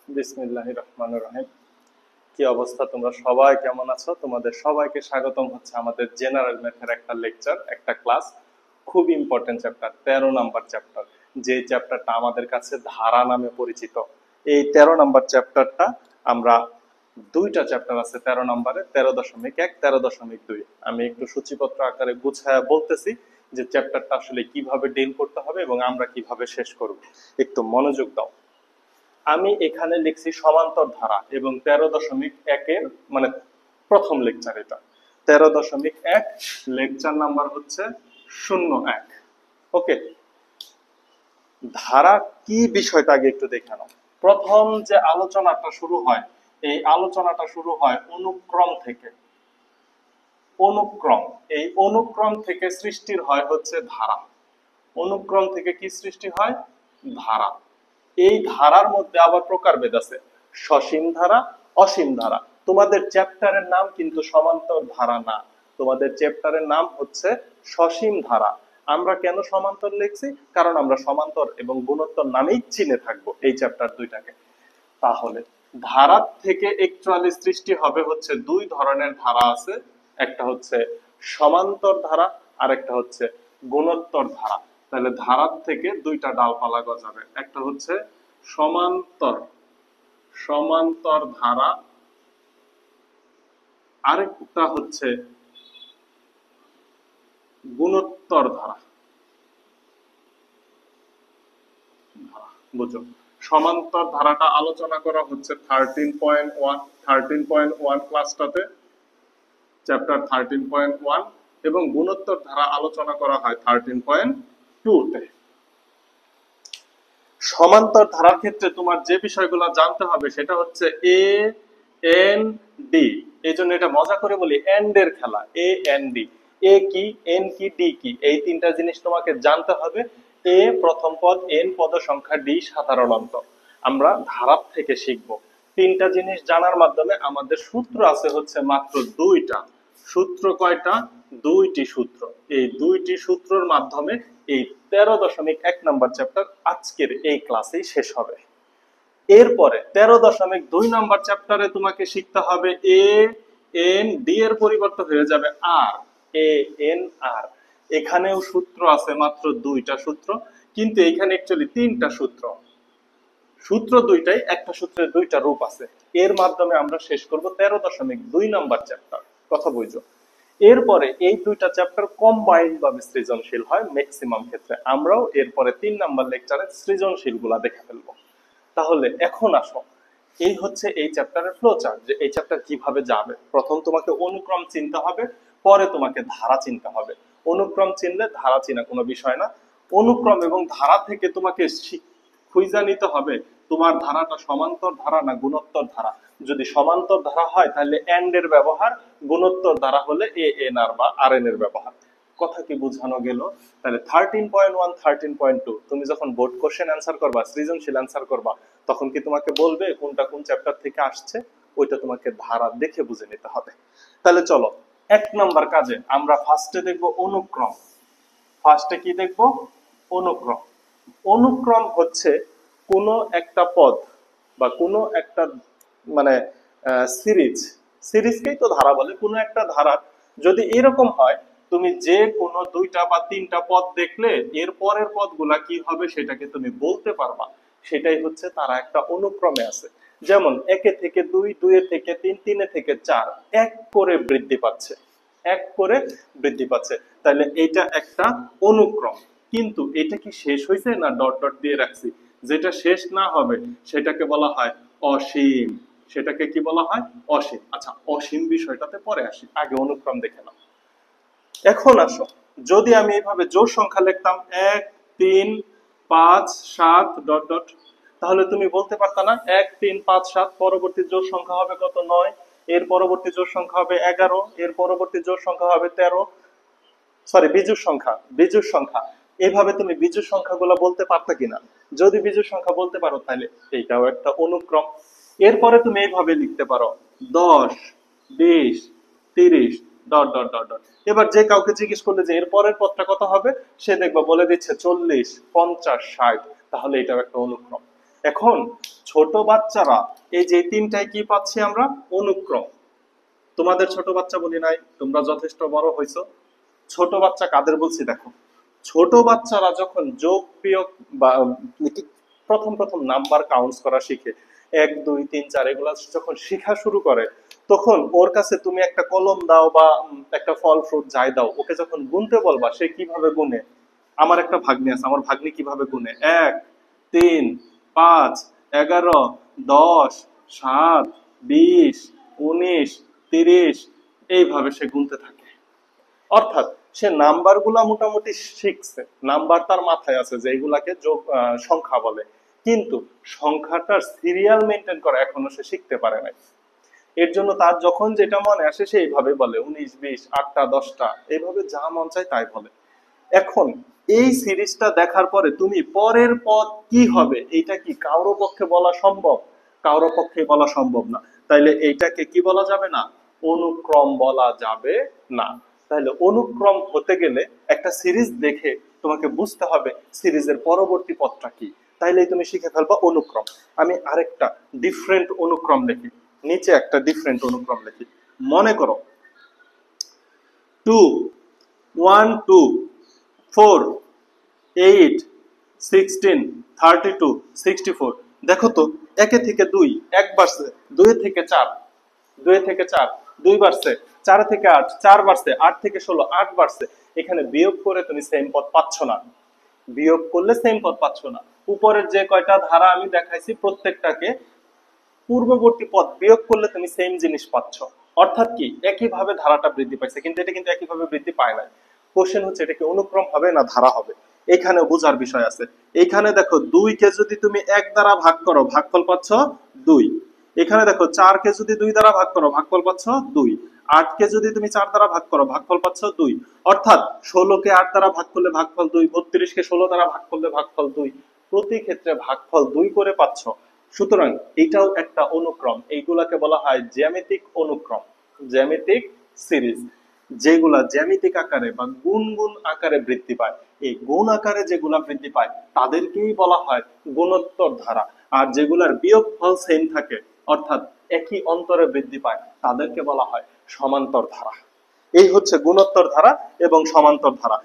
বিসমিল্লাহির রহমানির রহিম। কি অবস্থা, তোমরা সবাই কেমন আছো? তোমাদের সবাইকে স্বাগতম হচ্ছে আমাদের জেনারেল ম্যাথের একটা লেকচার, একটা ক্লাস। খুব ইম্পর্টেন্ট চ্যাপ্টার, 13 নাম্বার চ্যাপ্টার। যে চ্যাপ্টারটা আমাদের কাছে ধারা নামে পরিচিত। এই 13 নাম্বার চ্যাপ্টারটা আমরা দুইটা চ্যাপ্টার আছে 13 নম্বরে, 13.1, 13.2। আমি একটু সূচিপত্র আকারে গুছায়া বলতেছি যে চ্যাপ্টারটা আসলে কিভাবে ডিল করতে হবে এবং আমরা কিভাবে শেষ করব। একটু মনোযোগ দাও। আমি এখানে লিখছি সমান্তর ধারা এবং 13.1-এর মানে প্রথম লেকচার এটা। 13.1 লেকচার নাম্বার হচ্ছে 01। ওকে, ধারা কি বিষয়টা আগে একটু দেখে নাও। প্রথম যে আলোচনাটা শুরু হয়, এই আলোচনাটা শুরু হয় অনুক্রম থেকে। অনুক্রম, এই অনুক্রম থেকে সৃষ্টির হয় হচ্ছে ধারা। অনুক্রম থেকে কি সৃষ্টি হয়? ধারা। এই ধারার মধ্যে আবার প্রকারভেদ আছে, সসীম ধারা, অসীম ধারা। তোমাদের চ্যাপ্টারের নাম কিন্তু সমান্তর ধারা না, তোমাদের চ্যাপ্টারের নাম হচ্ছে সসীম ধারা। আমরা কেন সমান্তর লিখছি? কারণ আমরা সমান্তর এবং গুণোত্তর নামেই চিনে থাকবো এই চ্যাপ্টার দুইটাকে। তাহলে ধারা থেকে অ্যাকচুয়ালি সৃষ্টি হবে হচ্ছে দুই ধরনের ধারা আছে, একটা হচ্ছে সমান্তর ধারা আর একটা হচ্ছে গুণোত্তর ধারা। তাহলে ধারার থেকে দুইটা ডালপালা গজাবে, একটা হচ্ছে সমান্তর সমান্তর ধারা, আরেকটা হচ্ছে গুণোত্তর ধারা। বুঝো, সমান্তর ধারাটা আলোচনা করা হচ্ছে 13.1 ক্লাসটাতে, চ্যাপ্টার 13.1, এবং গুণোত্তর ধারা আলোচনা করা হয় 13.2-তে। সমান্তর ধারার ক্ষেত্রে তোমার যে বিষয়গুলো জানতে হবে সেটা হচ্ছে এ এন ডি। এই জন্য এটা মজা করে বলি এন্ড এর খেলা, এ এন ডি। এ কি, এন কি, ডি কি, এই তিনটা জিনিস তোমাকে জানতে হবে। এ প্রথম পদ, এন পদ সংখ্যা, ডি সাধারণত। আমরা ধারা থেকে শিখব। তিনটা জিনিস জানার মাধ্যমে আমাদের সূত্র আছে হচ্ছে মাত্র দুইটা। সূত্র কয়টা? দুইটি সূত্র। এই দুইটি সূত্রের মাধ্যমে এই 13.1 নম্বর চ্যাপ্টার আজকের এই ক্লাসেই শেষ হবে। এরপরে 13.2 নম্বর চ্যাপ্টারে তোমাকে শিখতে হবে এ এন ডি এর পরিবর্তে হয়ে যাবে আর, এ এন আর। এখানেও সূত্র আছে মাত্র দুইটা সূত্র, কিন্তু এখানে অ্যাকচুয়ালি তিনটা সূত্র। সূত্র দুইটাই, একটা সূত্রের দুইটা রূপ আছে। এর মাধ্যমে আমরা শেষ করব 13.2 নম্বর চ্যাপ্টার। কথা বুঝো। এরপরে এই দুইটা চ্যাপ্টার কম্বাইন্ড ভাবে সৃজনশীল হয় ম্যাক্সিমাম ক্ষেত্রে। আমরাও এরপরে 3 নাম্বার লেকচারে সৃজনশীল গুলা দেখে ফেলবো। তাহলে এখন আসো, এই হচ্ছে এই চ্যাপ্টারের ফ্লো চার্ট, যে এই চ্যাপ্টার কিভাবে যাবে। প্রথম তোমাকে অনুক্রম চিনতে হবে, পরে তোমাকে ধারা চিনতে হবে। অনুক্রম চিনলে ধারা চিনা কোনো বিষয় না। অনুক্রম এবং ধারা থেকে তোমাকে খুঁজে নিতে হবে তোমার ধারাটা সমান্তর ধারা না গুণোত্তর ধারা। যদি সমান্তর ধারা হয় তাহলে এন্ড এর ব্যবহার, গুণোত্তর ধারা হলে এ এন আর বা আর এন এর ব্যবহার। কথা কি বোঝানো গেল? তাহলে 13.1, 13.2 তুমি যখন বোর্ড কোশ্চেন অ্যান্সার করবা, সৃজনশীল অ্যান্সার করবা, তখন কি তোমাকে বলবে কোনটা কোন চ্যাপ্টার থেকে আসছে? ওইটা তোমাকে ধারা দেখে বুঝে নিতে হবে। তাহলে চলো 1 নাম্বার কাজে আমরা ফার্স্টে দেখব অনুক্রম। ফার্স্টে কি দেখব? অনুক্রম। অনুক্রম হচ্ছে কোনো একটা পদ বা কোনো একটা মানে সিরিজ, সিরিজকেই তো ধারা বলে। কোনো একটা ধারা যদি এরকম হয়, তুমি যে কোনো দুইটা বা তিনটা পদ দেখলে এর পরের পদগুলা কি হবে সেটাকে তুমি বলতে পারবা, সেটাই হচ্ছে তারা একটা অনুক্রমে আছে। যেমন 1 থেকে 2, 2 থেকে 3, 3 থেকে 4, এক করে বৃদ্ধি পাচ্ছে, এক করে বৃদ্ধি পাচ্ছে। তাহলে এটা একটা অনুক্রম। কিন্তু এটা কি শেষ হয়েছে না ডট ডট দিয়ে রাখছি? যেটা শেষ না হবে সেটাকে বলা হয় অসীম। সেটাকে কি বলা হয়? অসীম। আচ্ছা, অসীম বিষয়টাতে পরে আসি, আগে অনুক্রম দেখে নাও। এখন আসো, যদি আমি এইভাবে জোড় সংখ্যা লিখতাম 1, 3, 5, 7 ডট ডট, তাহলে তুমি বলতে পারতা না 1, 3, 5, 7 পরবর্তী জোড় সংখ্যা হবে কত? 9। এর পরবর্তী জোড় সংখ্যা হবে 11। এর পরবর্তী জোড় সংখ্যা হবে 13। সরি, বিজোড় সংখ্যা, বিজোড় সংখ্যা। এইভাবে তুমি বিজোড় সংখ্যাগুলো বলতে পারতা কিনা? যদি বিজোড় সংখ্যা বলতে পারো তাহলে এইটাও একটা অনুক্রম। এরপরে তুমি এইভাবে লিখতে পারো 10, 20, 30 ডট ডট ডট ডট। এবার যে কাউকে জিজ্ঞেস করলে যে এর পরের পদটা কত হবে, সে দেখবা বলে দিচ্ছে 40, 50, 60, তাহলে এটাও একটা অনুক্রম। এখন ছোট বাচ্চারা এই যে তিনটায় কি পাচ্ছি আমরা? অনুক্রম। তোমাদের ছোট বাচ্চা বলি নাই, তোমরা যথেষ্ট বড় হইছো। ছোট বাচ্চা কাদের বলছি দেখো, ছোট বাচ্চারা যখন যোগ বিয়োগ বা প্রথম প্রথম নাম্বার কাউন্টস করা শিখে, 1 2 3 4 এগুলা যখন শিখা শুরু করে, তখন ওর কাছে তুমি একটা কলম দাও বা একটা ফল ফ্রুট যাই দাও, ওকে যখন গুনতে বলবা সে কিভাবে গুনে? আমার একটা ভাগ্নি আছে, আমার ভাগ্নি কিভাবে গুনে? 1 3 5 11 10 7 20 19 30, এইভাবে সে গুনতে থাকে। অর্থাৎ সে নাম্বার গুলা মোটামুটি শিখছে, নাম্বার তার মাথায় আছে যে এইগুলাকে যোগ সংখ্যা বলে, কিন্তু সংখ্যাটার সিরিয়াল মেনটেন করা এখনো সে শিখতে পারে নাই। এর জন্য তার যখন যেটা মনে আসে সে এইভাবে বলে 19 20 8টা 10টা, এইভাবে যা মন চায় তাই বলে। এখন এই সিরিজটা দেখার পরে তুমি পরের পদ কি হবে এইটা কি কারো পক্ষে বলা সম্ভব? কারো পক্ষে বলা সম্ভব না। তাইলে এইটাকে কি বলা যাবে না? অনুক্রম বলা যাবে না। তাহলে অনুক্রম হতে গেলে একটা সিরিজ দেখে তোমাকে বুঝতে হবে সিরিজের পরবর্তী পদটা কি, তাইলেই তুমি শিখে ফেলবা অনুক্রম। আমি আরেকটা ডিফারেন্ট অনুক্রম লিখি, নিচে একটা ডিফারেন্ট অনুক্রম লিখি। মনে করো 2 1 2 4 8 16 32 64। দেখো তো, 1 থেকে 2 1 বাড়ছে, 2 থেকে 4 2 থেকে 4 2 বাড়ছে, 4 থেকে 8 4 বাড়ছে, 8 থেকে 16 8 বাড়ছে। এখানে বিয়োগ করে তুমি সেম পদ পাচ্ছ না, বিয়োগ করলে সেম পদ পাচ্ছ না। উপরের যে কয়টা ধারা আমি দেখাইছি প্রত্যেকটাকে পূর্ববর্তী পদ বিয়োগ করলে তুমি সেম জিনিস পাচ্ছ। অর্থাৎ কি একইভাবে ধারাটা বৃদ্ধি পাইছে, কিন্তু এটা কিন্তু একইভাবে বৃদ্ধি পায় না। কোশ্চেন হচ্ছে এটা কি অনুক্রম হবে না ধারা হবে, এখানে বোঝার বিষয় আছে। এখানে দেখো 2 কে যদি তুমি 1 দ্বারা ভাগ করো ভাগফল পাচ্ছ 2। এখানে দেখো 4 কে যদি 2 দ্বারা ভাগ করো ভাগফল পাচ্ছ 2। 8 কে যদি তুমি 4 দ্বারা ভাগ করো ভাগফল পাচ্ছ 2। অর্থাৎ 16 কে 8 দ্বারা ভাগ করলে ভাগফল 2, 32 কে 16 দ্বারা ভাগ করলে ভাগফল 2, প্রতি ক্ষেত্রে ভাগফল 2 করে পাচ্ছ। সুতরাং এটাও একটা অনুক্রম, এইগুলাকে বলা হয় জ্যামিতিক অনুক্রম, জ্যামিতিক সিরিজ। যেগুলা জ্যামিতিক আকারে বা গুণ গুণ আকারে বৃদ্ধি পায়, এই গুণ আকারে যেগুলা বৃদ্ধি পায় তাদেরকেই বলা হয় গুণোত্তর ধারা। আর যেগুলার বিয়োগফল সেম থাকে অর্থাৎ একই অন্তরে বৃদ্ধি পায় তাদেরকে বলা হয় সমান্তর ধারা। এই হচ্ছে গুণোত্তর ধারা এবং সমান্তর ধারা।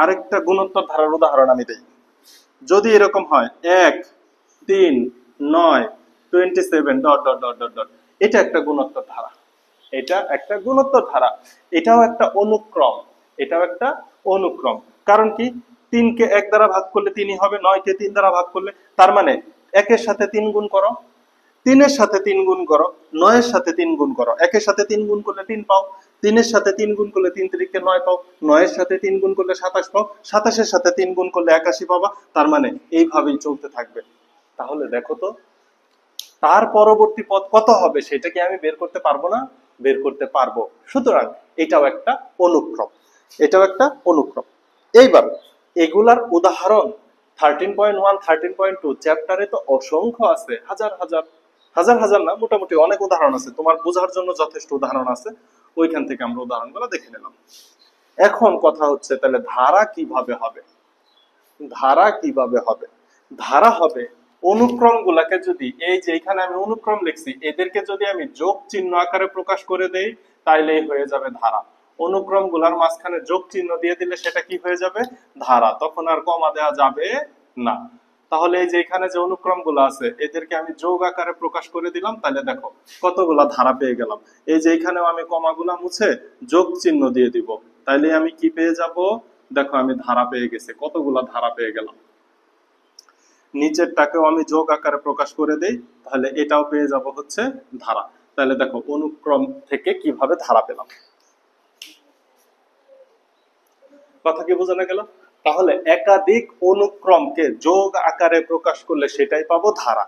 আরেকটা গুণোত্তর ধারার উদাহরণ আমি দেই। যদি এরকম হয় 1 3 9 27 dot dot dot dot dot, এটা একটা গুণোত্তর ধারা, এটা একটা গুণোত্তর ধারা, এটাও একটা অনুক্রম, এটাও একটা অনুক্রম। কারণ কি 3 কে 1 দ্বারা ভাগ করলে 3ই হবে, 9 কে 3 দ্বারা ভাগ করলে, তার মানে 1 এর সাথে 3 গুণ করো, 3 এর সাথে 3 গুণ করো, 9 এর সাথে 3 গুণ করো, 1 এর সাথে 3 গুণ করলে 3 পাও, 3 এর সাথে 3 গুণ করলে 3 3 কে 9 পাও, 9 এর সাথে 3 গুণ করলে 27 পাও, 27 এর সাথে 3 গুণ করলে 81 পাবা। তার মানে এইভাবেই চলতে থাকবে। তাহলে দেখো তো তার পরবর্তী পদ কত হবে সেটা কি আমি বের করতে পারবো না? বের করতে পারবো। সুতরাং এটাও একটা অনুক্রম, এটাও একটা অনুক্রম। এইবার এগুলার উদাহরণ 13.1 13.2 চ্যাপ্টারে তো অসংখ্য আছে, হাজার হাজার, হাজার হাজার না, মোটামুটি অনেক উদাহরণ আছে, তোমার বোঝার জন্য যথেষ্ট উদাহরণ আছে, ওইখান থেকে আমরা উদাহরণগুলো দেখে নিলাম। এখন কথা হচ্ছে তাহলে ধারা কিভাবে হবে? ধারা কিভাবে হবে? ধারা হবে অনুক্রম গুলাকে যদি এই যে এখানে আমি অনুক্রম লিখছি এদেরকে যদি আমি যোগ চিহ্ন আকারে প্রকাশ করে দেই তাইলেই হয়ে যাবে ধারা। অনুক্রম গুলার মাঝখানে যোগ চিহ্ন দিয়ে দিলে সেটা কি হয়ে যাবে? ধারা। তখন আর কমা দেওয়া যাবে না। তাহলে এই যে এখানে যে অনুক্রম গুলো আছে এদেরকে আমি যোগ আকারে প্রকাশ করে দিলাম, তাহলে দেখো কতগুলা ধারা পেয়ে গেলাম। এই যে এখানেও আমি কমাগুলা মুছে যোগ চিহ্ন দিয়ে দিব, তাইলে আমি কি পেয়ে যাব? দেখো আমি ধারা পেয়ে গেছি, কতগুলা ধারা পেয়ে গেলাম। নিচেরটাকেও আমি যোগ আকারে প্রকাশ করে দেই, তাহলে এটাও পেয়ে যাব হচ্ছে ধারা। তাহলে দেখো অনুক্রম থেকে কিভাবে ধারা পেলাম। কথা কি বোঝানো গেল? তাহলে একাধিক অনুক্রমকে যোগ আকারে প্রকাশ করলে সেটাই পাবো ধারা।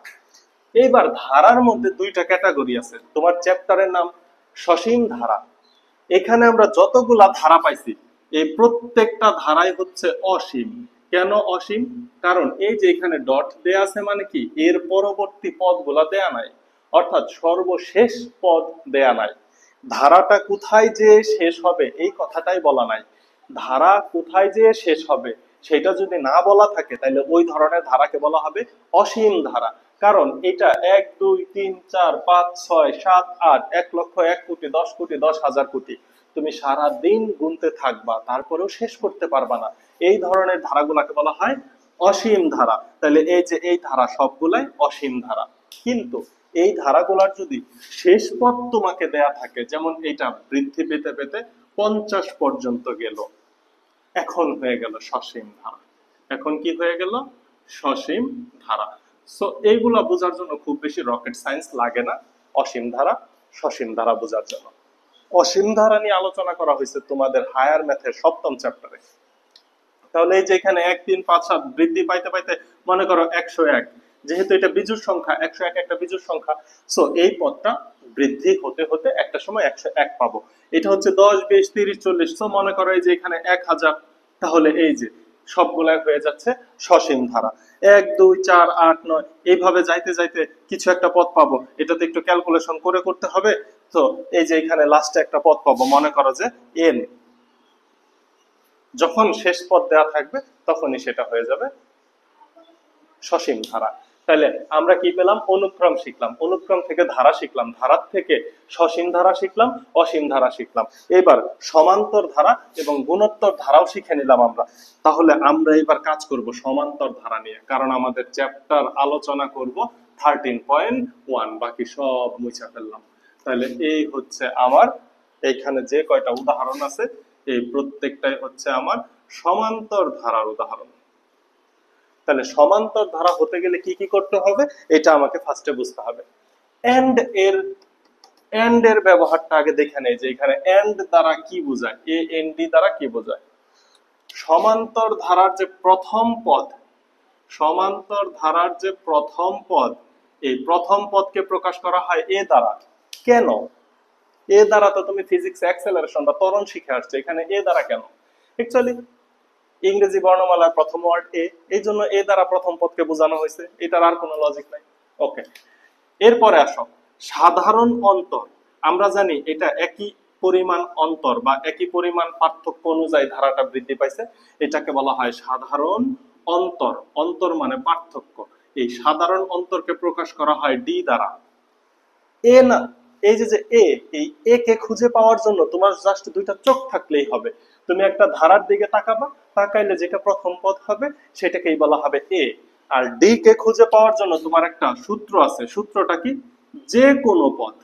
এইবার ধারার মধ্যে দুইটা ক্যাটাগরি আছে, তোমার চ্যাপ্টারের নাম সসীম ধারা। এখানে আমরা যতগুলা ধারা পাইছি এই প্রত্যেকটা ধারাই হচ্ছে অসীম। কেন অসীম? কারণ এই যে এখানে ডট দেয়া আছে মানে কি এর পরবর্তী পদগুলা দেয়া নাই, অর্থাৎ সর্বশেষ পদ দেয়া নাই। ধারাটা কোথায় যে শেষ হবে এই কথাটাই বলা নাই। ধারা কোথায় যে শেষ হবে সেটা যদি না বলা থাকে তাহলে ওই ধরনের ধারাকে বলা হবে অসীম ধারা। কারণ এটা 1 2 3 4 5 6 7 8 1 লক্ষ 1 কোটি 10 কোটি 10,000 কোটি তুমি সারা দিন গুনতে থাকবা, তারপরেও শেষ করতে পারবা না। এই ধরনের ধারাগুলোকে বলা হয় অসীম ধারা। তাহলে এই যে এই ধারা সবগুলাই অসীম ধারা। কিন্তু এই ধারাগুলার যদি শেষ পথ তোমাকে দেয়া থাকে, যেমন এটা বৃদ্ধি পেতে পেতে 50 পর্যন্ত গেল, এখন হয়ে গেল সসীম ধারা। এখন কি হয়ে গেল? সসীম ধারা। সো এইগুলা বোঝার জন্য খুব বেশি রকেট সায়েন্স লাগে না, অসীম ধারা সসীম ধারা বোঝার জন্য। অসীম ধারা নিয়ে আলোচনা করা হয়েছে তোমাদের হায়ার ম্যাথের 7ম চ্যাপ্টারে। তাহলে এই যে এখানে 1 3 5 7 বৃদ্ধি পাইতে পাইতে মনে করো 101, যেহেতু এটা বিজোড় সংখ্যা, 101 একটা বিজোড় সংখ্যা, সো এই পদটা বৃদ্ধি হতে হতে একটা সময় 101 পাবো। এটা হচ্ছে 10 20 30 40, সো মনে করো এই যে এখানে 1000, তাহলে এই যে সবগুলাই হয়ে যাচ্ছে সসীম ধারা। 1 2 4 8 9 এইভাবে যাইতে যাইতে কিছু একটা পদ পাবো, এটাতে একটু ক্যালকুলেশন করে করতে হবে। তো এই যে এখানে লাস্টে একটা পদ পাবো, মনে করো যে n, যখন শেষ পদ দেওয়া থাকবে তখনই সেটা হয়ে যাবে সসীম ধারা। তাহলে আমরা কি পেলাম? অনুক্রম শিখলাম, অনুক্রম থেকে ধারা শিখলাম, ধারার থেকে সসীম ধারা শিখলাম, অসীম ধারা শিখলাম। এবার সমান্তর ধারা এবং গুণোত্তর ধারাও শিখে নিলাম আমরা। তাহলে আমরা এবার কাজ করব সমান্তর ধারা নিয়ে, কারণ আমাদের চ্যাপ্টার আলোচনা করব 13.1, বাকি সব মুছে ফেললাম। তাহলে এই হচ্ছে আমার এইখানে যে কয়টা উদাহরণ আছে, এই প্রত্যেকটাই হচ্ছে আমার সমান্তর ধারার উদাহরণ। তাহলে সমান্তর ধারা হতে গেলে কি কি করতে হবে এটা আমাকে ফার্স্টে বুঝতে হবে। এন্ড এর ব্যবহারটা আগে দেখে নেই, যে এখানে এন্ড দ্বারা কি বোঝায়, এ এন ডি দ্বারা কি বোঝায়। সমান্তর ধারার যে প্রথম পদ, সমান্তর ধারার যে প্রথম পদ, এই প্রথম পদকে প্রকাশ করা হয় এ দ্বারা। কেন এ দ্বারা? তো তুমি ফিজিক্স অ্যাক্সেলারেশন বা ত্বরণ শিখে আসছো, এখানে এ দ্বারা কেন? অ্যাকচুয়ালি ইংরেজি বর্ণমালার প্রথম ওয়ার্ড এ, এই জন্য এ দ্বারা প্রথম পদকে বোঝানো হয়েছে, এটার আর কোনো লজিক নাই। ওকে, এরপরে আসো সাধারণ অন্তর। আমরা জানি এটা একই পরিমাণ অন্তর বা একই পরিমাণ পার্থক্য অনুযায়ী ধারাটা বৃদ্ধি পাইছে, এটাকে বলা হয় সাধারণ অন্তর। অন্তর মানে পার্থক্য। এই সাধারণ অন্তরকে প্রকাশ করা হয় ডি দ্বারা। এ না, এই যে এই এ কে খুঁজে পাওয়ার জন্য তোমার জাস্ট দুইটা চোখ থাকলেই হবে। তুমি একটা ধারার দিকে তাকাবা, তাকাইলে যেটা প্রথম পদ হবে সেটাকেই বলা হবে এ। আর ডি কে খুঁজে পাওয়ার জন্য তোমার একটা সূত্র আছে, সূত্রটা কি? যে কোনো পদ।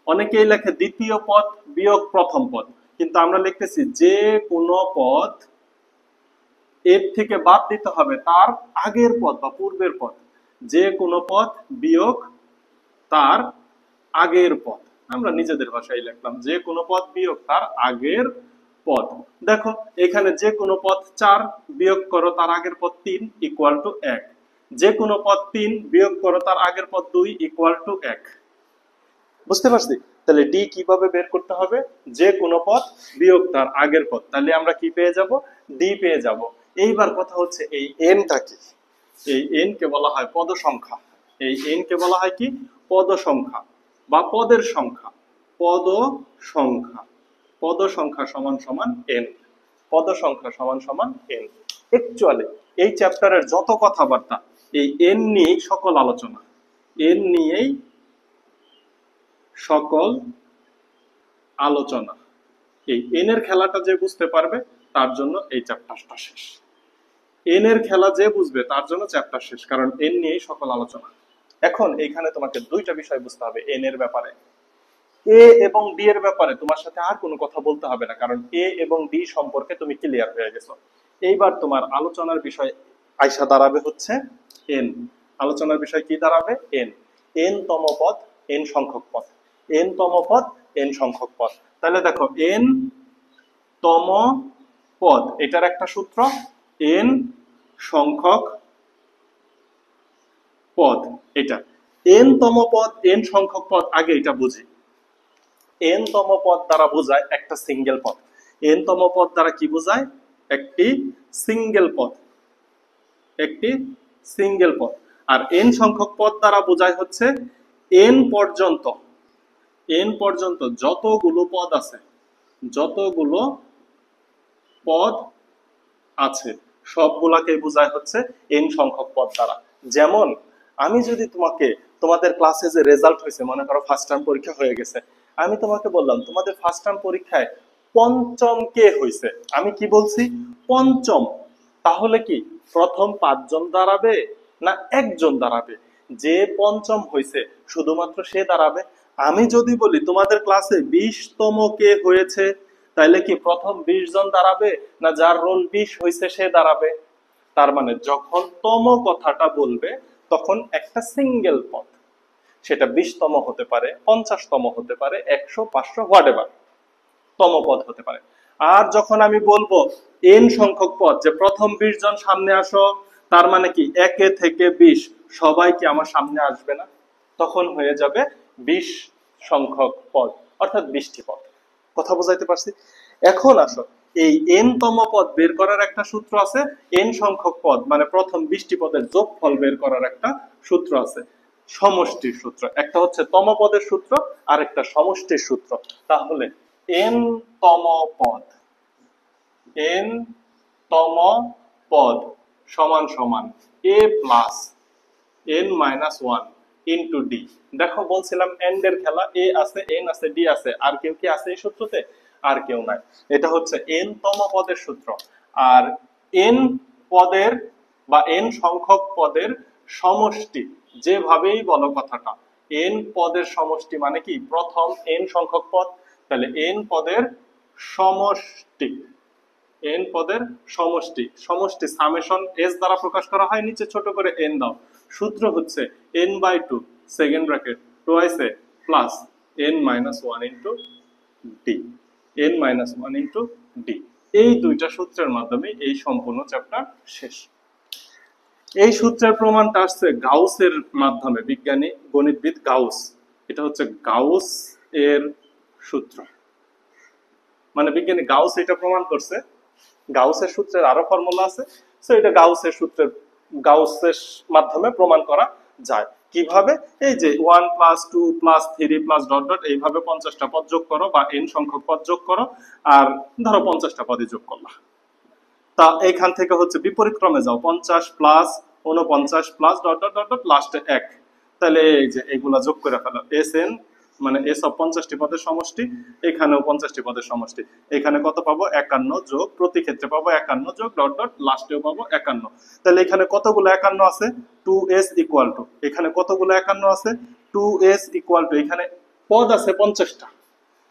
অনেকেই লেখে দ্বিতীয় পদ বিয়োগ প্রথম পদ, কিন্তু আমরা লিখতেছি যে কোনো পদ এর থেকে বাদ দিতে হবে তার আগের পদ বা পূর্বের পদ। যে কোনো পদ বিয়োগ তার আগের পদ। আমরা নিজেদের ভাষায় লিখলাম যে কোনো পদ বিয়োগ তার আগের পদ। দেখো এখানে যে কোনো পদ 4 বিয়োগ করো তার আগের পদ 3 ইকুয়াল টু 1। যে কোনো পদ 3 বিয়োগ করো তার আগের পদ 2 ইকুয়াল টু 1। বুঝতে পারছি? তাহলে ডি কিভাবে বের করতে হবে? যে কোনো পদ বিয়োগ তার আগের পদ। তাহলে আমরা কি পেয়ে যাব? ডি পেয়ে যাব। এইবার কথা হচ্ছে এই এনটা কি? এই এন কে বলা হয় পদ সংখ্যা। এই এন কে বলা হয় কি? পদ সংখ্যা বা পদের সংখ্যা। পদ সংখ্যা, পদ সংখ্যা সমান সমান এন। পদ সংখ্যা সমান সমান এন। অ্যাকচুয়ালি এই চ্যাপ্টারের যত কথাবার্তা এই এন নিয়েই সকল আলোচনা, এন নিয়েই সকল আলোচনা। এই এন এর খেলাটা যে বুঝতে পারবে তার জন্য এই চ্যাপ্টারটা শেষ। এন এর খেলা যে বুঝবে তার জন্য চ্যাপ্টার শেষ, কারণ এন নিয়েই সকল আলোচনা। এখন এইখানে তোমাকে দুইটা বিষয় বুঝতে হবে এন এর ব্যাপারে। এ এবং ডি এর ব্যাপারে তোমার সাথে আর কোনো কথা বলতে হবে না, কারণ এ এবং ডি সম্পর্কে তুমি ক্লিয়ার হয়ে গেছো। এইবার তোমার আলোচনার বিষয় আইসা দাঁড়াবে হচ্ছে এন। আলোচনার বিষয় কি দাঁড়াবে? এন। এন তম পদ এন সংখ্যক পদ, এন তম পদ এন সংখ্যক পদ। তাহলে দেখো এন তম পদ, এটার একটা সূত্র এন সংখ্যক পদ। এটা এন তম পদ এন সংখ্যক পদ। আগে এটা বুঝি, এন তম পদ দ্বারা বোঝায় একটা সিঙ্গেল পদ। এন তম পদ দ্বারা কি বোঝায়? একটি সিঙ্গেল পদ, একটি সিঙ্গেল পদ। আর এন সংখ্যক পদ দ্বারা বোঝায় হচ্ছে এন পর্যন্ত, এন পর্যন্ত যতগুলো পদ আছে, যতগুলো পদ আছে সবগুলাকে বোঝায় হচ্ছে n সংখ্যক পদ দ্বারা। যেমন আমি যদি তোমাদের ক্লাসে যে রেজাল্ট হয়েছে, মনে করো ফার্স্ট টার্ম পরীক্ষা হয়ে গেছে, আমি তোমাকে বললাম তোমাদের ফার্স্ট টার্ম পরীক্ষায় পঞ্চম কে হয়েছে, আমি কি বলছি পঞ্চম, তাহলে কি প্রথম 5 জন দাঁড়াবে না একজন দাঁড়াবে? যে পঞ্চম হয়েছে শুধুমাত্র সে দাঁড়াবে। আমি যদি বলি তোমাদের ক্লাসে 20তম কে হয়েছে, তাইলে কি প্রথম 20 জন দাঁড়াবে না যার রোল 20 হয়েছে সে দাঁড়াবে? তার মানে যখন তম কথাটা বলবে তখন একটা সিঙ্গেল পদ, সেটা 20তম হতে পারে, 50তম হতে পারে, 100, 500 হোয়াটএভার তম পদ হতে পারে। আর যখন আমি বলবো n সংখ্যক পদ, যে প্রথম 20 জন সামনে আসো, তার মানে কি 1 থেকে 20 সবাই কি আমার সামনে আসবে না? তখন হয়ে যাবে 20 সংখ্যক পদ, অর্থাৎ 20টি পদ। কথা বোঝাইতে পারছি? এখন আসো, এই n তম পদ বের করার একটা সূত্র আছে, n সংখ্যক পদ মানে প্রথম 20টি পদের যোগফল বের করার একটা সূত্র আছে, সমষ্টির সূত্র। একটা হচ্ছে তম পদের সূত্র, আর একটা সমষ্টির সূত্র। তাহলে n তম পদ, n তম পদ সমান সমান a plus n minus 1 into d। দেখো বলছিলাম এন্ড এর খেলা, a আছে, n আছে, d আছে, আর কেউ কি আছে এই সূত্রতে? আর কেউ নাই। এটা হচ্ছে n তম পদের সূত্র। আর n পদের বা n সংখ্যক পদের সমষ্টি, যেভাবেই বলো কথাটা, n পদের সমষ্টি মানে কি প্রথম n সংখ্যক পদ, তাহলে n পদের সমষ্টি, n পদের সমষ্টি, সমষ্টি সামেশন s দ্বারা প্রকাশ করা হয়, নিচে ছোট করে n দাও। সূত্র হচ্ছে n/2 second bracket twice a plus n minus 1 into d, n minus 1 into d। এই দুইটা সূত্রের মাধ্যমে এই সম্পূর্ণ চ্যাপ্টার শেষ। এই সূত্রের প্রমাণটা আসছে গাউসের মাধ্যমে, বিজ্ঞানী গণিতবিদ গাউস। এটা হচ্ছে গাউস এর সূত্র, মানে বিজ্ঞানী গাউস এটা প্রমাণ করছে। গাউসের সূত্রের আরো ফর্মুলা আছে, সো এটা গাউসের মাধ্যমে প্রমাণ করা যায়। কিভাবে? এই যে 1 plus 2 plus 3 plus dot dot, এইভাবে 50টা পদ যোগ করো বা n সংখ্যক পদ যোগ করো, আর ধরো 50টা পদই যোগ করলা। তা এইখান থেকে হচ্ছে বিপরীত ক্রমে যাও, 50 plus 49 plus dot dot dot dot লাস্টে 1, তাহলে এই যে এগুলা যোগ করে ফেলো, এসএন মানে এস অফ 50টি পদের সমষ্টি, এখানেও 50টি পদের সমষ্টি। এখানে কত পাবো? 51 যোগ, প্রতি ক্ষেত্রে পাবো 51 যোগ ডট ডট লাস্টেও পাবো 51। তাহলে এখানে কতগুলো 51 আছে? 2s ইকুয়াল টু, এখানে কতগুলো 51 আছে? 2s ইকুয়াল টু, এখানে পদ আছে 50টা,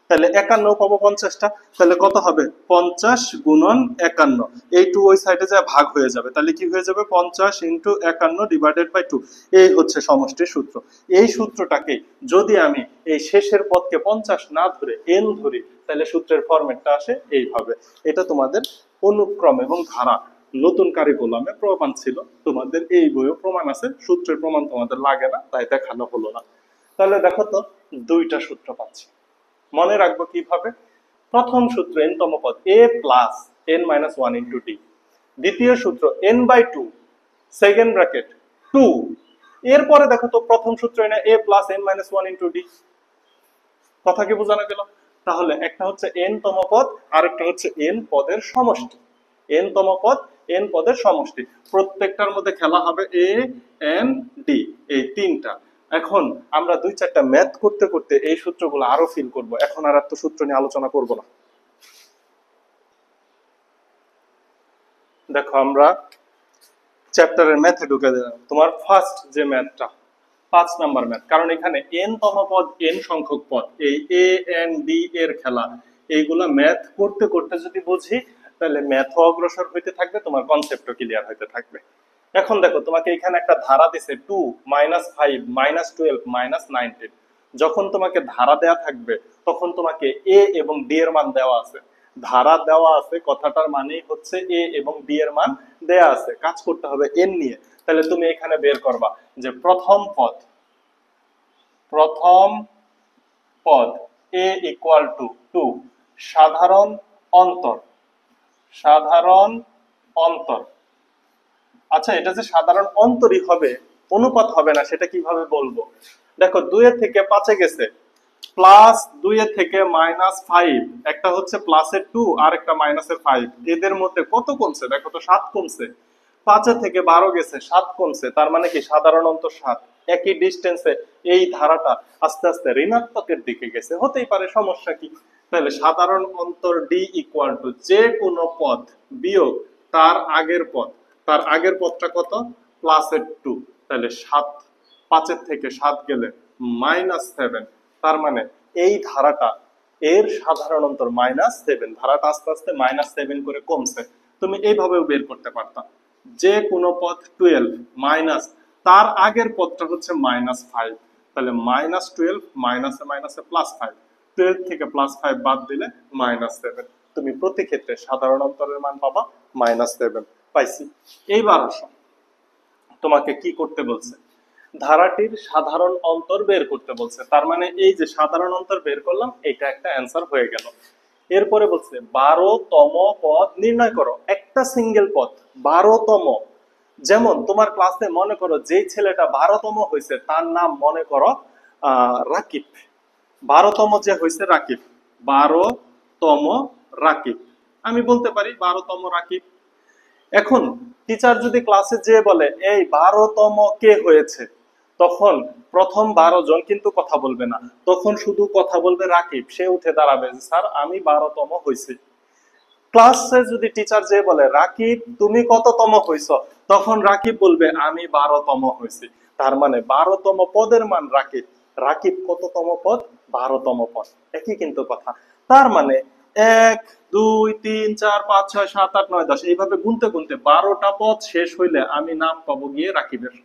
তাহলে 51 পাবো 50টা, তাহলে কত হবে? 50 গুণন 51, এই 2 ওই সাইডে যায় ভাগ হয়ে যাবে, তাহলে কি হয়ে যাবে? 50 ইন্টু 51 ডিভাইডেড বাই 2। এই হচ্ছে সমষ্টির সূত্র। এই সূত্রটাকে যদি আমি এই শেষের পদকে 50 না ধরে n ধরি, তাহলে সূত্রের ফরম্যাটটা আসে এইভাবে। এটা তোমাদের অনুক্রম এবং ধারা নতুন কারিকুলামে প্রমাণ ছিল, তোমাদের এই বইও প্রমাণ আছে। সূত্রের প্রমাণ তোমাদের লাগে না, তাই দেখানো হলো না। তাহলে দেখো তো, দুইটা সূত্র পাচ্ছি। মনে রাখবো কিভাবে? প্রথম সূত্র n তম পদ a plus n minus 1 into d। দ্বিতীয় সূত্র n/2 সেকেন্ড ব্র্যাকেট 2। এরপরে দেখো তো প্রথম সূত্র এনে a plus n minus 1 into d। কথা কি বোঝানো গেল? তাহলে একটা হচ্ছে n তম পদ, আর একটা হচ্ছে n পদের সমষ্টি। n তম পদ, n পদের সমষ্টি, প্রত্যেকটার মধ্যে খেলা হবে a n d, এই তিনটা। এখন আমরা 2-4টা ম্যাথ করতে করতে এই সূত্রগুলো আরো ফিল করব। এখন আর এত সূত্র নিয়ে আলোচনা করব না। দেখো আমরা চ্যাপ্টারের ম্যাথে ঢুকে দিলাম। তোমার ফার্স্ট যে ম্যাথটা 5 নাম্বার ম্যাথ, কারণ এখানে n তম পদ, n সংখ্যক পদ, এই a n d এর খেলা, এইগুলা ম্যাথ করতে করতে যদি বুঝি, তাহলে ম্যাথও অগ্রসর হইতে থাকবে, তোমার কনসেপ্টও ক্লিয়ার হইতে থাকবে। এখন দেখো তোমাকে এখানে একটা ধারা দিছে 2 -5 -12 -19। যখন তোমাকে ধারা দেয়া থাকবে তখন তোমাকে a এবং d এর মান দেওয়া আছে। ধারা দেওয়া আছে কথাটার মানেই হচ্ছে a এবং d এর মান দেয়া আছে, কাজ করতে হবে n নিয়ে। তাহলে তুমি এখানে বের করবা যে প্রথম পদ a ইকুয়াল টু 2, সাধারণ অন্তর, সাধারণ অন্তর। আচ্ছা, এটা যে সাধারণ অন্তরই হবে, অনুপাত হবে না, সেটা কিভাবে বলবো? দেখো 2 থেকে 5 গেছে, প্লাস 2 এর থেকে -5, একটা হচ্ছে প্লাসের 2 আর একটা মাইনাসের 5, এদের মধ্যে কত কমছে দেখো তো, 7 কমছে। 5 এর থেকে 12 গেছে, 7 কমছে, তার মানে কি সাধারণ অন্তর 7। একই ডিস্টেন্সে এই ধারাটা আস্তে আস্তে ঋণাত্মকের দিকে গেছে, হতেই পারে, সমস্যা কি? তাহলে সাধারণ অন্তর ডি ইকুয়াল টু যে কোনো পদ বিয়োগ তার আগের পদ, তার আগের পদটা কত, প্লাসের 2, তাহলে 7, 5 এর থেকে 7 গেলে -7, তার মানে এই ধারাটা এর সাধারণ অন্তর -7, ধারাটা আস্তে আস্তে -7 করে কমছে। তুমি এইভাবেও বের করতে পারতা, যে কোনো পদ 12 মাইনাস তার আগের পদটা হচ্ছে -5, তাহলে -12 মাইনাসে মাইনাসে +5, 12 থেকে +5 বাদ দিলে -7, তুমি প্রতি ক্ষেত্রে সাধারণ অন্তরের মান পাবা -7 পাইছি। এইবার আসো, তোমাকে কি করতে বলছে, ধারাটির সাধারণ অন্তর বের করতে বলছে। তার মানে এই যে সাধারণ অন্তর বের করলাম, এটা একটা অ্যান্সার হয়ে গেল। এরপরে বলছে 12তম পদ নির্ণয় করো, একটা সিঙ্গেল পদ 12তম। যেমন তোমার ক্লাসে মনে করো যে ছেলেটা 12তম হয়েছে তার নাম মনে করো রাকিব, 12তম যে হয়েছে রাকিব, 12তম রাকিব, আমি বলতে পারি 12তম রাকিব। এখন টিচার যদি ক্লাসে যেয়ে বলে এই 12তম কে হয়েছে, তখন প্রথম 12 জন কিন্তু কথা বলবে না, তখন শুধু কথা বলবে রাকিব। সে উঠে দাঁড়াবে, স্যার আমি 12তম হয়েছি। ক্লাসে যদি টিচার যেয়ে বলে রাকিব তুমি কততম হয়েছ, তখন রাকিব বলবে আমি 12তম হয়েছি। তার মানে 12তম পদের মান রাকিব, রাকিব কততম পদ, 12তম পদ, একই কিন্তু কথা। তার মানে 1 2 3 4 5 6 7 8 9 10 এইভাবে গুনতে গুনতে 12টা পদ শেষ হইলে আমি নাম পাবো গিয়ে রাকিবের।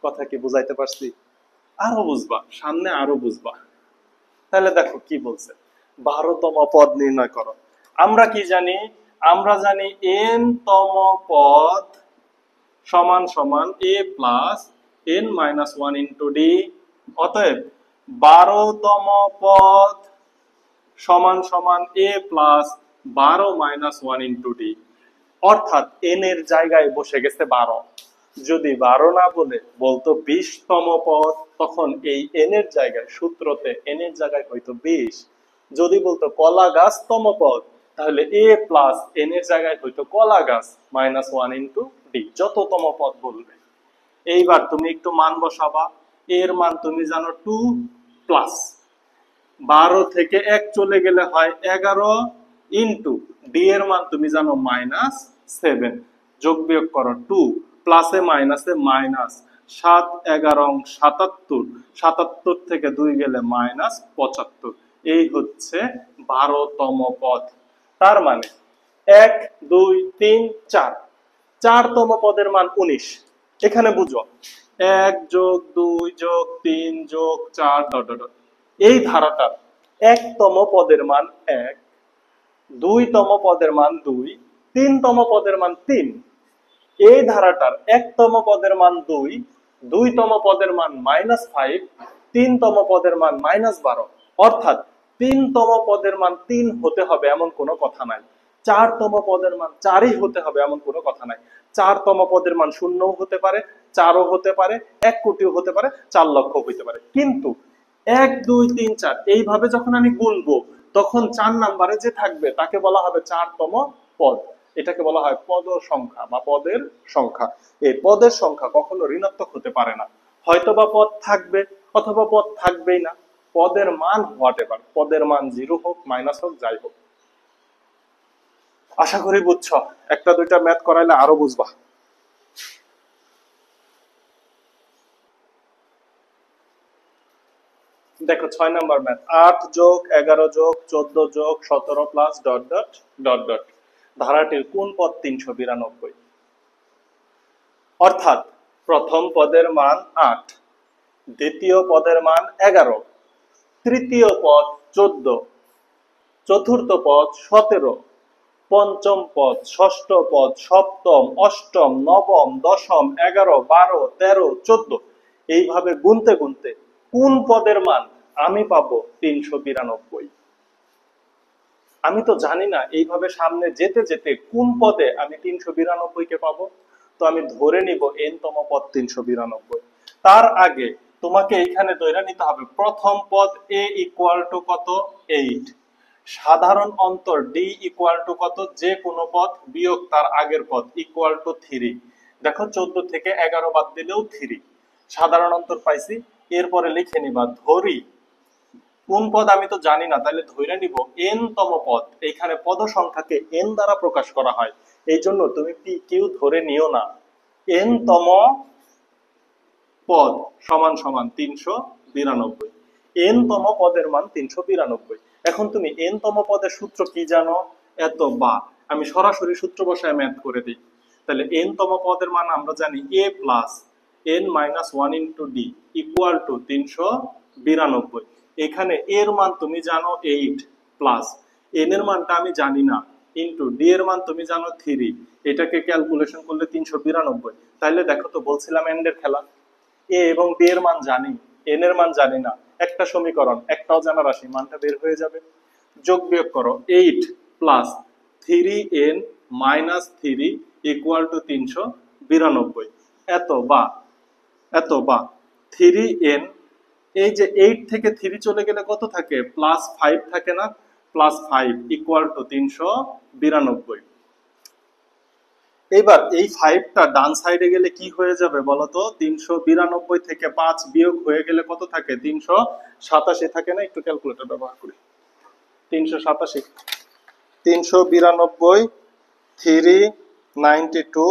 কথা কি বুঝাইতে পারছি? আরো বুঝবা, সামনে আরো বুঝবা। তাহলে দেখো কি বলছে, 12তম পদ নির্ণয় করো। আমরা কি জানি, আমরা জানি n তম পদ সমান সমান a plus n minus 1 into D. অতএব 12তম পদ সমান সমান a plus 12 minus 1 into D, অর্থাৎ n এর জায়গায় বসে গেছে 12। যদি 12 না বলে বলতো 20তম পদ, তখন এই n এর জায়গায়, সূত্রতে n এর জায়গায় হয়তো 20। যদি বলতো কলা গাছ তম পদ, তাহলে a প্লাস n এর জায়গায় হয়তো কলা গাছ মাইনাস 1 ইন্টু ডি, যততম পদ বলবে। এইবার তুমি একটু মান বসাবা, এর মান তুমি জানো 2 প্লাস 12 থেকে 1 চলে গেলে হয় 11 ইন্টু ডি এর মান তুমি জানো -7, যোগ বিয়োগ করো 2 প্লাসে মাইনাসে মাইনাস, 7 11 77, 77 থেকে 2 গেলে -75, এই হচ্ছে 12তম পদ। তার মানে 1 2 3 4, 4তম পদের মান 19। এখানে বুঝো 1 যোগ 2 যোগ 3 যোগ 4 ডট ডট ডট। এই ধারাটার 1তম পদের মান 1, 2তম পদের মান 2, 3তম পদের মান 3। এই ধারাটার 1তম পদের মান 2, 2তম পদের মান -5, 3তম পদের মান -12। অর্থাৎ 3তম পদের মান 3 হতে হবে এমন কোনো কথা নাই, 4তম পদের মান 4ই হতে হবে এমন কোনো কথা নাই। 4তম পদের মান 0ও হতে পারে, 4ও হতে পারে, 1 কোটিও হতে পারে, 4 লক্ষ হতে পারে। কিন্তু 1 2 3 4 এইভাবে যখন আমি গুনবো, তখন 4 নম্বরে যে থাকবে তাকে বলা হবে 4তম পদ। এটাকে বলা হয় পদ সংখ্যা বা পদের সংখ্যা। এই পদের সংখ্যা কখনো ঋণাত্মক হতে পারে না, হয়তোবা পদ থাকবে অথবা পদ থাকবেই না। পদের মান হোয়াটএভার, পদের মান 0 হোক মাইনাস হোক যাই হোক। আশা করি বুঝছো, একটা দুইটা ম্যাথ করাইলে আরো বুঝবা। দেখো 6 নাম্বার ম্যাথ, 8 যোগ 11 যোগ 14 যোগ 17 plus dot dot dot dot, ধারাটির কোন পদ 392? অর্থাৎ প্রথম পদের মান 8, দ্বিতীয় পদের মান 11, তৃতীয় পদ 14, চতুর্থ পদ 17, পঞ্চম পদ, ষষ্ঠ পদ, সপ্তম, অষ্টম, নবম, দশম, 11 12 13 14, এইভাবে গুনতে গুনতে কোন পদের মান আমি পাবো 392? আমি তো জানি না এইভাবে সামনে যেতে যেতে কোন পদে আমি 392 কে পাবো। তো আমি ধরে নিব n তম পদ 392। তার আগে তোমাকে এইখানে ধরে নিতে হবে প্রথম পদ a ইকুয়াল টু কত 8, সাধারণ অন্তর d ইকুয়াল টু কত যে কোনো পদ বিয়োগ তার আগের পদ ইকুয়াল টু 3। দেখো 14 থেকে 11 বাদ দিলেও 3, সাধারণ অন্তর পাইছি। এরপরে লিখে নিবা ধরি কোন পদ আমি তো জানি না, তাহলে ধরে নিব n তম পদ। এইখানে পদ সংখ্যাকে n দ্বারা প্রকাশ করা হয়, এই জন্য তুমি পি কিউ ধরে নিও না। n তম পদ সমান সমান 392, n তম পদের মান 392। এখন তুমি n তম পদের সূত্র কি জানো? এত বা আমি সরাসরি সূত্র বসায় ম্যাথ করে দিই। তাহলে n তম পদের মান আমরা জানি a plus n minus 1 into d equal two 392। এখানে এর মান তুমি জানো 8 প্লাস n এর মানটা আমি জানি না ইন্টু d এর মান তুমি জানো 3, এটাকে ক্যালকুলেশন করলে 392। তাহলে দেখো তো বলছিলাম এন্ড এর খেলা, a এবং b এর মান জানি, n এর মান জানি না, একটা সমীকরণ একটাও জানা রাশি, মানটা বের হয়ে যাবে। যোগ বিয়োগ করো 8 plus 3n minus 3 equal to 392। এত বা 3n, এই যে 8 থেকে 3 চলে গেলে কত থাকে? প্লাস 5 থাকে না? Plus 5 equal to 392। এবার এই 5টা ডান সাইডে গেলে কি হয়ে যাবে বলতো? 392 থেকে 5 বিয়োগ হয়ে গেলে কত থাকে? 387 থাকে না? একটু ক্যালকুলেটর ব্যবহার করি। 387, 392 392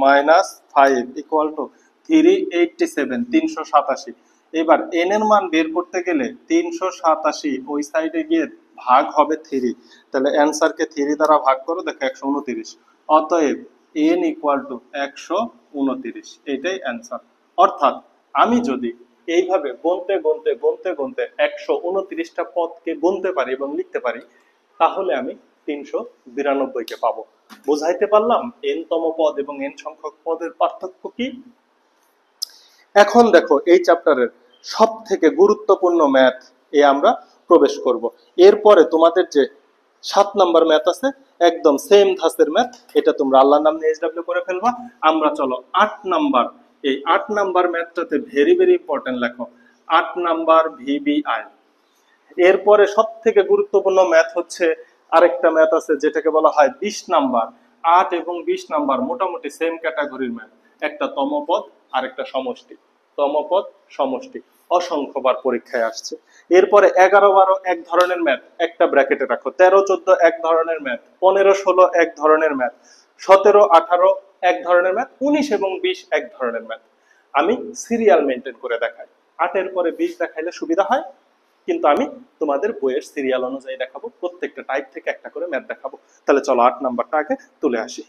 মাইনাস 5 ইকুয়াল টু 387, 387। এবার n এর মান বের করতে গেলে 387 ওই সাইডে গিয়ে ভাগ হবে 3, তাহলে অ্যানসারকে 3 দ্বারা ভাগ করো, দেখো 129। অতএব n ইকুয়াল টু 129, এটাই অ্যান্সার। অর্থাৎ আমি যদি এইভাবে গুনতে গুনতে গুনতে গুনতে 129টা পদকে গুনতে পারি এবং লিখতে পারি, তাহলে আমি 392কে পাবো। বুঝাইতে পারলাম n তম পদ এবং n সংখ্যক পদের পার্থক্য কি? এখন দেখো এই চ্যাপ্টারের সব থেকে গুরুত্বপূর্ণ ম্যাথ এ আমরা প্রবেশ করব। এরপরে তোমাদের যে 7 নাম্বার ম্যাথ আছে, একদম সেম ধাঁচের ম্যাথ, এটা তোমরা আল্লাহর নাম নিয়ে এইচডব্লিউ করে ফেলবা। আমরা চলো 8 নাম্বার, এই 8 নাম্বার ম্যাথটাতে ভেরি ভেরি ইম্পর্টেন্ট লেখো 8 নাম্বার ভিবিআই। এরপরে সব থেকে গুরুত্বপূর্ণ ম্যাথ হচ্ছে আরেকটা ম্যাথ আছে যেটাকে বলা হয় 20 নাম্বার। 8 এবং 20 নাম্বার মোটামুটি সেম ক্যাটাগরির ম্যাথ, একটা তমপদ আর একটা সমষ্টি। তমপদ সমষ্টি অসংখ্যবার পরীক্ষায় আসছে। এরপরে 11 12 এক ধরনের ম্যাথ, একটা ব্র্যাকেটে রাখো। 13 14 এক ধরনের ম্যাথ, 15 16 এক ধরনের ম্যাথ, 17 18 এক ধরনের ম্যাথ, 19 এবং 20 এক ধরনের ম্যাথ। আমি সিরিয়াল মেনটেন করে দেখাই, 8 এর পরে 20 দেখাইলে সুবিধা হয়, কিন্তু আমি তোমাদের বইয়ের সিরিয়াল অনুযায়ী দেখাবো, প্রত্যেকটা টাইপ থেকে একটা করে ম্যাথ দেখাবো। তাহলে চলো 8 নাম্বারটা আগে তুলে আসি।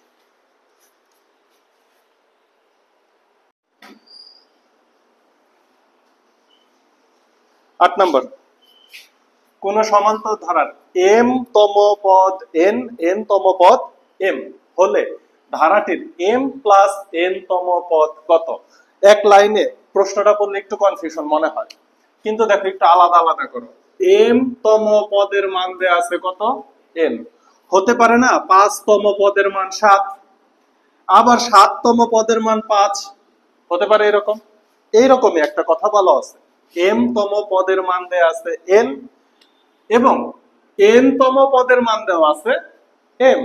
আট নাম্বার, কোন সমান্তর ধারার m তম পদ n, n তম পদ m হলে ধারাটির m প্লাস n তম পদ কত? এক লাইনে প্রশ্নটা পড়লে একটু কনফিউশন মনে হয়, কিন্তু দেখো একটু আলাদা আলাদা করো। m তম পদের মান দেয়া আছে কত? n। হতে পারে না 5 তম পদের মান 7, আবার 7 তম পদের মান 5, হতে পারে এরকম। এইরকমই একটা কথা বলা আছে, m তম পদের মান দেয়া আছে n এবং n তম পদের মান দেওয়া আছে m।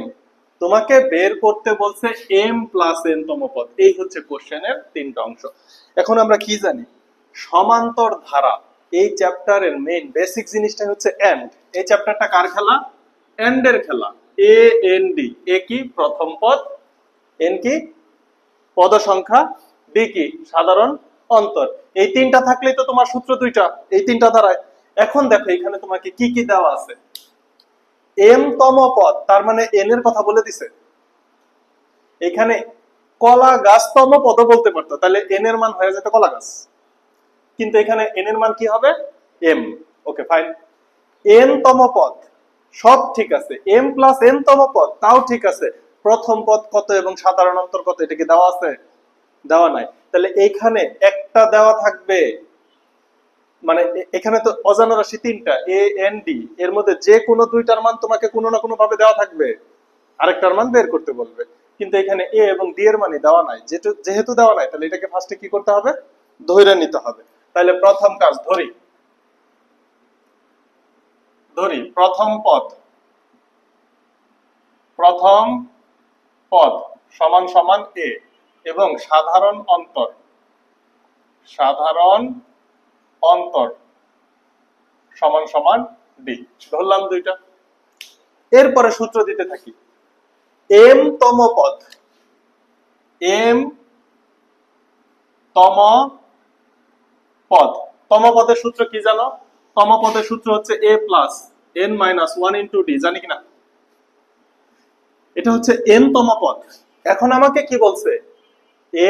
তোমাকে বের করতে বলছে m প্লাস n তম পদ। এই হচ্ছে কোশ্চেনের 3টা অংশ। এখন আমরা কি জানি? সমান্তর ধারা এই চ্যাপ্টারের মেইন বেসিক জিনিসটা হচ্ছে এন্ড। এই চ্যাপ্টারটা কার খেলা? এন্ড এর খেলা। a n d, a কি? প্রথম পদ, n কি? পদ সংখ্যা, d কি? সাধারণ অন্তর। এই 3টা থাকলেই তো তোমার সূত্র 2টা, এই 3টা দ্বারায়। এখন দেখো এখানে তোমাকে কি কি দেওয়া আছে? m তম পদ, তার মানে n এর কথা বলে দিছে। এখানে কলা গাছ তম পদ বলতে পারতো, তাহলে n এর মান হয়ে যেত কলা গাছ, কিন্তু এখানে n এর মান কি হবে? m। ওকে ফাইন, n তম পদ সব ঠিক আছে, m প্লাস n তম পদ তাও ঠিক আছে। প্রথম পদ কত এবং সাধারণ অন্তর কত, এটা কি দেওয়া আছে? দেওয়া নাই। তাহলে এইখানে একটা দেওয়া থাকবে, মানে এখানে তো অজানা রাশি 3টা a n d, এর মধ্যে যে কোনো 2টার মান তোমাকে কোনো না কোনো ভাবে দেওয়া থাকবে, আরেকটার মান বের করতে বলবে। কিন্তু এখানে a এবং d এর মানই দেওয়া নাই, যেহেতু দেওয়া নাই, তাহলে এটাকে ফার্স্টে কি করতে হবে? ধরে নিতে হবে। তাহলে প্রথম কাজ ধরি প্রথম পদ সমান সমান এ এবং সাধারণ অন্তর সমান সমান ডি। ধরলাম দুইটা। এরপরে সূত্র দিতে থাকি। এম তম পদের সূত্র কি জানো? তম পদের সূত্র হচ্ছে a plus n minus 1 into D. জানি কিনা? এটা হচ্ছে n তম পদ। এখন আমাকে কি বলছে?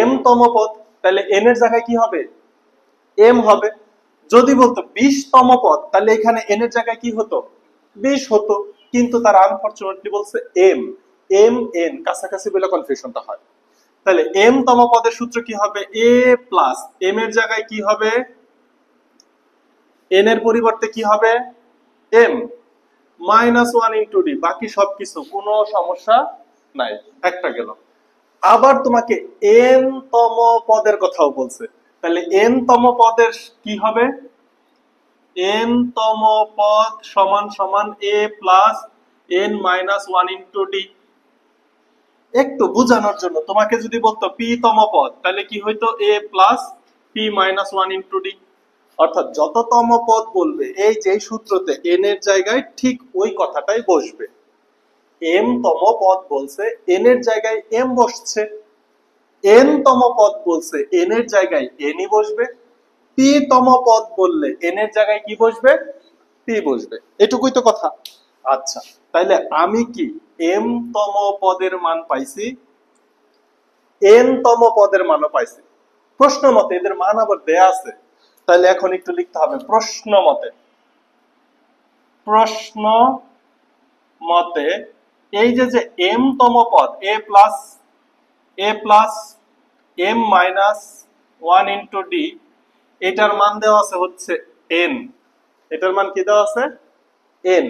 m তম পদ, তাহলে n এর জায়গায় কি হবে? m হবে। যদি বলতো 20 তম পদ, তাহলে এখানে n এর জায়গায় কি হতো? 20 হতো। কিন্তু তার আনফরচুনেটলি বলছে m n কাছাকাছি বলে কনফিউশনটা হয়। তাহলে m তম পদের সূত্র কি হবে? a প্লাস m এর জায়গায় কি হবে? n এর পরিবর্তে কি হবে? m minus 1 into D. বাকি সবকিছু কোনো সমস্যা নাই, একটা গেল। আবার তোমাকে n তম পদের কথাও বলছে। তাহলে n তম পদের কি হবে? n তম পদ সমান সমান a plus n minus 1 into D. একটু বোঝানোর জন্য তোমাকে যদি বলতো p তম পদ, তাহলে কি হইতো? a plus p minus 1 into D. অর্থাৎ যত তম পদ বলবে এই যে সূত্রতে n এর জায়গায় ঠিক ওই কথাটাই বসবে। m তম পদ বলছে n এর জায়গায় m বসছে, n তম পদ বলছে n এর জায়গায় n ই বসবে, p তম পদ বললে n এর জায়গায় কি বসবে? p বসবে। এটুকুই তো কথা। আচ্ছা, তাইলে আমি কি m তম পদের মান পাইছি, n তম পদের মানও পাইছি। প্রশ্ন মতে এদের মান আবার দেয়া আছে। তাহলে এখন একটু লিখতে হবে প্রশ্ন মতে এই যে m তম পদ a plus m minus 1 into D, এটার মান দেওয়া আছে হচ্ছে n। এটার মান কি দেওয়া আছে? n।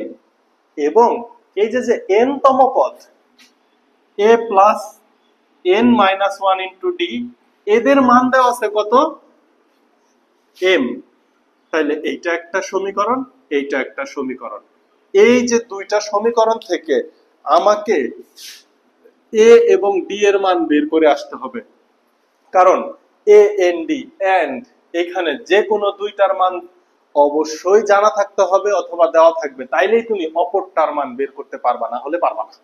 এবং এই যে n তম পদ a plus n minus 1 into D, এদের মান দেওয়া আছে কত? m। তাহলে এইটা একটা সমীকরণ, এইটা একটা সমীকরণ। এই যে দুইটা সমীকরণ থেকে আমাকে a এবং d এর মান বের করে আসতে হবে। কারণ a n d and এখানে যে কোনো দুইটার মান অবশ্যই জানা থাকতে হবে অথবা দেওয়া থাকবে, তাইলেই তুমি অপরটার মান বের করতে পারবা, না হলে পারবা না।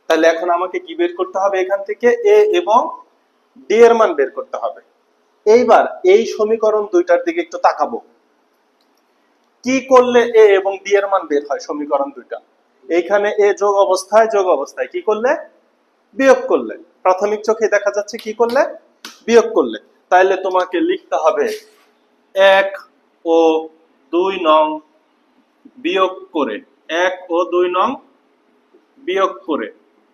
তাহলে এখন আমাকে কি বের করতে হবে? এখান থেকে a এবং d এর মান বের করতে হবে। এইবার এই সমীকরণ দুইটার দিকে একটু তাকাবো। কি করলে a এবং d এর মান বের হয়? সমীকরণ দুইটা এইখানে a যোগ অবস্থায় কি করলে? বিয়োগ করলে। প্রাথমিক চোখে দেখা যাচ্ছে কি করলে? বিয়োগ করলে। তাইলে তোমাকে লিখতে হবে 1 ও 2 নং বিয়োগ করে, 1 ও 2 নং বিয়োগ করে।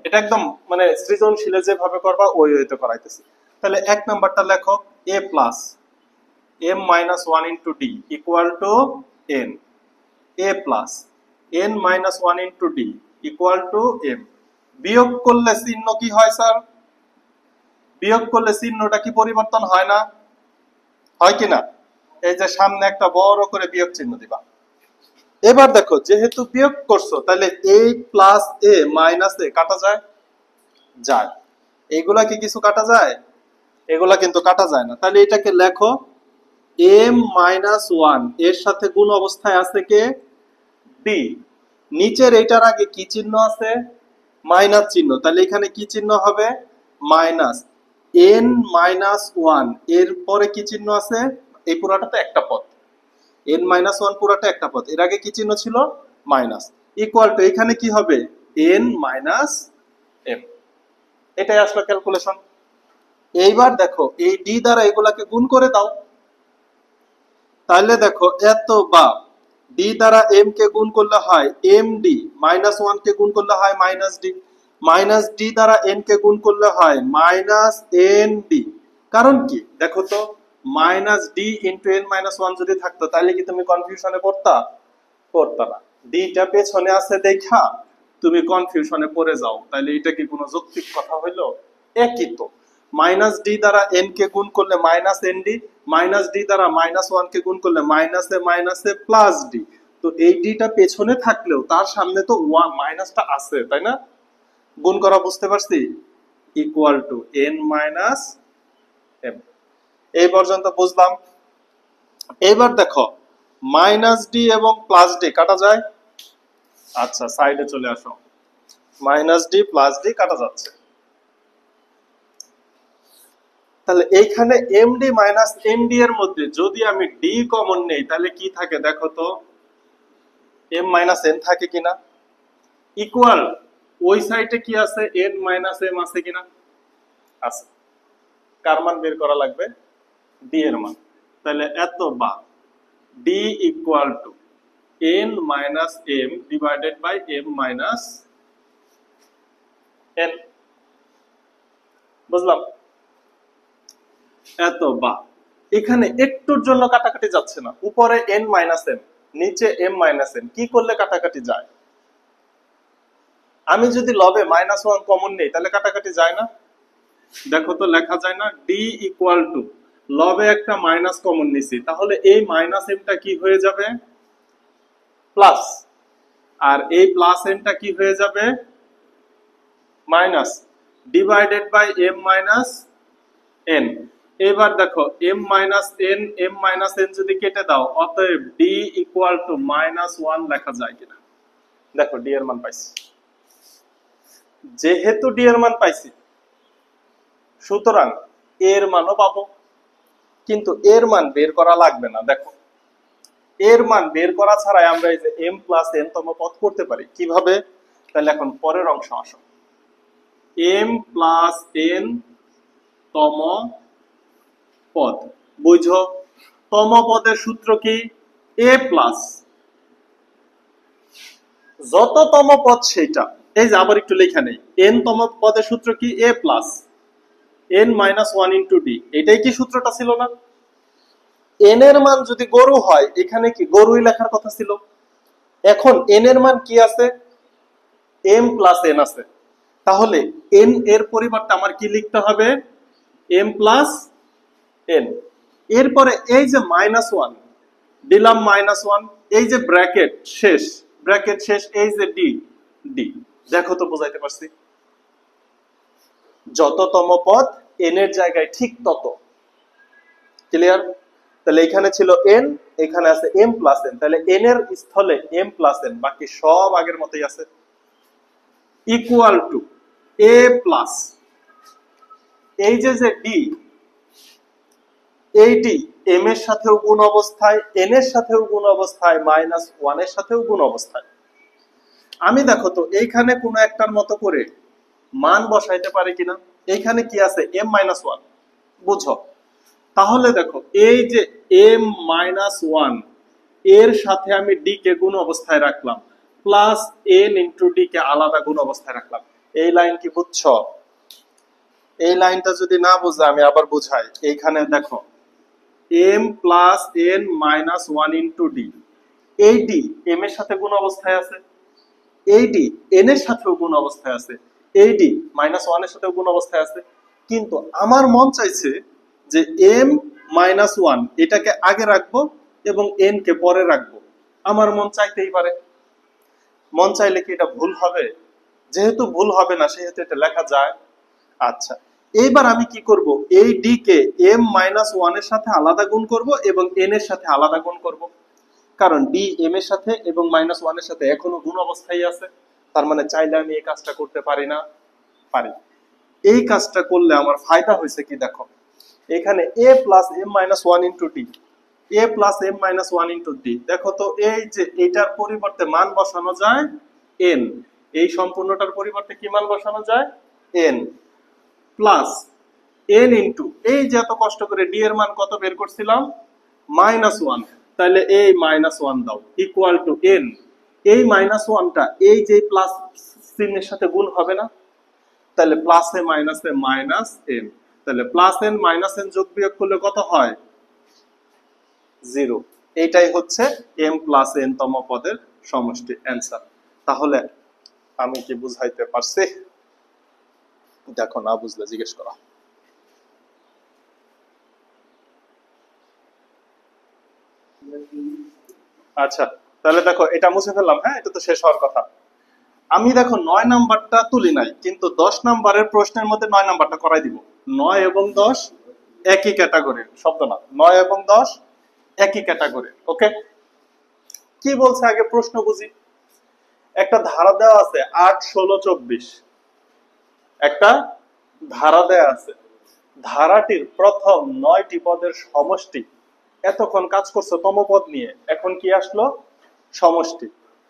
এটা একদম মানে সৃজনশীলে যেভাবে করবা ওই ওইতে করাইতেছি। তাহলে 1 নাম্বারটা লেখো a plus m minus 1 into D equal to n, a plus n minus 1 into D equal to m। বিয়োগ করলে চিহ্ন কি হয় স্যার? বিয়োগ করলে চিহ্নটা কি পরিবর্তন হয় না? হয় কি না? এই যে সামনে একটা বড় করে বিয়োগ চিহ্ন দিবা। এবার দেখো যেহেতু বিয়োগ করছো, তাহলে a plus a minus a কাটা যায়? যায়। এইগুলা কি কিছু কাটা যায়? এগুলা কিন্তু কাটা যায় না। তাহলে এটাকে লেখো m মাইনাস 1 এর সাথে গুণ অবস্থায় আছে কে? d। নিচের এইটার আগে কি চিহ্ন আছে? মাইনাস চিহ্ন। তাহলে এখানে কি চিহ্ন হবে? মাইনাস n মাইনাস 1 এর পরে কি চিহ্ন আছে? এই পুরাটা তো একটা পদ, n মাইনাস 1 পুরাটা একটা পদ, এর আগে কি চিহ্ন ছিল? মাইনাস। ইকুয়াল টু এখানে কি হবে? n minus m। এটাই আসলে ক্যালকুলেশন। এইবার দেখো এই d দ্বারা এগুলাকে গুণ করে দাও। তাহলে দেখো এত বা d দ্বারা m কে গুণ করলে হয় md, মাইনাস 1 কে গুণ করলে হয় মাইনাস d, মাইনাস d দ্বারা n কে গুণ করলে হয় মাইনাস nd। কারণ কি দেখো তো, minus d into n minus 1 যদি থাকতো তাহলে কি তুমি কনফিউশনে পড়তা? পড়তা না। d টা পেছনে আছে দেখা তুমি কনফিউশনে পড়ে যাও, তাহলে এটা কি কোনো যৌক্তিক কথা হইলো? একই তো। মাইনাস ডি দ্বারা এন কে গুণ করলে minus N D, minus D দ্বারা মাইনাস ওয়ান কে গুণ করলে মাইনাস এ প্লাস ডি। তো এই ডিটা পেছনে থাকলেও তার সামনে তো ওয়ান মাইনাসটা আছে, তাই না? গুণ করা বুঝতে পারছি, equal to N minus M. এই পর্যন্ত বুঝলাম। এবার দেখো মাইনাস ডি এবং প্লাস ডি কাটা যায়। আচ্ছা সাইডে চলে আসো, মাইনাস ডি প্লাস ডি কাটা যাচ্ছে। তাহলে এইখানে এমডি মাইনাস এনডি এর মধ্যে যদি আমি ডি কমন নেই তাহলে কি থাকে দেখো তো, এম মাইনাস এন থাকে কিনা, ইকুয়াল ওই সাইডে কি আছে, এন মাইনাস এম আছে কিনা, আছে। কার মান বের করা লাগবে, ডি এর মান। তাহলে এত বা D equal to N minus M divided by M minus N. বুঝলাম? এত বা এখানে একটুর জন্য কাটাকাটি যাচ্ছে না, উপরে এন মাইনাস এম নিচে এম মাইনাস এন, কি করলে কাটাকাটি যায়? আমি যদি লবে মাইনাস ওয়ান কমন নেই তাহলে কাটাকাটি যায় না? দেখো তো লেখা যায় না, ডি ইকুয়াল টু লবে একটা মাইনাস কমন নিছি, তাহলে এই মাইনাস এমটা কি হয়ে যাবে, প্লাস, আর এই প্লাস এনটা কি হয়ে যাবে, minus, divided by M minus N. এবার দেখো এম মাইনাস এন যদি কেটে দাও, অতএব D equal to minus one লেখা যায় কিনা। দেখো ডি এর মান পাইছি, যেহেতু ডি এর মান পাইছি সুতরাং এর মানও পাবো, কিন্তু এর মান বের করা লাগবে না। দেখো এর মান বের করা ছাড়াই আমরা এই যে এম প্লাস এন তম পদ করতে পারি, কিভাবে? তাহলে এখন পরের অংশ আসো, এম প্লাস এন তম পদ, বুঝো তম পদের সূত্র কি, এ প্লাস যত তম পদ সেইটা, এই যে আবার একটু লেখা নেই, এন তম পদের সূত্র কি, a plus N minus one into d. এটাই কি সূত্রটা ছিল না? এন এর মান যদি গরু হয় এখানে কি গরুই লেখার কথা ছিল। এখন এন এর মান কি আছে, এম প্লাস এন আছে, তাহলে এন এর পরিবর্তে আমার কি লিখতে হবে, এম প্লাস এন। এরপরে এই যে মাইনাস ওয়ান দিলাম, মাইনাস ওয়ান, এই যে ব্র্যাকেট শেষ, এই যে ডি, দেখো তো বুঝাইতে পারছি, যততম পদ এন এর জায়গায় ঠিক তত। ক্লিয়ার? তাহলে এখানে ছিল এন, এখানে আছে এম প্লাস এন, তাহলে এন এর স্থলে এম প্লাস এন, বাকি সব আগের মতোই আছে, ইকুয়াল টু এ প্লাস এই যে ডি, এই ডি এম এর সাথেও গুণ অবস্থায়, এন এর সাথেও গুণ অবস্থায়, মাইনাস ওয়ান এর সাথেও গুণ অবস্থায়। আমি দেখো তো এইখানে কোন একটার মতো করে মান বসাইতে পারি কিনা। এইখানে কি আছে, এম মাইনাস ওয়ান, বুঝো। তাহলে দেখো এই যে এম মাইনাস ওয়ান এর সাথে আমি ডি কে গুণ অবস্থায় রাখলাম, প্লাস এন ইন্টু ডি কে আলাদা গুণ অবস্থায় রাখলাম। এই লাইন কি বুঝছো? এই লাইনটা যদি না বুঝে আমি আবার বুঝাই। এইখানে দেখো M plus N minus one into D, এই ডি এম এর সাথে গুণ অবস্থায় আছে, এই ডি এন এর সাথেও গুণ অবস্থায় আছে, এই ডি মাইনাস ওয়ান এর সাথেও গুণ অবস্থায় আছে। কিন্তু আমার মন চাইছে যে এম মাইনাস ওয়ান এটাকে আগে রাখবো এবং এন কে পরে রাখবো। আমার মন চাইতেই পারে, মন চাইলে কি এটা ভুল হবে? যেহেতু ভুল হবে না সেহেতু এটা লেখা যায়। আচ্ছা এইবার আমি কি করব, এই ডি কে এম মাইনাস ওয়ান এর সাথে আলাদা গুণ করব এবং এন এর সাথে আলাদা গুণ করব, কারণ ডি এম এর সাথে এবং মাইনাস ওয়ান এর সাথে এখনো গুণ অবস্থায় আছে। তার মানে চাইলে আমি এই কাজটা করতে পারি না, পারি। এই কাজটা করলে আমার ফায়দা হয়েছে কি, দেখো এখানে a plus M minus one into d, a plus M minus one into d, দেখো তো এই যে এটার পরিবর্তে মান বসানো যায় এন, এই সম্পূর্ণটার পরিবর্তে কি মান বসানো যায়, এন, প্লাস এন ইন্টু এই যে এত কষ্ট করে ডি এর মান কত বের করছিলাম, মাইনাস ওয়ান, তাহলে এই মাইনাস ওয়ান দাও, ইকুয়াল টু এন, এই মাইনাস ওয়ানটা এই যে প্লাস চিহ্নের সাথে গুণ হবে না, তাহলে প্লাস এ মাইনাস এন, তাহলে প্লাস এন মাইনাস এন যোগ বিয়োগ করলে কত হয়, জিরো। এইটাই হচ্ছে এম প্লাস এন তম পদের সমষ্টি, অ্যান্সার। তাহলে আমি কি বুঝাইতে পারছি? দেখো না বুঝলে জিজ্ঞেস করো। আচ্ছা, তাহলে দেখো এটা মুছে ফেললাম। হ্যাঁ, এটা তো শেষ হওয়ার কথা। আমি দেখো 9 নাম্বারটা তুলি নাই, কিন্তু 10 নাম্বারের প্রশ্নের মধ্যে 9 নাম্বারটা করাই দিব। 9 এবং 10 একই ক্যাটাগরির শব্দ না, 9 এবং 10 একই ক্যাটাগরির। ওকে, কি বলছে আগে প্রশ্ন বুঝি। একটা ধারা দেওয়া আছে 8, 16, 24। একটা ধারা দেওয়া আছে, ধারাটির প্রথম 9টি পদের সমষ্টি। এতক্ষণ কাজ করছো তম পদ নিয়ে, এখন কি আসলো? সমষ্টি।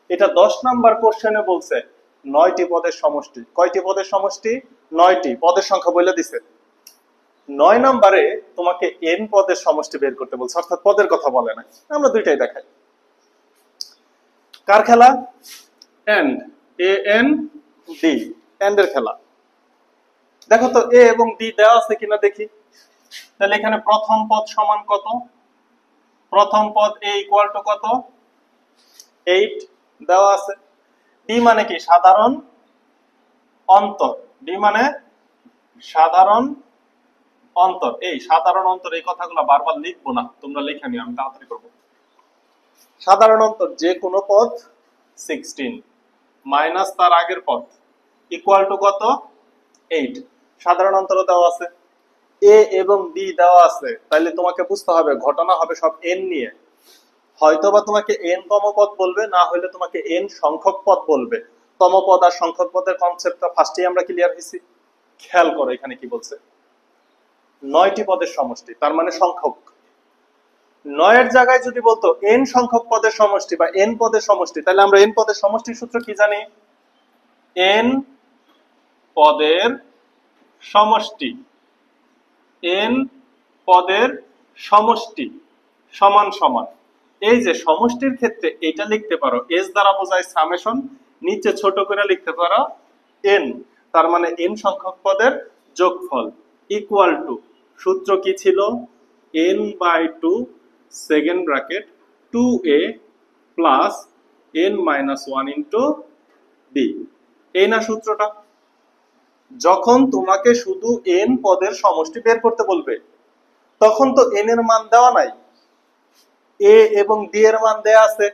এটা 10 নাম্বার কোশ্চেনে বলছে 9টি পদের সমষ্টি। কয়টি পদের সমষ্টি? 9টি। পদের সংখ্যা বলে দিছে। 9 নাম্বারে তোমাকে n পদের সমষ্টি বের করতে বলছে, অর্থাৎ পদের কথা বলে না। আমরা দুইটাই দেখাই। কার খেলা? And, A N D, and এর খেলা। দেখো তো এ এবং ডি দেওয়া আছে কিনা দেখি। তাহলে এখানে প্রথম পদ সমান কত? প্রথম পদ এ ইকুয়াল টু কত? 8 দেওয়া আছে। ডি মানে কি? সাধারণ অন্তর। ডি মানে সাধারণ অন্তর। এই সাধারণ অন্তর, এই কথাগুলো বারবার লিখবো না, তোমরা লিখে নিও, আমি তাড়াতাড়ি করবো। সাধারণ অন্তর যে কোনো পদ 16 মাইনাস তার আগের পদ ইকুয়াল টু কত? 8। সাধারণ অন্তর দেওয়া আছে, এ এবং বি দেওয়া আছে। তাহলে তোমাকে বুঝতে হবে ঘটনা হবে সব এন নিয়ে। হয়তোবা তোমাকে এন তম পদ বলবে, না হলে তোমাকে এন সংখ্যক পদ বলবে। তম পদ আর সংখ্যক পদের কনসেপ্টটা ফার্স্টেই আমরা ক্লিয়ার হয়েছি। খেয়াল করো এখানে কি বলছে, 9টি পদের সমষ্টি, তার মানে সংখ্যক। 9 এর জায়গায় যদি বলতো এন সংখ্যক পদের সমষ্টি বা এন পদের সমষ্টি, তাহলে আমরা এন পদের সমষ্টির সূত্র কি জানি? এন পদের সমষ্টি, এন পদের সমষ্টি সমান সমান, এই যে সমষ্টির ক্ষেত্রে এটা লিখতে পারো এস দ্বারা বোঝায় সামেশন, নিচে ছোট করে লিখতে পারো এন, তার মানে এন সংখ্যক পদের যোগফল ইকুয়াল টু, সূত্র কি ছিল? N by two second bracket 2a plus N minus 1 into B. এই না সূত্রটা? যখন তোমাকে শুধু এন পদের সমষ্টি বের করতে বলবে, তখন তো এন এর মান দেওয়া নাই, এ এবং ডি এর মান দেয়া আছে।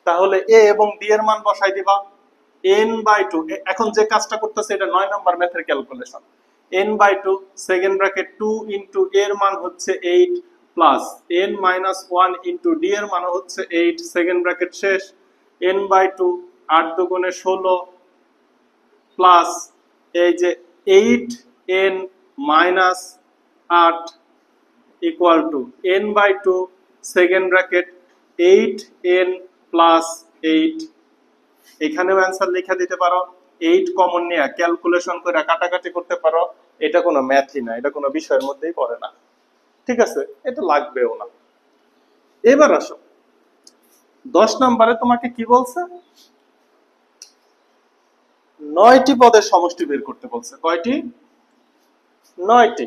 তাহলে এ এবং ডি এর মান বসাই দিবা এন বাই টু। এখন যে কাজটা করতেছে এটা 9 নাম্বার ম্যাথের calculation. N by two second bracket 2 into এর মান হচ্ছে 8 plus N minus 1 into D এর মান হচ্ছে 8 সেকেন্ড ব্র্যাকেট শেষ। এন বাই টু 8 দুগুণে 16 প্লাস এই যে 8 N minus 8 equal to N by two second bracket 8 N plus 8। এখানেও অ্যান্সার লিখে দিতে পারো, 8 কমন নিয়ে ক্যালকুলেশন করে কাটাকাটি করতে পারো। এটা কোনো ম্যাথই না, এটা কোনো বিষয়ের মধ্যেই পড়ে না। ঠিক আছে, এটা লাগবেও না। এবার আসো 10 নাম্বারে তোমাকে কি বলছে? 9টি পদের সমষ্টি বের করতে বলছে। কয়টি? 9টি।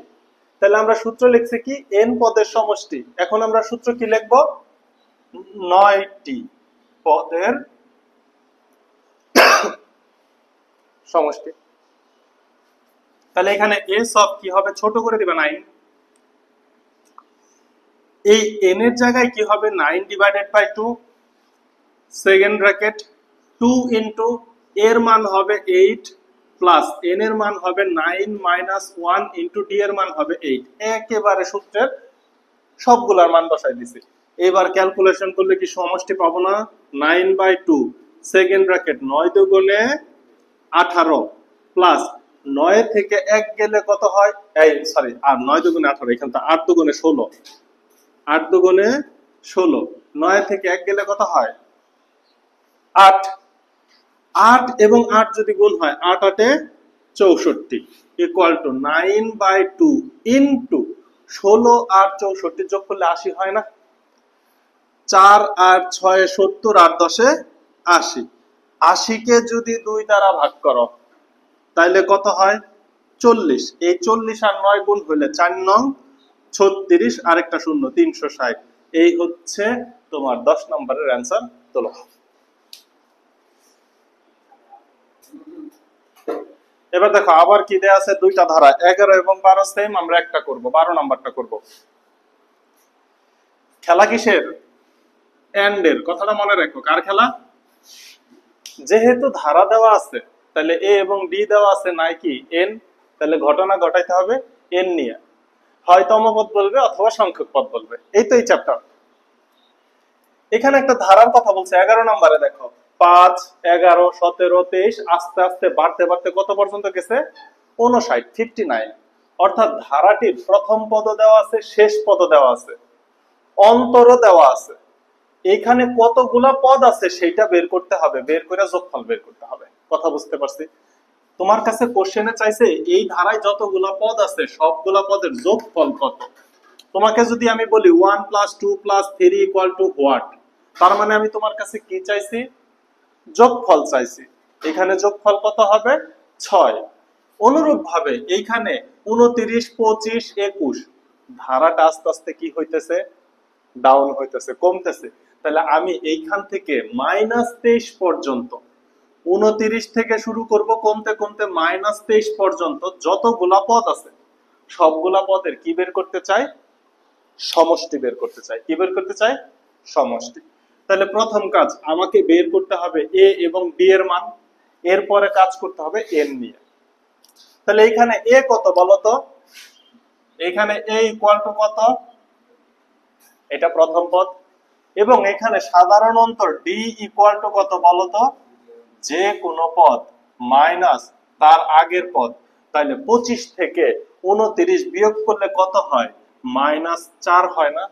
তাহলে আমরা সূত্র লিখছি কি? এন পদের সমষ্টি। এখন আমরা সূত্র কি লিখবো? 9টি পদের সমষ্টি। তাহলে এখানে এস অফ কি হবে? ছোট করে দিবা 9। এই এন এর জায়গায় কি হবে? 9 divided by 2 second bracket 2 into এর মান হবে 8 প্লাস এন এর মান হবে 9 মাইনাস 1 ইন্টু ডি এর মান হবে 8। একেবারে সূত্রের সবগুলার মান বসাই দিছি। এবার ক্যালকুলেশন করলে কি সমষ্টি পাবো না? 9 বাই 2 সেকেন্ড ব্র্যাকেট 9 দুগুণে 18 প্লাস 9 থেকে 1 গেলে কত হয়? এই সরি, আর 9 দুগুণে 18, এখানে তো 8 দুগুণে 16, 8 দুগুণে 16, 9 থেকে 1 গেলে কত হয়? 8। 8 এবং 8 যদি গুণ হয় 8 8 64 ইকুয়াল টু 9 বাই 2 ইন্টু 16 আর 64 যোগ করলে 80 হয় না? 4 আর 6 70 আর 10 80। 80 কে যদি 2 দ্বারা ভাগ করো তাহলে কত হয়? 40। এই 40 আর 9 গুণ হইলে 4 নং 36 আর একটা শূন্য 360। এই হচ্ছে তোমার 10 নম্বরের অ্যান্সার। তোলো। এবার দেখো আবার কি দেয়া আছে? দুইটা ধারা 11 এবং 12 সেম, আমরা একটা করব, 12 নাম্বারটা করব। খেলা কিসের? এন্ড এর কথাটা মনে রাখো, কার খেলা? যেহেতু ধারা দেওয়া আছে তাহলে এ এবং ডি দেওয়া আছে নাই কি এন, তাহলে ঘটনা ঘটাইতে হবে এন নিয়ে, হয় তমপদ বলবে অথবা সংখ্যক পদ বলবে। এই তো এই চ্যাপ্টার। এখানে একটা ধারার কথা বলছে 11 নম্বরে, দেখো 5, 11, 17, 23 আস্তে আস্তে বাড়তে বাড়তে কত পর্যন্ত গেছে? 59, 59। অর্থাৎ ধারাটির প্রথম পদ দেওয়া আছে, শেষ পদ দেওয়া আছে, অন্তর দেওয়া আছে। এখানে কতগুলা পদ আছে সেটা বের করতে হবে, বের করে যোগফল বের করতে হবে। কথা বুঝতে পারছি? তোমার কাছে কোশ্চেনে চাইছে এই ধারায় যতগুলা পদ আছে সবগুলা পদের যোগফল কত। তোমাকে যদি আমি বলি 1 + 2 + 3 = হোয়াট, তার মানে আমি তোমার কাছে কি চাইছি? যোগফল চাইছি। এখানে যোগফল কত হবে? 6। অনুরূপ ভাবে এইখানে 29, 25, 21 ধারাটা আস্তে আস্তে কি হইতেছে? ডাউন হইতেছে, কমতেছে। তাহলে আমি এইখান থেকে -23 পর্যন্ত, 29 থেকে শুরু করব কমতে কমতে -23 পর্যন্ত যতগুলা পদ আছে সবগুলা পদের কি বের করতে চাই? সমষ্টি বের করতে চাই। কি বের করতে চাই? সমষ্টি। তাহলে প্রথম কাজ আমাকে বের করতে হবে এ এবং বি এর মান, এরপরে কাজ করতে হবে এন নিয়ে। তাহলে এখানে এ কত বলতো? এখানে এ ইকুয়াল টু কত? এটা প্রথম পদ। এবং এখানে সাধারণ অন্তর ডি ইকুয়াল টু কত বলতো? যে কোনো পদ মাইনাস তার আগের পদ। তাহলে 25 থেকে 29 বিয়োগ করলে কত হয়? -4 হয় না?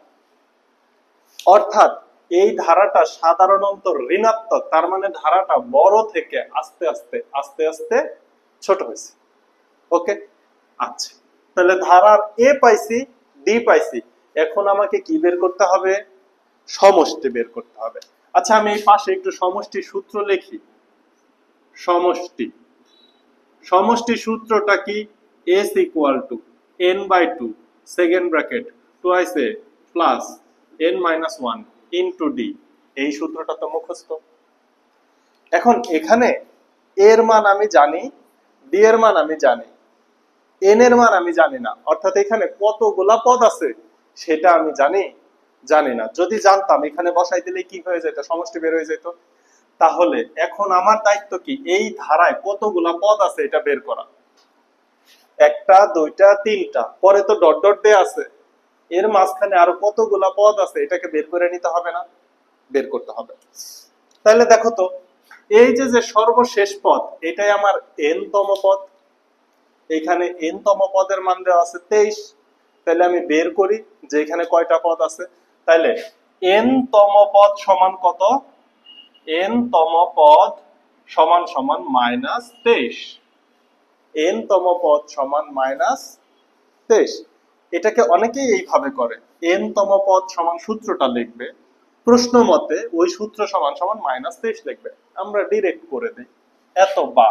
অর্থাৎ এই ধারাটা সাধারণ অন্তর ঋণাত্মক, তার মানে ধারাটা বড় থেকে আস্তে আস্তে আস্তে আস্তে ছোট হয়েছে। ওকে, আচ্ছা। তাহলে ধারার এ পাইছি, ডি পাইছি, এখন আমাকে কি বের করতে হবে? সমষ্টি বের করতে হবে। আচ্ছা, আমি এই পাশে একটু সমষ্টি সূত্র লিখি। সমষ্টি, সমষ্টি সূত্রটা কি? s = n/2 second bracket twice a plus n-1 into d। এই সূত্রটা তো মুখস্থ। এখন এখানে এর মান আমি জানি, d এর মান আমি জানি, n এর মান আমি জানি না। অর্থাৎ এখানে কতগুলা পদ আছে সেটা আমি জানি না। যদি জানতাম এখানে বসাই দিলে কি হয়ে যেত? সমষ্টি বের হয়ে যেত। তাহলে এখন আমার দায়িত্ব কি? এই ধারায় কতগুলা পদ আছে এটা বের করা। একটা, দুইটা, তিনটা, পরে তো ডট ডট দেয়া আছে, এর মাঝখানে আরো কতগুলা পদ আছে এটাকে বের করে নিতে হবে না? বের করতে হবে। তাহলে দেখো তো, এই যে সর্বশেষ পদ এটাই আমার n তম পদ। এখানে n তম পদের মান দেওয়া আছে 23। তাহলে আমি বের করি যে এখানে কয়টা পদ আছে। তাহলে n তম পদ সমান কত? n তম পদ সমান সমান -23। n তম পদ সমান -23। এটাকে অনেকেই এইভাবে করে, n তম পদ সমান সূত্রটা লিখবে, প্রশ্ন মতে ওই সূত্র সমান সমান -23 লিখবে। আমরা ডিরেক্ট করে দিই, এত বা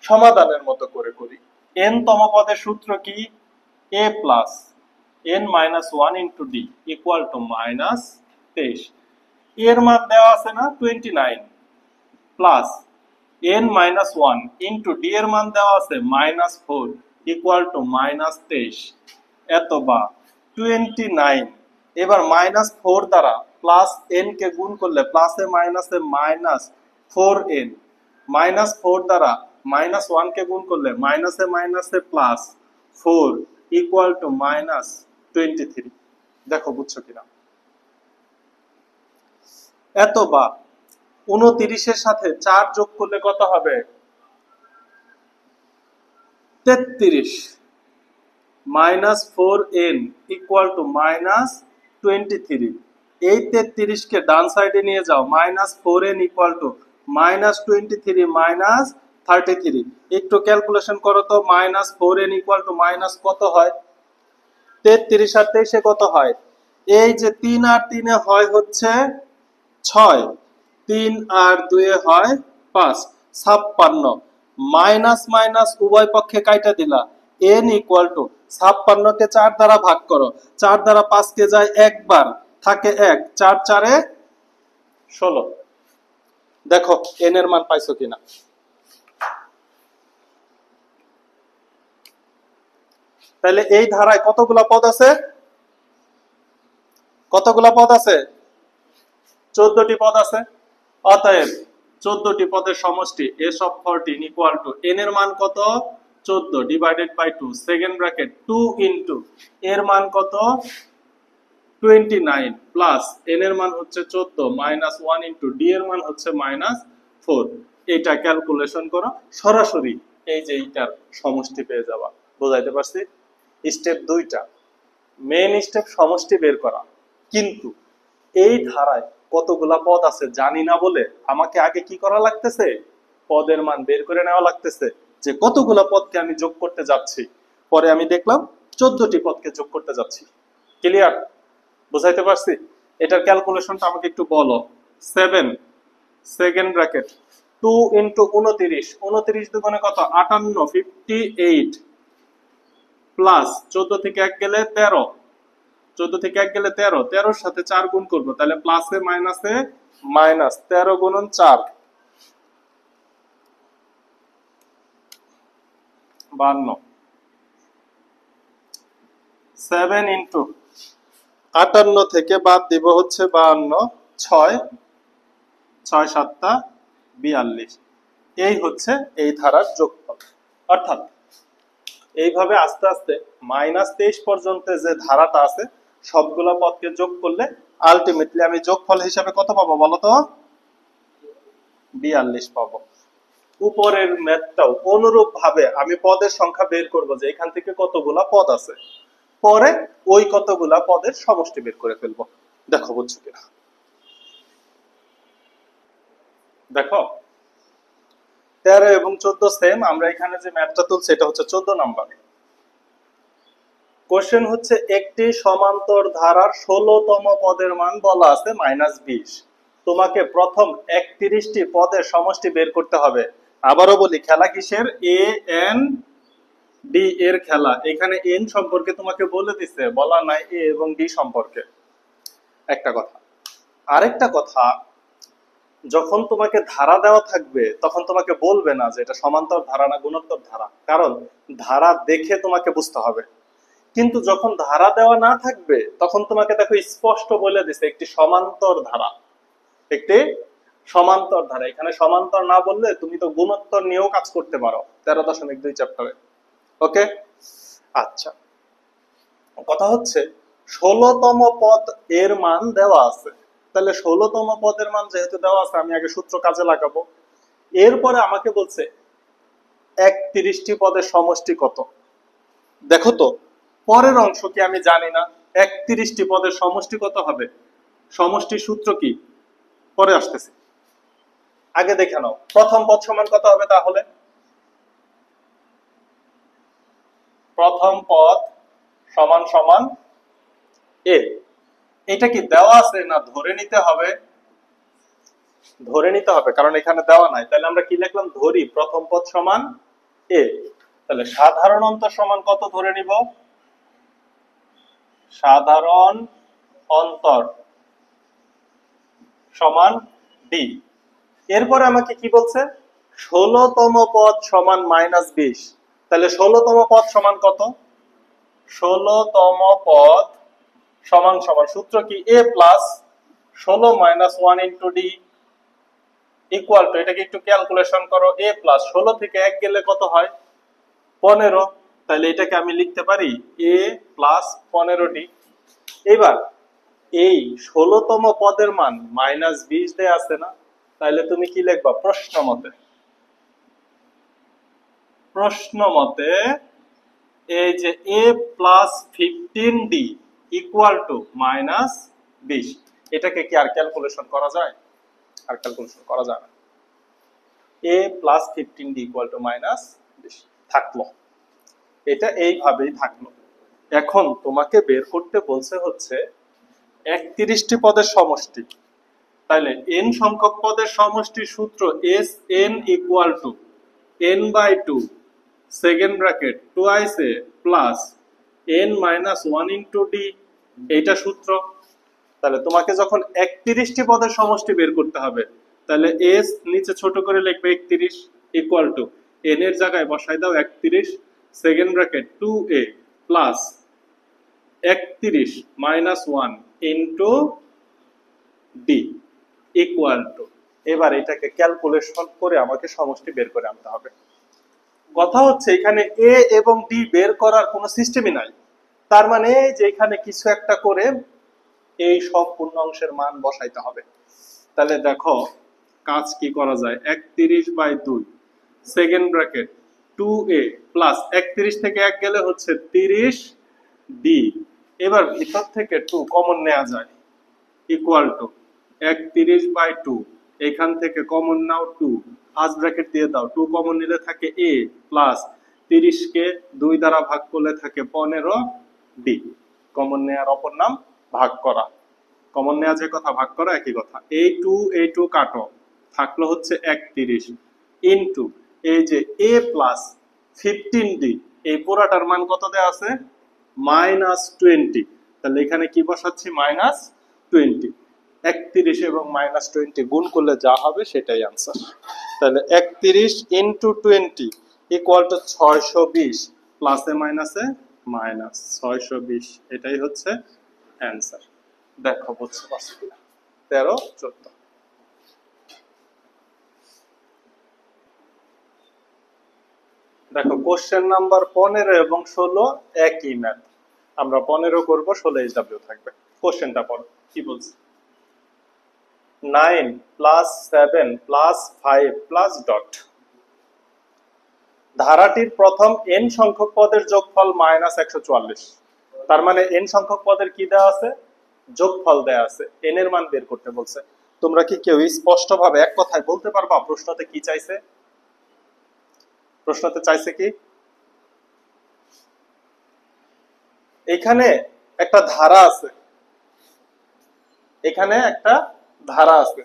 সমাধানের মতো করে করি। n তম পদের সূত্র কি? a plus n-1 into d equal two -23। এর মান দেওয়া আছে না 29, প্লাস n-1 ইন্টু d এর মান দেওয়া আছে -4 ইকুয়াল টু -23। এত বা 29। এবার -4 দ্বারা প্লাস n কে গুণ করলে প্লাসে মাইনাসে -4n, -4 দ্বারা -1 কে গুণ করলে মাইনাসে মাইনাসে +4 ইকুয়াল টু -23। দেখো বুঝছো কিনা? এত বা 29 এর সাথে 4 যোগ করলে কত হবে? 33। -4n equal to -23। এই 33 কে ডান সাইডে নিয়ে যাও, -4n ইকুয়াল টু -23 -33। একটু ক্যালকুলেশন করো তো, -4n ইকুয়াল টু মাইনাস কত হয়? 33 আর 23 কত হয়? এই যে 3 আর 3 হয় হচ্ছে 6, 3 আর 2 হয় 5, 56। মাইনাস মাইনাস উভয় পক্ষে কাইটা দিলা, n ইকুয়াল টু 56 কে 4 দ্বারা ভাগ করো, 4 দ্বারা 5 কে যায় একবার, থাকে 1, 4 4 16। দেখো n এর মান পাইছো কিনা? তাহলে এই ধারায় কতগুলা পদ আছে? কতগুলা পদ আছে? 14টি পদ আছে, অতএব 14টি পদের সমষ্টি s of 14 equal to n এর মান কত 14 divided by 2 second bracket 2 into এর মান কত 29 প্লাস n এর মান হচ্ছে 14 মাইনাস 1 ইনটু d এর মান হচ্ছে মাইনাস 4। এটা ক্যালকুলেশন করো, সরাসরি এই যে এইটার সমষ্টি পেয়ে যাবা। বুঝাইতে পারছি? স্টেপ 2টা, মেইন স্টেপ সমষ্টি বের করা, কিন্তু এই ধারায় কতগুলা পদ আছে জানি না বলে আমাকে আগে কি করা লাগতেছে, পদের মান বের করে নেওয়া লাগতেছে যে কতগুলা পদকে আমি যোগ করতে যাচ্ছি। পরে আমি দেখলাম 14টি পদকে যোগ করতে যাচ্ছি। ক্লিয়ার? বুঝাইতে পারছি? এটার ক্যালকুলেশনটা আমাকে একটু বলো। 7 সেকেন্ড ব্র্যাকেট 2 ইনটু 29, 29 দুগুণে কত 58, 58 প্লাস 14 থেকে 1 গেলে 13, 14 থেকে 1 গেলে 13, 13 সাথে 4 গুণ করব, তাহলে প্লাসে মাইনাসে মাইনাস 13 গুণন 4 52, 7 ইনটু 58 থেকে বাদ দিব হচ্ছে 52, 6 6 7 42। এই হচ্ছে এই ধারার যোগফল। অর্থাৎ এইভাবে আস্তে আস্তে -23 পর্যন্ত যে ধারাটা আছে সবগুলা পদকে যোগ করলে আলটিমেটলি আমি যোগফল হিসাবে কত পাবো বলো তো? 42 পাবো। উপরের ম্যাথটাও অনুরূপ ভাবে আমি পদের সংখ্যা বের করব যে এখান থেকে কতগুলা পদ আছে, পরে ওই কতগুলা পদের সমষ্টি বের করে ফেলবো। দেখো বুঝছো কিনা? দেখো 13 এবং 14 সেম, আমরা এখানে যে ম্যাথটা তুলছি এটা হচ্ছে 14 নাম্বার। কোশ্চেন হচ্ছে একটি সমান্তর ধারার 16তম পদের মান বলা আছে -20। তোমাকে প্রথম 31টি পদের সমষ্টি বের করতে হবে। আবারও বলি, খেলা কিসের? এ এন ডি এর খেলা। এখানে এন সম্পর্কে তোমাকে বলে দিছে, বলা নাই এ এবং ডি সম্পর্কে। একটা কথা। আরেকটা কথা, যখন তোমাকে ধারা দেওয়া থাকবে তখন তোমাকে বলবে না যে এটা সমান্তর ধারা না গুণোত্তর ধারা, কারণ ধারা দেখে তোমাকে বুঝতে হবে। কিন্তু যখন ধারা দেওয়া না থাকবে তখন তোমাকে দেখো স্পষ্ট বলে দিছে একটি সমান্তর ধারা, একটি সমান্তর ধারা। এখানে সমান্তর না বললে তুমি তো গুণোত্তর নিয়েও কাজ করতে পারো 13.2 চ্যাপ্টারে। ওকে, আচ্ছা, কথা হচ্ছে 16তম পদ এর মান দেওয়া আছে, তাহলে 16তম পদের মান যেহেতু দেওয়া আছে আমি আগে সূত্র কাজে লাগাবো। এরপরে আমাকে বলছে 31টি পদের সমষ্টি কত। দেখো তো পরের অংশ কি আমি জানি না, 31টি পদের সমষ্টি কত হবে, সমষ্টির সূত্র কি পরে আসতেছে। আগে দেখে নাও প্রথম পদ সমান কত হবে। তাহলে প্রথম পদ সমান সমান এ, এটা কি দেওয়া আছে না ধরে নিতে হবে? ধরে নিতে হবে, কারণ এখানে দেওয়া নাই। তাহলে আমরা কি লিখলাম? ধরি প্রথম পদ সমান এ। তাহলে সাধারণ অন্তর সমান কত ধরে নিব? সাধারণ অন্তর সমান ডি। এরপরে আমাকে কি বলছে? 16তম পদ সমান -20। তাহলে 16তম পদ সমান কত? 16তম পদ সমান সমান সূত্র কি? a plus 16 minus 1 into D equal two, এটাকে একটু ক্যালকুলেশন করো, a প্লাস 16 থেকে 1 গেলে কত হয়? 15। তাহলে এটাকে আমি লিখতে পারি a প্লাস 15d। এবার এই 16তম পদের মান -20 দেয়া আছে না, তাহলে তুমি কি লিখবা? প্রশ্ন মতে এই যে a plus 15d equal to -20, এটাকে কি আর ক্যালকুলেশন করা যায়? আর ক্যালকুলেশন করা যায় না। a plus 15d equal to -20 থাকলো, এটা এইভাবেই থাকলো। এখন তোমাকে বের করতে বলছে হচ্ছে 31টি পদের সমষ্টি। তাহলে n সংখ্যক পদের সমষ্টির সূত্র s n equal to n by 2 second bracket twice a plus n minus 1 into d, এইটা সূত্র। তাহলে তোমাকে যখন 31টি পদের সমষ্টি বের করতে হবে, তাহলে s নিচে ছোট করে লিখবে 31 ইকুয়াল টু n এর জায়গায় বসাই দাও 31 second bracket 2a plus 31 minus 1 into d। Equal two, এবার এটাকে ক্যালকুলেশন করে আমাকে সমষ্টি বের করে আনতে হবে। কথা হচ্ছে এখানে এ এবং ডি বের করার কোনো সিস্টেমই নাই, তার মানে যে এখানে কিছু একটা করে এই সব পূর্ণাংশের মান বসাইতে হবে। তাহলে দেখো কাজ কি করা যায়, 31/2 সেকেন্ড ব্র্যাকেট 2a প্লাস 31 থেকে 1 গেলে হচ্ছে 30d, এবার ভিতর থেকে 2 কমন নেওয়া যায়, ইকুয়াল টু 31/2, এখান থেকে কমন নাও 2, আজ ব্র্যাকেট দিয়ে দাও, 2 কমন নিলে থাকে a প্লাস 30 কে 2 দ্বারা ভাগ করলে থাকে 15d, কমন নেওয়ার অপর নাম ভাগ করা, কমন নেওয়া যে কথা ভাগ করা একই কথা। এই 2 কাটো, থাকলো হচ্ছে 31 ইনটু এই যে a প্লাস 15d, এই পুরাটার মান কত দেয়া আছে, -20, তাহলে এখানে কি বসাচ্ছি, -20, 31 এবং -20 গুণ করলে যা হবে সেটাই आंसर। তাহলে 31 ইনটু 20 ইকুয়াল টু 620, প্লাসে মাইনাসে মাইনাস 620, এটাই হচ্ছে आंसर। দেখো বুঝতে পারছো কিনা, 13 14। দেখো কোশ্চেন নাম্বার 15 এবং 16 একই ম্যাথ, আমরা 15 করব, 16 এইচডব্লিউ থাকবে। কোশ্চেনটা পড়ো কি বলছে, 9 প্লাস 7 প্লাস 5 প্লাস ডট, ধারাটির প্রথম n সংখ্যক পদের যোগফল -144, তার মানে n সংখ্যক পদের কি দেওয়া আছে, যোগফল দেওয়া আছে, n এর মান বের করতে বলছে। তোমরা কি কেউ স্পষ্টভাবে এক কথায় বলতে পারবা প্রশ্নতে কি চাইছে, প্রশ্নতে চাইছে কি, এখানে একটা ধারা আছে, এখানে একটা ধারা আছে,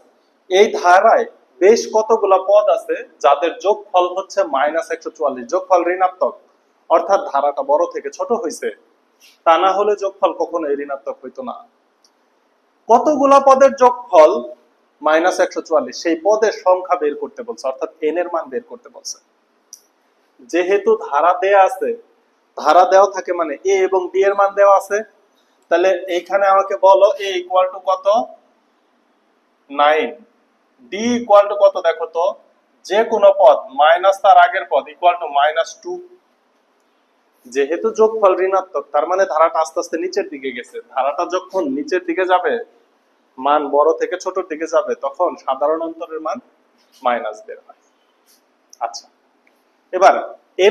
এই ধারায় বেশ কতগুলা পদ আছে যাদের যোগফল হচ্ছে -144, যোগফল ঋণাত্মক, অর্থাৎ ধারাটা বড় থেকে ছোট হয়েছে, তা না হলে যোগফল কখনোই ঋণাত্মক হইতো না। কতগুলা পদের যোগফল -144, সেই পদের সংখ্যা বের করতে বলছে, অর্থাৎ n এর মান বের করতে বলছে। যেহেতু ধারা দেয়া আছে, ধারা দেওয়া থাকে মানে a এবং d এর মান দেওয়া আছে, তাহলে এইখানে আমাকে বলো a ইকুয়াল টু কত, 9, d ইকুয়াল টু কত, দেখো তো যে কোনো পদ মাইনাস তার আগের পদ ইকুয়াল টু -2, যেহেতু যোগফল ঋণাত্মক তার মানে ধারাটা আস্তে আস্তে নিচের দিকে গেছে, ধারাটা যখন নিচের দিকে যাবে, মান বড় থেকে ছোটর দিকে যাবে, তখন সাধারণ অন্তরের মান মাইনাস বের হয়। আচ্ছা, এবার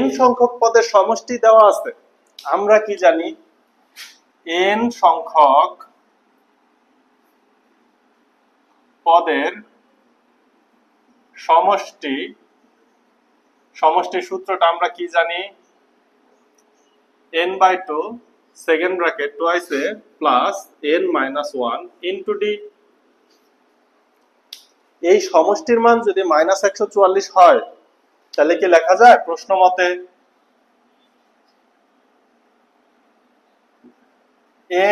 n সংখ্যক পদের সমষ্টি দেওয়া আছে, আমরা কি জানি, n সংখ্যক পদের সমষ্টি, সমষ্টির সূত্রটা আমরা কি জানি, n/2 second bracket twice a plus n - 1 into d, এই সমষ্টির মান যদি -144 হয় তাহলে কি লেখা যায় প্রশ্ন মতে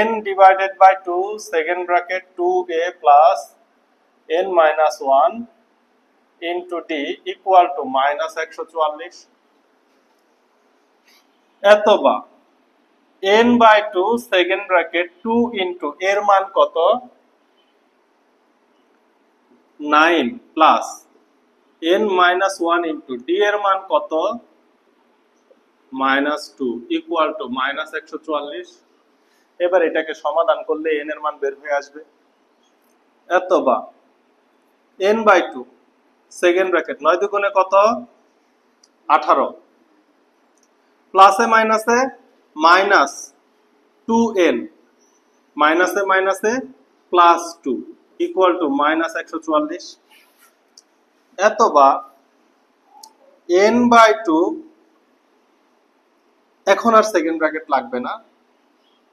n/2 second bracket 2a plus n - 1 into d equal two -144, অথবা n/2 সেকেন্ড ব্র্যাকেট 2 ইনটু এর মান কত, 9 প্লাস n - 1 ইনটু d এর মান কত, -2 ইকুয়াল টু -144। এবার এটাকে সমাধান করলে n এর মান বের হয়ে আসবে। অথবা n/2 সেকেন্ড ব্র্যাকেট 9 দুগুণে কত, 18, প্লাসে মাইনাসে মাইনাস 2n, মাইনাসে মাইনাসে প্লাস 2 ইকুয়াল টু -144। অথবা n/2, এখন আর সেকেন্ড ব্র্যাকেট লাগবে না,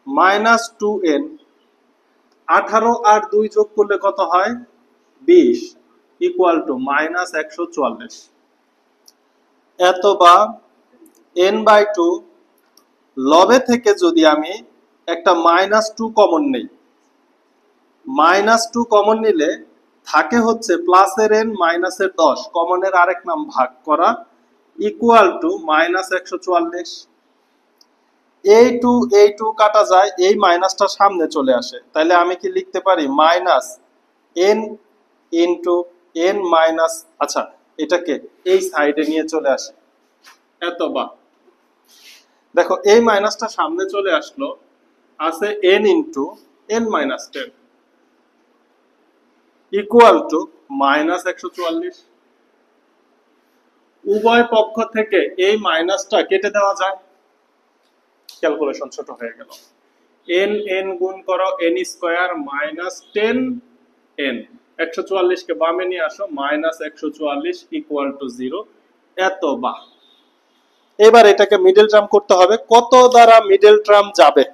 -2n, 18 আর 2 যোগ করলে কত হয়, 20 ইকুয়াল টু -144। অথবা n/2 লবে থেকে যদি আমি একটা -2 কমন নেই, -2 কমন নিলে থাকে হচ্ছে প্লাসের n মাইনাসের 10, কমনের আরেক নাম ভাগ করা, ইকুয়াল টু -144। এই 2 কাটা যায়, এই মাইনাসটা সামনে চলে আসে, তাহলে আমি কি লিখতে পারি, -n ইন্টু এন মাইনাস, আচ্ছা এটাকে এই সাইডে নিয়ে চলে আসে, এত বা, দেখো এই মাইনাসটা সামনে চলে আসলো, আছে N into N minus 10 equal to minus 144। উভয় পক্ষ থেকে এই মাইনাসটা কেটে দেওয়া যায়, ক্যালকুলেশন ছোট হয়ে গেল। এন এন গুণ করো এন স্কয়ার মাইনাস 10 এন, 144 কে বামে নিয়ে আসো, মাইনাস 144 ইকুয়াল টু 0, এত বা। এবার এটাকে মিডল টার্ম করতে হবে, কত দ্বারা মিডল টার্ম যাবে,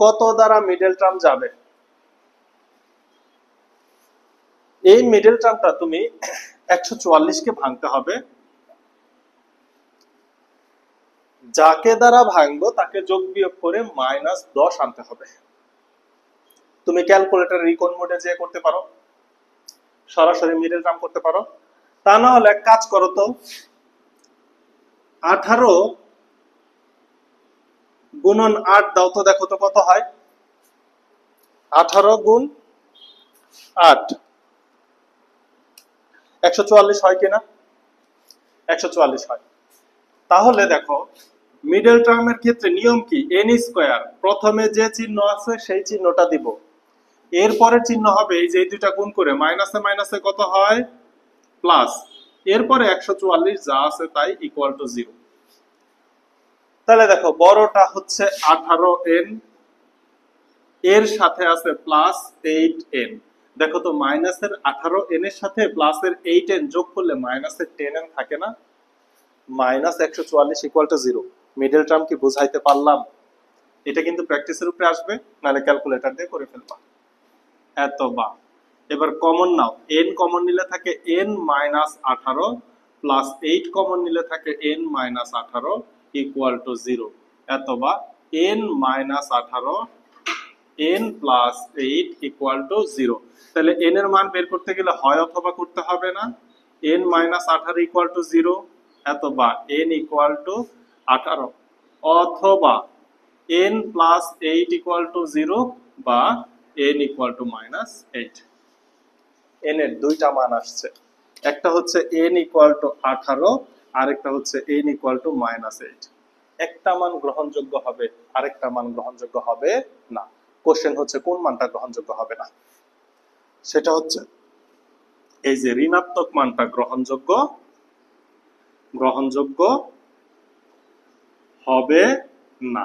কত দ্বারা মিডল টার্ম যাবে। এই মিডল টার্মটা তুমি 144 কে ভাঙতে হবে, যাকে দ্বারা ভাঙবো তাকে যোগ বিয়োগ করে মাইনাস 10 আনতে হবে। তুমি ক্যালকুলেটর রিকন মোডে যে করতে পারো, সরাসরি মিডল টার্ম করতে পারো, তা না হলে এক কাজ করো তো, 18 গুণন 8 দাও তো, দেখো তো কত হয়, 18 গুণ 8 144 হয় কিনা, 144 হয়। তাহলে দেখো মিডল টার্মের ক্ষেত্রে নিয়ম কি, এন স্কয়ার, প্রথমে যে চিহ্ন আছে সেই চিহ্নটা দিব, এরপরে চিহ্ন হবে এই যে দুইটা গুণ করে মাইনাসে মাইনাসে কত হয় প্লাস, এরপরে 144 যা আছে তাই ইকুয়াল টু 0। তাহলে দেখো বড়টা হচ্ছে 18n, এর সাথে আছে প্লাস 8n, দেখো তো মাইনাসের 18n এর সাথে প্লাসের 8n যোগ করলে মাইনাসের 10n থাকে না, minus 144 equal to 0। Middle term কি বুঝাইতে পারলাম? এটা কিন্তু প্র্যাকটিসের উপরে আসবে, নাহলে ক্যালকুলেটর দিয়ে করে ফেলবা, এত বা। এবার কমন নাও, n কমন নিলে থাকে n মাইনাস 18 প্লাস 8 কমন নিলে থাকে n মাইনাস 18 ইকুয়াল টু 0, এত বা n minus 18 n plus 8 equal two 0। তাহলে n এর মান বের করতে গেলে হয় অথবা করতে হবে না, n মাইনাস 18 ইকুয়াল টু 0, এত বা n ইকুয়াল টু 18 অথবা n প্লাস 8 ইকুয়াল টু 0 বা n equal to minus 8। n এর দুইটা মান আসছে, একটা হচ্ছে n ইকুয়াল টু 18, আরেকটা হচ্ছে n ইকুয়াল টু মাইনাস 8। একটা মান গ্রহণযোগ্য হবে, আরেকটা মান গ্রহণযোগ্য হবে না। কোশ্চেন হচ্ছে কোন মানটা গ্রহণযোগ্য হবে না, সেটা হচ্ছে এই যে ঋণাত্মক মানটা গ্রহণযোগ্য, গ্রহণযোগ্য হবে না।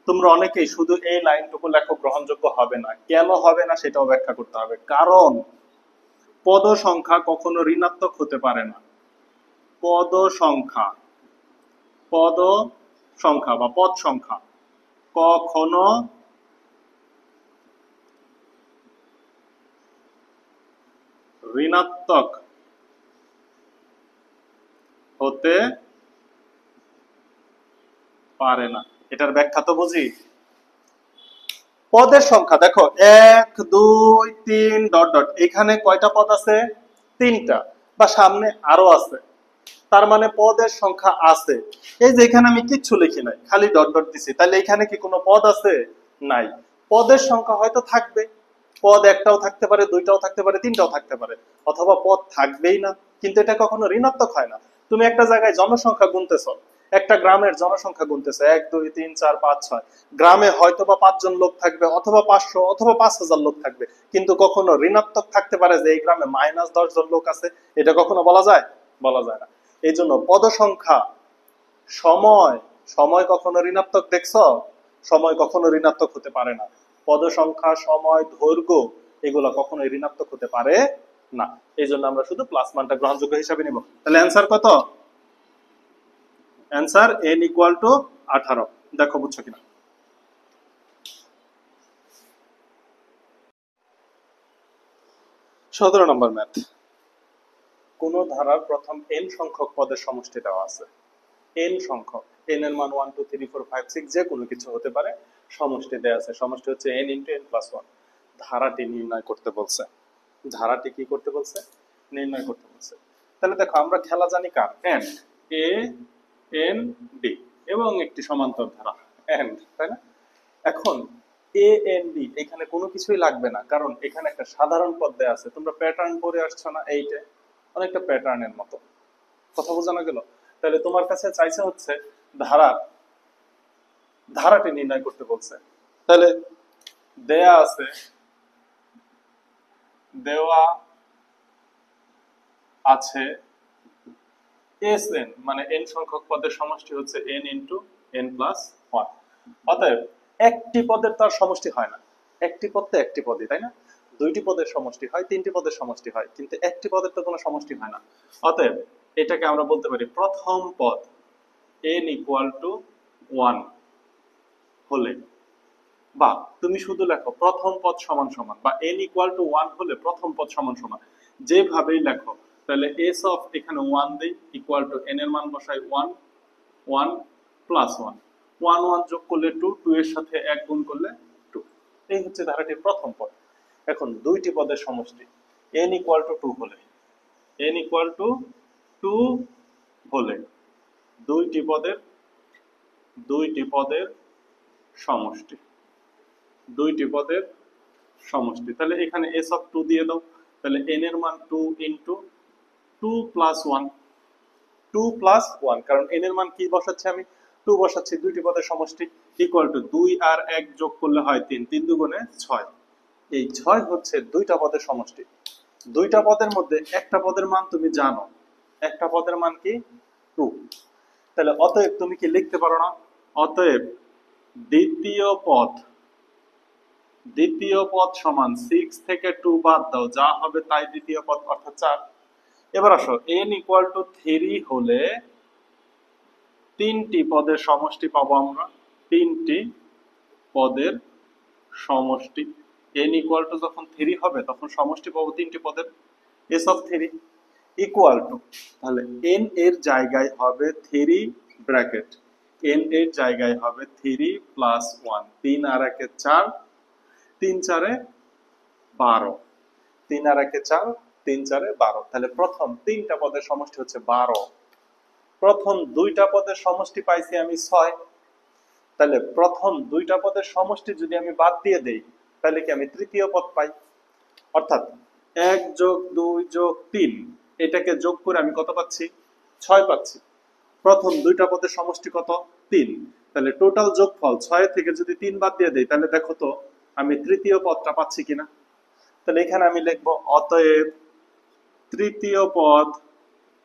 তোমরা অনেকেই শুধু এই লাইনটুকু লেখো গ্রহণযোগ্য হবে না, কেন হবে না সেটাও ব্যাখ্যা করতে হবে। কারণ পদ সংখ্যা কখনো ঋণাত্মক হতে পারে না, পদ সংখ্যা, পদ সংখ্যা বা পদ সংখ্যা কখনো ঋণাত্মক হতে পারে না। এটার ব্যাখ্যা তো বুঝি, পদের সংখ্যা দেখো 1 2 3 ডট ডট, এখানে কয়টা পদ আছে, 3টা, বা সামনে আরো আছে, তার মানে পদের সংখ্যা আছে। এই যে এখানে আমি কিচ্ছু লিখি নাই, খালি ডট ডট দিছি, তাহলে এখানে কি কোনো পদ আছে, নাই। পদের সংখ্যা হয়তো থাকবে, পদ একটাও থাকতে পারে, দুইটাও থাকতে পারে, তিনটাও থাকতে পারে, অথবা পদ থাকবেই না, কিন্তু এটা কখনো ঋণাত্মক হয় না। তুমি একটা জায়গায় জনসংখ্যা গুনতেছো, একটা গ্রামের জনসংখ্যা গুনতেছে 1 2 3 4 5 6, গ্রামে হয়তো বা 5 জন লোক থাকবে, অথবা 500 অথবা 5000 লোক থাকবে, কিন্তু কখনো ঋণাত্মক থাকতে পারে যে এই গ্রামে মাইনাস 10 জন লোক আছে, এটা কখনো বলা যায়, বলা যায় না। এই জন্য পদ সংখ্যা, সময়, সময় কখনো ঋণাত্মক দেখছো, সময় কখনো ঋণাত্মক হতে পারে না। পদ সংখ্যা, সময়, দৈর্ঘ্য এগুলো কখনো ঋণাত্মক হতে পারে না। এই জন্য আমরা শুধু প্লাস মানটা গ্রহণযোগ্য হিসাবে নিব। তাহলে অ্যান্সার কত, অ্যান্সার n ইকুয়াল টু 18। দেখো বুঝছো কিনা। 17 নম্বর ম্যাথ। কোন ধারার প্রথম n সংখ্যক পদের সমষ্টি দেওয়া আছে, n সংখ্যক, n এর মান 1 2 3 4 5 6 যে কোনো কিছু হতে পারে, সমষ্টি দেওয়া আছে, সমষ্টি হচ্ছে n ইনটু n প্লাস 1। ধারাটি নির্ণয় করতে বলছে, ধারাটি কি করতে বলছে, নির্ণয় করতে বলছে। তাহলে দেখো আমরা খেলা জানি কার, এন্ড, এ এন ডি, এবং একটি সমান্তর ধারা এন্ড, তাই না। এখন এ এন ডি এখানে কোনো কিছুই লাগবে না, কারণ এখানে একটা সাধারণ পদ দেয়া আছে। তোমরা প্যাটার্ন পড়ে আসছো না, এইটা অনেকটা প্যাটার্নের মতো। কথা বোঝানো গেল? তাহলে তোমার কাছে চাইছে হচ্ছে ধারা, ধারাটি নির্ণয় করতে বলছে। তাহলে দেয়া আছে, দেওয়া আছে এস এন, মানে এন সংখ্যক পদের সমষ্টি হচ্ছে N into N plus one. অতএব একটি পদের তার সমষ্টি হয় না, একটি পদ তো একটি পদই, তাই না? দুইটি পদের সমষ্টি হয়, তিনটি পদের সমষ্টি হয়, কিন্তু একটি পদের তো কোনো সমষ্টি হয় না। অতএব এটাকে আমরা বলতে পারি প্রথম পদ এন ইকুয়াল টু ওয়ান হলে, বা তুমি শুধু লেখো প্রথম পদ সমান সমান, বা এন ইকুয়াল টু ওয়ান হলে প্রথম পদ সমান সমান, যেভাবেই লেখো। তাহলে এস অফ এখানে ওয়ান দেই ইকুয়াল টু এন এর মান বসাই one, one plus one, one one যোগ করলে টু, টু এর সাথে এক গুণ করলে টু। এই হচ্ছে ধারাটির প্রথম পদ। এখন দুইটি পদের সমষ্টি এন ইকুয়াল টু টু হলে, এন ইকুয়াল টু টু হলে দুইটি পদের, দুইটি পদের সমষ্টি, দুইটি পদের সমষ্টি। তাহলে এখানে এস অফ টু দিয়ে দাও। তাহলে এন এর মান two into two plus one, two plus one, কারণ এন এর মান কি বসাচ্ছি আমি, টু বসাচ্ছি, দুইটি পদের সমষ্টি ইকুয়াল টু দুই আর এক যোগ করলে হয় তিন, তিন দুগুণে ছয়। এই ছয় হচ্ছে দুইটা পদের সমষ্টি। দুইটা পদের মধ্যে একটা পদের মান তুমি জানো, একটা পদের মান কি টু। তাহলে অতএব তুমি কি লিখতে পারো না, অতএব দ্বিতীয় পদ, দ্বিতীয় পদ সমান সিক্স থেকে টু বাদ দাও, যা হবে তাই দ্বিতীয় পদ অর্থাৎ চার। এবার আসো এন ইকুয়াল টু থ্রি হলে তিনটি পদের সমষ্টি পাবো আমরা, তিনটি পদের সমষ্টি। এন ইকুয়াল টু যখন থ্রি হবে তখন সমষ্টি পাবো তিনটি পদের, S of three equal to, তাহলে এন এর জায়গায় হবে থ্রি ব্র্যাকেট, এন এর জায়গায় হবে থ্রি প্লাস ওয়ান, তিন আর একে চার, তিন চারে বারো, তিন আর একে চার, তিন চারে বারো। তাহলে প্রথম তিনটা পদের সমষ্টি হচ্ছে বারো। প্রথম দুইটা পদের সমষ্টি পাইছি আমি ছয়। তাহলে প্রথম দুইটা পদের সমষ্টি যদি আমি বাদ দিয়ে দেই তাহলে কি আমি তৃতীয় পদ পাই, অর্থাৎ এক যোগ দুই যোগ তিন, এটাকে যোগ করে আমি কত পাচ্ছি, ছয় পাচ্ছি। প্রথম দুইটা পদের সমষ্টি কত, তিন। তাহলে টোটাল যোগফল ছয় থেকে যদি তিন বাদ দিয়ে দেই তাহলে দেখো তো আমি তৃতীয় পদটা পাচ্ছি কিনা। তাহলে এখানে আমি লিখবো অতএব তৃতীয় পদ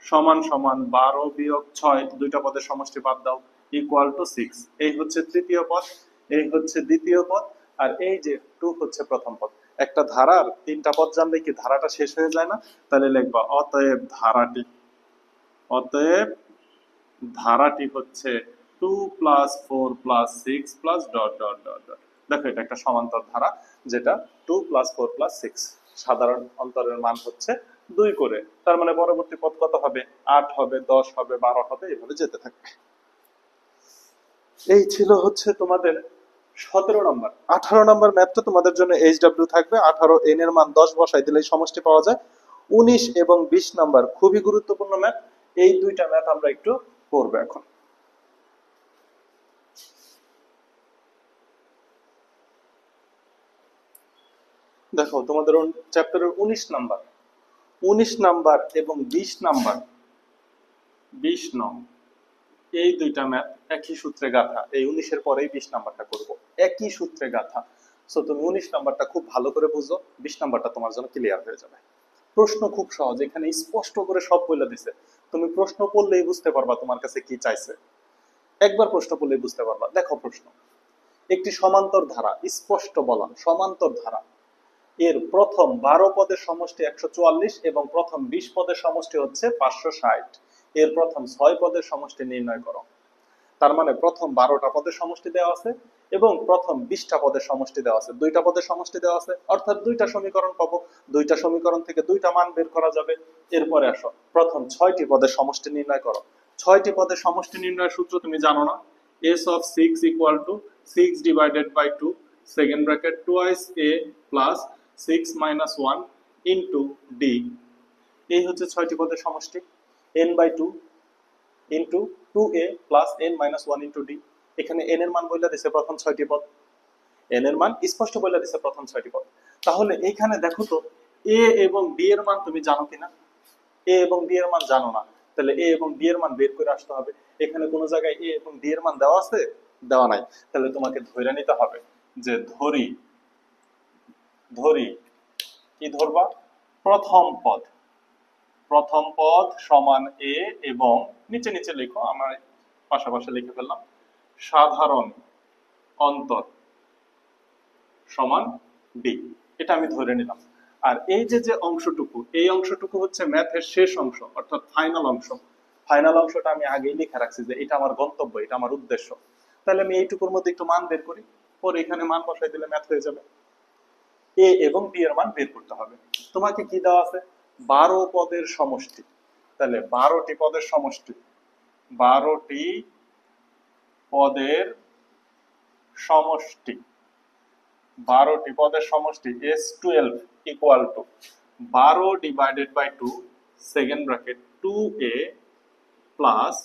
সমান সমান বারো বিয়োগ ছয়, দুইটা পদের সমষ্টি বাদ দাও, ইকুয়াল টু সিক্স। এই হচ্ছে তৃতীয় পদ, এই হচ্ছে দ্বিতীয় পদ, আর এই যে টু হচ্ছে প্রথম পদ। একটা ধারার তিনটা পদ জানলে কি ধারাটা শেষ হয়ে যায় না? তাহলে লিখবা অতএব ধারাটি, অতএব ধারাটি হচ্ছে two plus four plus six plus dot dot dot dot. দেখো এটা একটা সমান্তর ধারা, যেটা two plus four plus six, সাধারণ অন্তরের মান হচ্ছে দুই করে, তার মানে পরবর্তী পদ কত হবে, আট হবে, দশ হবে, বারো হবে, এভাবে যেতে থাকবে। এই ছিল হচ্ছে তোমাদের 17 নম্বর। 18 নম্বর ম্যাথটা তোমাদের জন্য এইচডব্লিউ থাকবে, 18 এন এর মান 10 বসাই দিলেই সমষ্টি পাওয়া যায়। 19 এবং 20 নাম্বার খুবই গুরুত্বপূর্ণ ম্যাথ, এই দুইটা ম্যাথ আমরা একটু করবো এখন। দেখো তোমাদের চ্যাপ্টারের 19 নাম্বার, 19 নাম্বার এবং 20 নাম্বার, 20 নং, এই দুইটা ম্যাথ একই সূত্রে গাঁথা। এই 19 এর পরেই 20 নাম্বারটা করব, একই সূত্রে গাঁথা। সো তুমি 19 নাম্বারটা খুব ভালো করে বুঝো, 20 নাম্বারটা তোমার জন্য ক্লিয়ার হয়ে যাবে। প্রশ্ন খুব সহজ, এখানে স্পষ্ট করে সব বলে দিছে। তুমি প্রশ্ন পড়লেই বুঝতে পারবা তোমার কাছে কি চাইছে, একবার প্রশ্ন পড়লেই বুঝতে পারবা। দেখো প্রশ্ন, একটি সমান্তর ধারা, স্পষ্ট বলা সমান্তর ধারা, এর প্রথম 12 পদের সমষ্টি 144 এবং প্রথম 20 পদের সমষ্টি হচ্ছে 560, এর প্রথম 6 পদের সমষ্টি নির্ণয় করো। তার মানে প্রথম 12টা পদের সমষ্টি দেওয়া আছে এবং প্রথম 20টা পদের সমষ্টি দেওয়া আছে, দুইটা পদের সমষ্টি দেওয়া আছে, অর্থাৎ দুইটা সমীকরণ পাবো, দুইটা সমীকরণ থেকে দুইটা মান বের করা যাবে। এরপরে আসো প্রথম 6টি পদের সমষ্টি নির্ণয় করো। 6টি পদের সমষ্টি নির্ণয়ের সূত্র তুমি জানো না, s of 6 equal to 6 divided by 2 second bracket twice a plus 6 minus 1 into d। এই হচ্ছে 6টি পদের সমষ্টি, n by 2 into 2a plus n minus 1 into d। এখানে n এর মান বলে দিছে প্রথম 6টি পদ, এন এর মান স্পষ্ট বলে দিছে প্রথম 6টি পদ। তাহলে এইখানে দেখো তো এ এবং বি এর মান তুমি জানো কিনা? এ এবং বি এর মান জানো না, তাহলে এ এবং বি এর মান বের করে আসতে হবে। এখানে কোনো জায়গায় এ এবং বি এর মান দেওয়া আছে? দেওয়া নাই। তাহলে তোমাকে ধরে নিতে হবে যে ধরি ধরি কি ধরবা? প্রথম পদ, প্রথম পদ সমান এ এবং নিচে নিচে লিখো, আমার পাশাপাশি লিখে ফেললাম, সাধারণ অন্তর সমান বি। এটা আমি ধরে নিলাম। আর এই যে যে অংশটুকু, এই অংশটুকু হচ্ছে ম্যাথের শেষ অংশ, অর্থাৎ ফাইনাল অংশ। ফাইনাল অংশটা আমি আগেই লিখে রাখছি যে এটা আমার গন্তব্য, এটা আমার উদ্দেশ্য। তাহলে আমি এইটুকুর মধ্যে একটু মান বের করি, পরে এখানে মান বসাই দিলে ম্যাথ হয়ে যাবে। এ এবং বি এর মান বের করতে হবে। তোমাকে কি দেওয়া আছে? 12 পদের সমষ্টি। তাহলে 12টি পদের সমষ্টি, 12টি পদের সমষ্টি, 12টি পদের সমষ্টি S12 equal to 12 divided by 2 second bracket 2a plus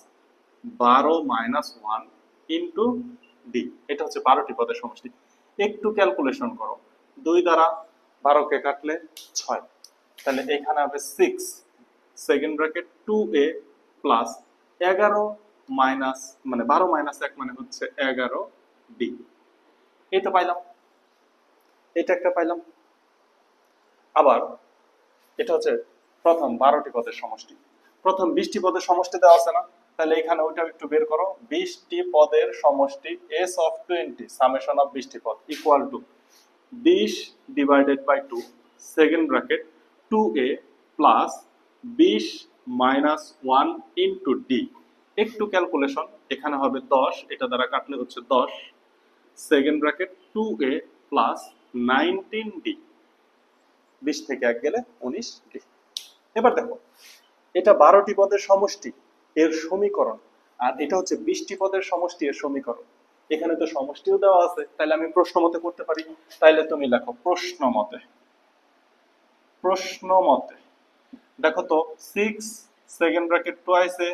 12 minus 1 into D. এটা হচ্ছে 12টি পদের সমষ্টি। একটু ক্যালকুলেশন করো, 2 দ্বারা 12 কে কাটলে 6, তাহলে এখানে হবে 6 second bracket 2a plus 11 minus মানে 12 মাইনাস 1 মানে হচ্ছে 11 ডি। এই তো পাইলাম, এটা একটা পাইলাম। আবার এটা হচ্ছে প্রথম 12টি পদের সমষ্টি। প্রথম 20টি পদের সমষ্টি দেওয়া আছে না? তাহলে এখানে ওইটাও একটু বের করো। 20টি পদের সমষ্টি s of 20 সামেশন অফ 20টি পদ equal to 20 divided by 2 second bracket 2a plus 20 minus 1 into D. একটু ক্যালকুলেশন, এখানে হবে 10, এটা দ্বারা কাটলে হচ্ছে 10 second bracket 2a plus 19d। 20 থেকে 1 গেলে 19d। এবার দেখো, এটা 12টি পদের সমষ্টি এর সমীকরণ, আর এটা হচ্ছে 20টি পদের সমষ্টি এর সমীকরণ। এখানে তো সমষ্টিও দেওয়া আছে, তাহলে আমি প্রশ্ন মতে করতে পারি। তাইলে তুমি লেখো প্রশ্ন মতে। প্রশ্ন মতে দেখো তো 6 সেকেন্ড ব্র্যাকেট টুয়াইস এ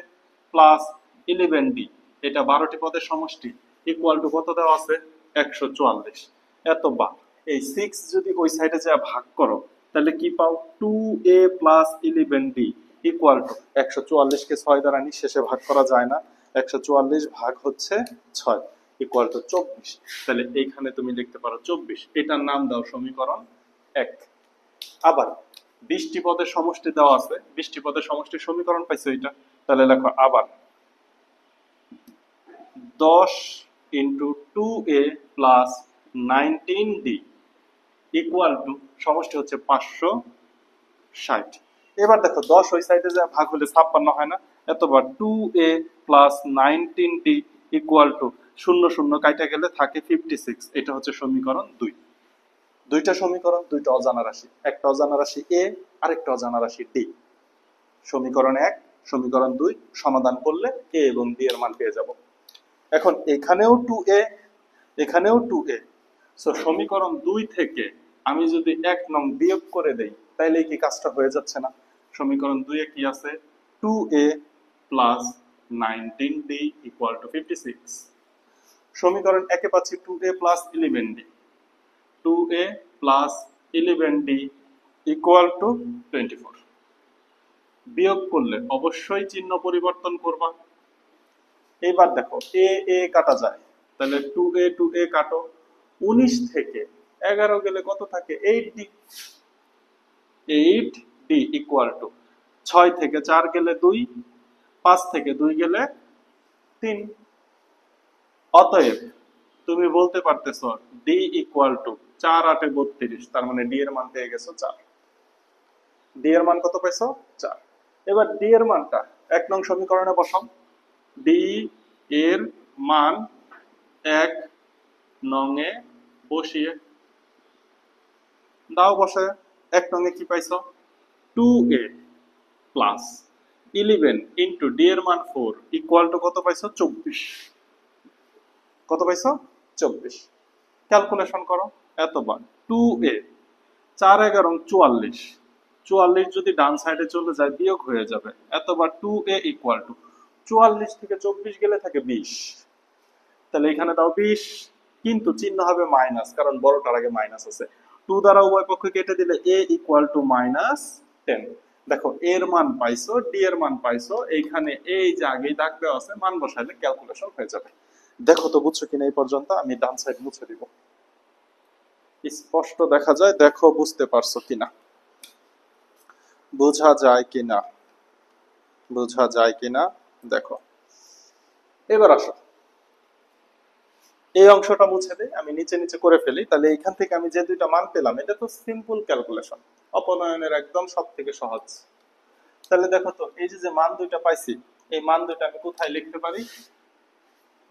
প্লাস 11d, এটা 12টি পদের সমষ্টি ইকুয়াল টু কত দেওয়া আছে? 144। এতবার এই 6 যদি ওই সাইডে যা ভাগ করো তাহলে কি পাও? 2a plus 11d equal to 144 কে 6 দ্বারা নিঃশেষে ভাগ করা যায় না, 144 ভাগ হচ্ছে 6 ইকুয়াল টু 24। তাহলে এইখানে তুমি লিখতে পারো 24। এটার নাম দাও সমীকরণ 1। আবার 20টি পদের সমষ্টি দেওয়া আছে, 20টি পদের সমষ্টির সমীকরণ পাইছো এটা। তাহলে লেখো আবার 10 into 2a plus 19d equal to সমষ্টি হচ্ছে 560। এবার দেখো 10 ওই সাইডে যা ভাগ হলে 56 হয় না? এতবার 2a plus 19d equal to 0 0 কাটা গেলে থাকে 56। এটা হচ্ছে সমীকরণ 2। দুইটা সমীকরণ, দুইটা অজানা রাশি, একটা অজানা রাশি এ আর একটা অজানা রাশি ডি। সমীকরণ 1 সমীকরণ 2 সমাধান করলে এ এবং ডি এর মান পেয়ে যাব। এখন এখানেও 2a, এখানেও 2a। সো সমীকরণ 2 থেকে আমি যদি 1 নং বিয়োগ করে দেই তাহলে কি কাজটা হয়ে যাচ্ছে না? সমীকরণ 2 এ কি আছে? 2a plus 19d equal to 56। সমীকরণ 1 এ পাচ্ছি 2a plus 11d, 2a plus 11d equal to 24। বিয়োগ করলে অবশ্যই চিহ্ন পরিবর্তন করবা। এবার দেখো এ এ কাটা যায়, তাহলে 2a 2a কাটো, 19 থেকে 11 গেলে কত থাকে? 8d। 8d ইকুয়াল টু 6 থেকে 4 গেলে 2, 5 থেকে 2 গেলে 3। অতএব তুমি বলতে পারতেছো d ইকুয়াল টু 4 8 32, তার মানে d এর মান পেয়ে গেছো 4। d এর মান কত পাইছো? 4। এবার d এর মানটা 1 নং সমীকরণে বসাও। d এর মান 1 নং এ বসিয়ে দাও, বসে 1 নং এ কি পাইছো? 2a প্লাস 11 ইন্টু d এর মান 4 ইকুয়াল টু কত পাইছো? 24। কত পাইছো? 24। ক্যালকুলেশন করো, এতবার 2a 4 11 44, 44 যদি ডান সাইডে চলে যায় বিয়োগ হয়ে যাবে। এতবার 2a ইকুয়াল টু 44 থেকে 24 গেলে থাকে 20। তাহলে এখানে দাও 20, কিন্তু চিহ্ন হবে মাইনাস, কারণ বড়টার আগে মাইনাস আছে। 2 দ্বারা উভয় পক্ষ কেটে দিলে a ইকুয়াল টু -10। দেখো এর মান পাইছো, ডি এর মান পাইছো, এইখানে এই যে আগেই দাগ দেওয়া আছে, মান বসাইলে ক্যালকুলেশন হয়ে যাবে। দেখো তো বুঝছো কিনা এই পর্যন্ত, আমি ডান সাইড মুছে দিব। স্পষ্ট দেখা যায়, দেখো বুঝতে পারছো কিনা, বোঝা যায় কিনা, বোঝা যায় কিনা দেখো। এবার আসো এই অংশটা মুছে দেই, আমি নিচে নিচে করে ফেলি, তাহলে এখান থেকে আমি যে দুইটা মান পেলাম এটা তো সিম্পল ক্যালকুলেশন, অপনয়নের একদম সব থেকে সহজ। তাহলে দেখো তো এই যে যে মান দুইটা পাইছি, এই মান দুইটা আমি কোথায় লিখতে পারি,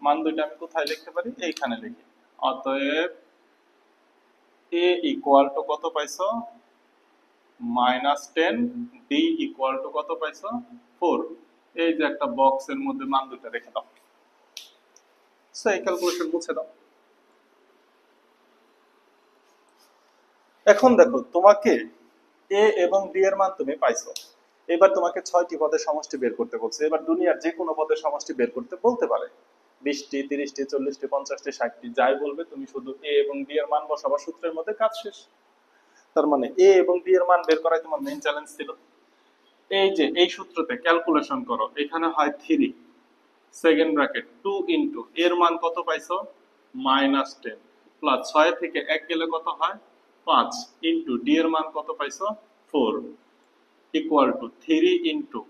মান দুইটা আমি কোথায় লিখতে পারি, এইখানে লিখি। অতএব a ইকুয়াল টু কত পাইছো, -10, d ইকুয়াল টু কত পাইছো, 4। এই যে একটা বক্সের মধ্যে মান দুইটা রেখে দাও, সো এই ক্যালকুলেশন মুছে দাও। এখন দেখো তোমাকে এ এবং ডি এর মান তুমি পাইছো, এবার তোমাকে 6টি পদের সমষ্টি বের করতে বলছে। এবার দুনিয়ার যে কোনো পদের সমষ্টি বের করতে বলতে পারে, 20টি, 30টি, 40টি, 50টি, 60টি, যাই বলবে তুমি শুধু এ এবং ডি এর মান বসাবা, সূত্রের মধ্যে কাজ শেষ। তার মানে এ এবং ডি এর মান বের করাই তোমার মেইন চ্যালেঞ্জ ছিল। এই যে এই সূত্রতে ক্যালকুলেশন করো, এখানে হয় 3 সেকেন্ড ব্র্যাকেট 2 ইনটু এর মান কত পাইছো, -10 প্লাস 6 থেকে 1 গেলে কত হয় 5 ইনটু ডি এর মান কত পাইছো 4 ইকুয়াল টু 3 ইনটু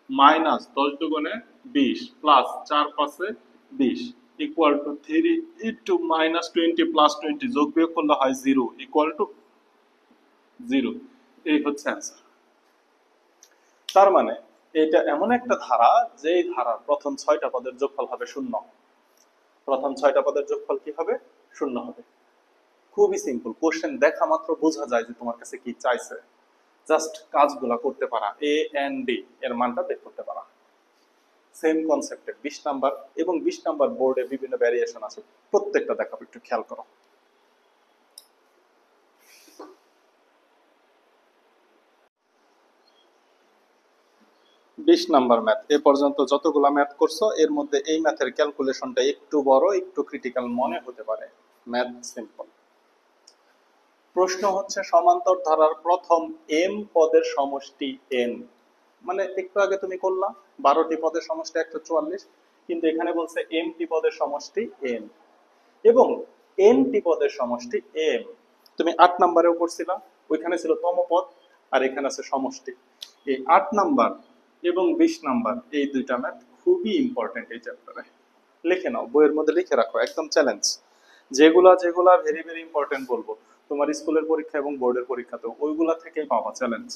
মাইনাস 10 দুগুণে 20 প্লাস 4 পাঁচে 20 ইকুয়াল টু 3 ইনটু -20 প্লাস 20 যোগ বিয়োগ করলে হয় 0 ইকুয়াল টু 0। এই হচ্ছে অ্যান্সার। তার মানে এটা এমন একটা ধারা, যেই ধারার প্রথম 6টা পদের যোগফল হবে 0। প্রথম 6টা পদের যোগফল কি হবে, 0 হবে। খুবই সিম্পল, কোশ্চেন দেখা মাত্র বোঝা যায় যে তোমার কাছে কি চাইছে, জাস্ট কাজগুলা করতে পারা, এ এন ডি এর মানটা বের করতে পারা। সেম কনসেপ্টে 20 নাম্বার এবং 20 নাম্বার বোর্ডে বিভিন্ন ভ্যারিয়েশন আছে, প্রত্যেকটা দেখাবো, একটু খেয়াল করো। 20 নাম্বার ম্যাথ, এ পর্যন্ত যতগুলা ম্যাথ করছো এর মধ্যে এই ম্যাথের ক্যালকুলেশনটা একটু বড়, একটু ক্রিটিক্যাল মনে হতে পারে। Math simple. প্রশ্ন হচ্ছে সমান্তর ধারার প্রথম এম পদের সমষ্টি এন। মানে একটু আগে তুমি করলা 12টি পদের সমষ্টি 144, কিন্তু এখানে বলছে এম টি পদের সমষ্টি এন এবং এন টি পদের সমষ্টি এম। তুমি 8 নাম্বারেও করছিলা, ওইখানে ছিল তম পদ আর এখানে আছে সমষ্টি। এই 8 নাম্বার এবং 20 নাম্বার এই দুইটা ম্যাথ খুবই ইম্পর্টেন্ট এই চ্যাপ্টারে। লিখে নাও, বইয়ের মধ্যে লিখে রাখো, একদম চ্যালেঞ্জ। যেগুলা যেগুলা ভেরি ভেরি ইম্পর্টেন্ট বলবো তোমার স্কুলের পরীক্ষা এবং বোর্ডের পরীক্ষাতেও, ওইগুলা থেকেই পাবা চ্যালেঞ্জ।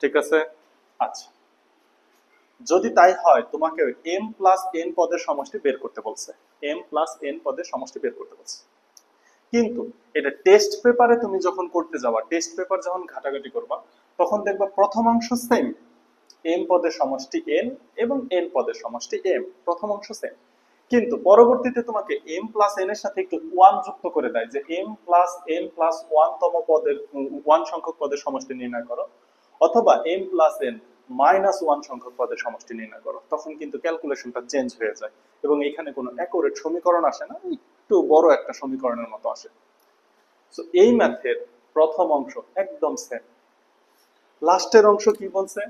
ঠিক আছে? আচ্ছা, যদি তাই হয় তোমাকে এম প্লাস এন পদের সমষ্টি বের করতে বলছে, এম প্লাস এন পদের সমষ্টি বের করতে বলছে। কিন্তু এটা টেস্ট পেপারে তুমি যখন করতে যাবা, টেস্ট পেপার যখন ঘাটাঘাটি করবা, তখন দেখবা প্রথম অংশ সেম, এম পদের সমষ্টি এন এবং এন পদের সমষ্টি এম, প্রথম অংশ সেম। কিন্তু পরবর্তীতে তোমাকে এম প্লাস এন এর সাথে একটু ওয়ান যুক্ত করে দেয়, যে M plus N plus one তম পদের, ওয়ান সংখ্যক পদের সমষ্টি নির্ণয় করো, অথবা M plus N minus one সংখ্যক পদের সমষ্টি নির্ণয় করো। তখন কিন্তু ক্যালকুলেশনটা চেঞ্জ হয়ে যায় এবং এখানে কোনো অ্যাকুরেট সমীকরণ আসে না, একটু বড় একটা সমীকরণের মতো আসে। তো এই ম্যাথের প্রথম অংশ একদম সেম। লাস্টের অংশ কি বলছে,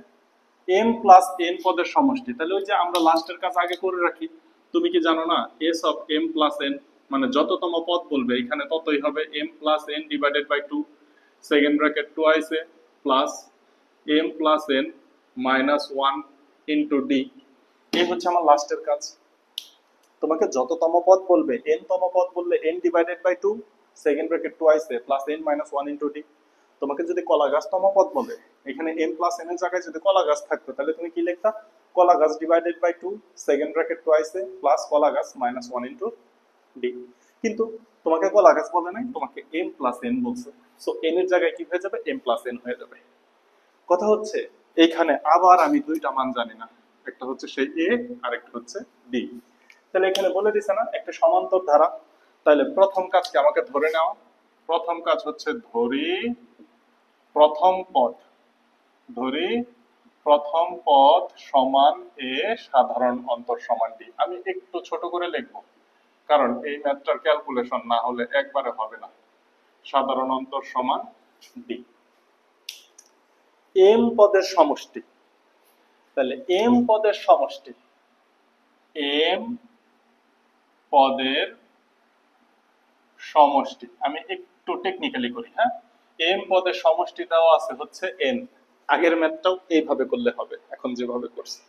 এম প্লাস এন পদের সমষ্টি। তাহলে ওই যে আমরা লাস্টের কাজ আগে করে রাখি, তুমি কি জানো না, S of M plus N মানে যততম পদ বলবে এখানে ততই হবে M plus N divided by 2 second bracket twice A plus M plus N minus 1 into D. এই হচ্ছে আমার লাস্টের কাজ। তোমাকে যততম পদ বলবে, এন তম পদ বললে N divided by 2 second bracket twice A plus N minus 1 into D. তোমাকে যদি কলা গাছ তম পদ বলে, এখানে এম প্লাস এন এর জায়গায় যদি কলা গাছ থাকতো, তাহলে তুমি কি লিখতা, কলা গাছ divided by 2 second bracket twice A plus কলা গাছ মাইনাস 1 ইনটু ডি। কিন্তু তোমাকে কলা গাছ বলে নাই, তোমাকে এম প্লাস এন বলছে, সো এন এর জায়গায় কি হয়ে যাবে, এম প্লাস এন হয়ে যাবে। কথা হচ্ছে এইখানে আবার আমি দুইটা মান জানি না, একটা হচ্ছে সেই এ আর একটা হচ্ছে ডি। তাহলে এখানে বলে দিছে না একটা সমান্তর ধারা, তাহলে প্রথম কাজকে আমাকে ধরে নেওয়া। প্রথম কাজ হচ্ছে ধরি প্রথম পদ, ধরি প্রথম পদ সমান এ সাধারণ অন্তর সমান ডি। আমি একটু ছোট করে লিখবো, কারণ এই ম্যাথটার ক্যালকুলেশন না হলে একবারে হবে না। সাধারণ অন্তর সমান ডি। এম পদের সমষ্টি, তাহলে এম পদের সমষ্টি, এম পদের সমষ্টি, আমি একটু টেকনিক্যালি করি, হ্যাঁ। এম পদের সমষ্টি দেওয়া আছে হচ্ছে এন। আগের ম্যাথটাও এইভাবে করলে হবে, এখন যেভাবে করছি।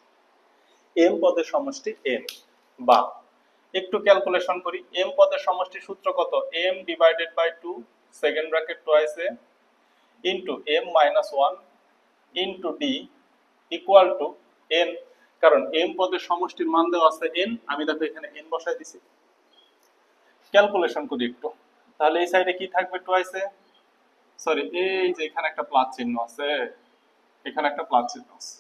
এম পদের সমষ্টি এন, বা একটু ক্যালকুলেশন করি। এম পদের সমষ্টির সূত্র কত? M divided by 2 second bracket twice a into m minus 1 into d equal to n. কারণ এম পদের সমষ্টির মান দেওয়া আছে এন, আমি দেখো এখানে এন বসাই দিছি। ক্যালকুলেশন করি একটু, তাহলে এই সাইডে কি থাকবে? টুয়াইস এ, সরি এই যে এখানে একটা প্লাস চিহ্ন আছে, এখানে একটা প্লাস চিহ্ন আছে,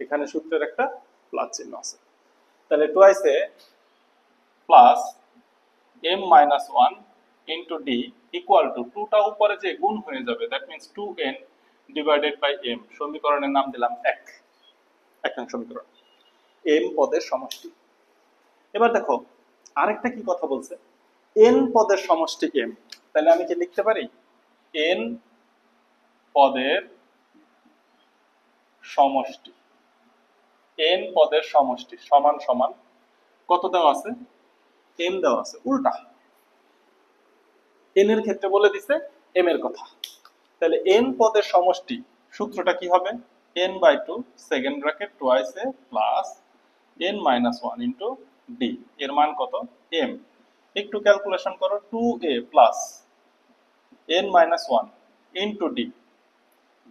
এখানে সূত্রের একটা প্লাস চিহ্ন আছে। তাহলে twice A plus M minus 1 into D equal to 2টা উপরে যে গুণ হয়ে যাবে, that means 2n divided by M. সমীকরণের নাম দিলাম 1 নং সমীকরণ, এম পদের সমষ্টি। এবার দেখো আরেকটা কি কথা বলছে, এন পদের সমষ্টি এম। তাহলে আমি কি লিখতে পারি? এন পদের সমষ্টি, এন পদের সমষ্টি সমান সমান কত দেওয়া আছে? এম দেওয়া আছে, উল্টা এন এর ক্ষেত্রে বলে দিছে এম এর কথা। তাহলে এন পদের সমষ্টি সূত্রটা কি হবে? n by 2 second bracket twice A plus n minus 1 into D, এর মান কত? m। একটু ক্যালকুলেশন করো, 2a plus n minus 1 into D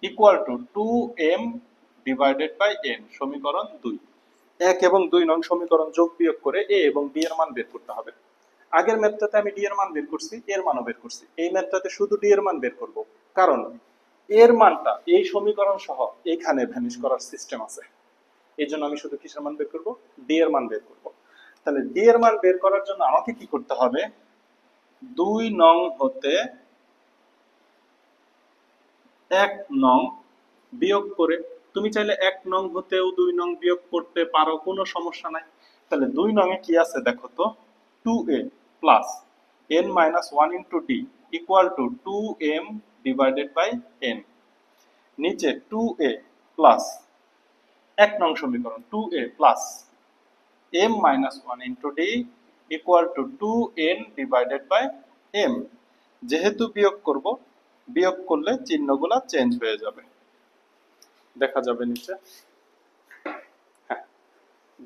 equal to 2m divided by n, সমীকরণ 2। 1 এবং 2 নং সমীকরণ যোগ বিয়োগ করে a এবং b এর মান বের করতে হবে। আগের ম্যাথটাতে আমি ডি এর মান বের করছি, এর মানও বের করছি। এই ম্যাথটাতে শুধু ডি এর মান বের করব, কারণ এর মানটা এই সমীকরণ সহ এখানে ভ্যানিশ করার সিস্টেম আছে। এই জন্য আমি শুধু কিসের মান বের করব? ডি এর মান বের করব। তাহলে ডি এর মান বের করার জন্য আমাকে কি করতে হবে? 2 নং হতে 1 নং বিয়োগ করে, তুমি চাইলে 1 নং হতেও 2 নং বিয়োগ করতে পারো, কোনো সমস্যা নাই। তাহলে 2 নং এ কি আছে দেখো তো, 2a plus n minus 1 into D equal to 2m divided by n। নিচে 2a প্লাস 1 নং সমীকরণ 2a plus m minus 1 into D equal to 2n divided by m। যেহেতু বিয়োগ করব, বিয়োগ করলে চিহ্নগুলা চেঞ্জ হয়ে যাবে, দেখা যাবে নিচে, হ্যাঁ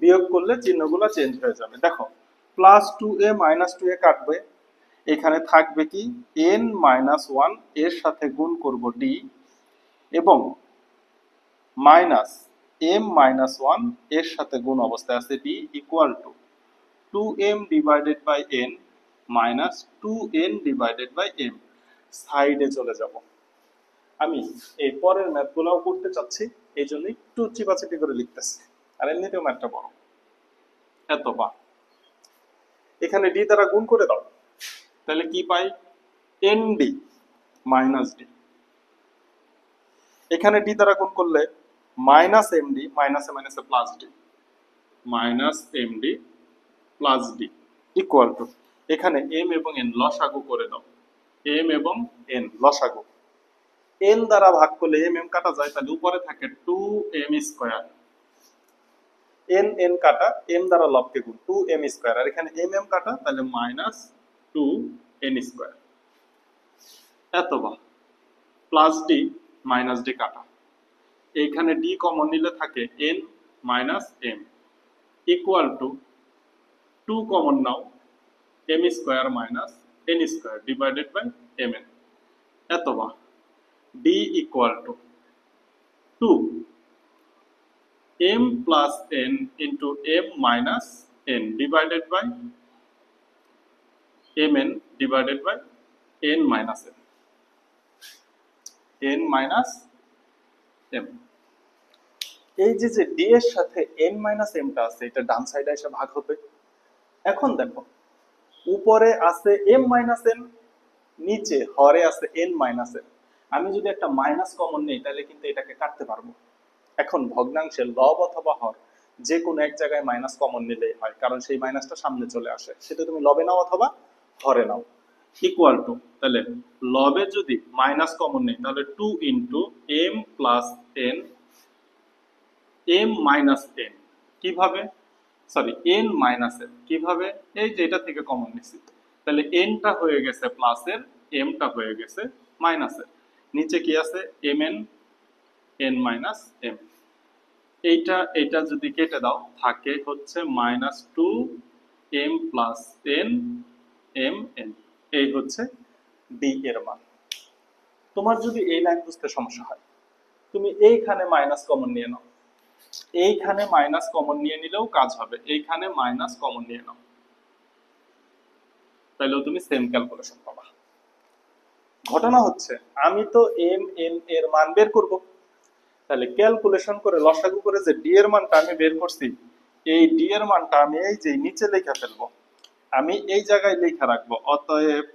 বিয়োগ করলে চিহ্নগুলা চেঞ্জ হয়ে যাবে। দেখো প্লাস 2a মাইনাস 2a কাটবে, এখানে থাকবে কি n মাইনাস 1, এর সাথে গুণ করব d, এবং মাইনাস m মাইনাস 1 এর সাথে গুণ অবস্থায় আছে d equal to 2m divided by n minus 2n divided by m। সাইডে চলে যাব, আমি এই পরের ম্যাথগুলোও করতে চাচ্ছি, এই জন্য একটু চিপাচিপি করে লিখতেছি, আর এমনিতেও ম্যাথটা বড়। এত বা এখানে ডি দ্বারা গুণ করে দাও, তাহলে কি পাই? nd minus D. এখানে ডি দ্বারা গুণ করলে মাইনাস এমডি, মাইনাসে মাইনাসে plus D, minus MD plus D equal two, এখানে এম এবং এন লসাগু করে দাও, এম এবং এন লসাগু। এন দ্বারা ভাগ করলে এম এম কাটা যায়, তাহলে উপরে থাকে 2m স্কয়ার, এন এন কাটা, এম দ্বারা লবকে গুণ 2m স্কয়ার, আর এখানে এম এম কাটা, তাহলে মাইনাস 2n স্কয়ার। এত বা প্লাস ডি মাইনাস ডি কাটা, এইখানে ডি কমন নিলে থাকে n minus m equal to 2 common নাও, m square minus n square divided by mn। এত বা d equal to 2 m plus n into m minus n divided by mn divided by n minus n, n minus m। এই যে যে D এর সাথে n minus m টা আছে, এটা ডান সাইডে এসে ভাগ হবে। এখন দেখো উপরে আছে m মাইনাস n, নিচে হরে আছে n মাইনাস n। আমি যদি একটা মাইনাস কমন নেই, তাহলে কিন্তু এটাকে কাটতে পারবো। এখন ভগ্নাংশের লব অথবা হর যে কোনো এক জায়গায় মাইনাস কমন নিলেই হয়, কারণ সেই মাইনাসটা সামনে চলে আসে। সেটা তুমি লবে নাও অথবা হরে নাও। ইকুয়াল টু, তাহলে লবে যদি মাইনাস কমন নেই তাহলে 2 into M plus N, M minus N কিভাবে, সরি এন মাইনাস এন কিভাবে, এই যে এটা থেকে কমন নিছি, তাহলে এনটা হয়ে গেছে প্লাসের, এমটা হয়ে গেছে মাইনাসের, নিচে কি আছে M N, N minus M. এইটা যদি কেটে দাও থাকে হচ্ছে minus 2 M plus N M N, এই হচ্ছে ডি এর মান। তোমার যদি এই লাইন বুঝতে সমস্যা হয় তুমি এইখানে মাইনাস কমন নিয়ে নাও, এইখানে মাইনাস কমন নিয়ে নিলেও কাজ হবে, এইখানে মাইনাস কমন নিয়ে নাও, তাহলেও তুমি সেম ক্যালকুলেশন পাবা। ঘটনা হচ্ছে আমি তো এম এন এর মান বের করব, তাহলে ক্যালকুলেশন করে লসাগু করে যে ডি এর মানটা আমি বের করছি, এই ডি এর মানটা আমি এই যে নিচে লেখা ফেলবো, আমি এই জায়গায় লেখা রাখবো। অতএব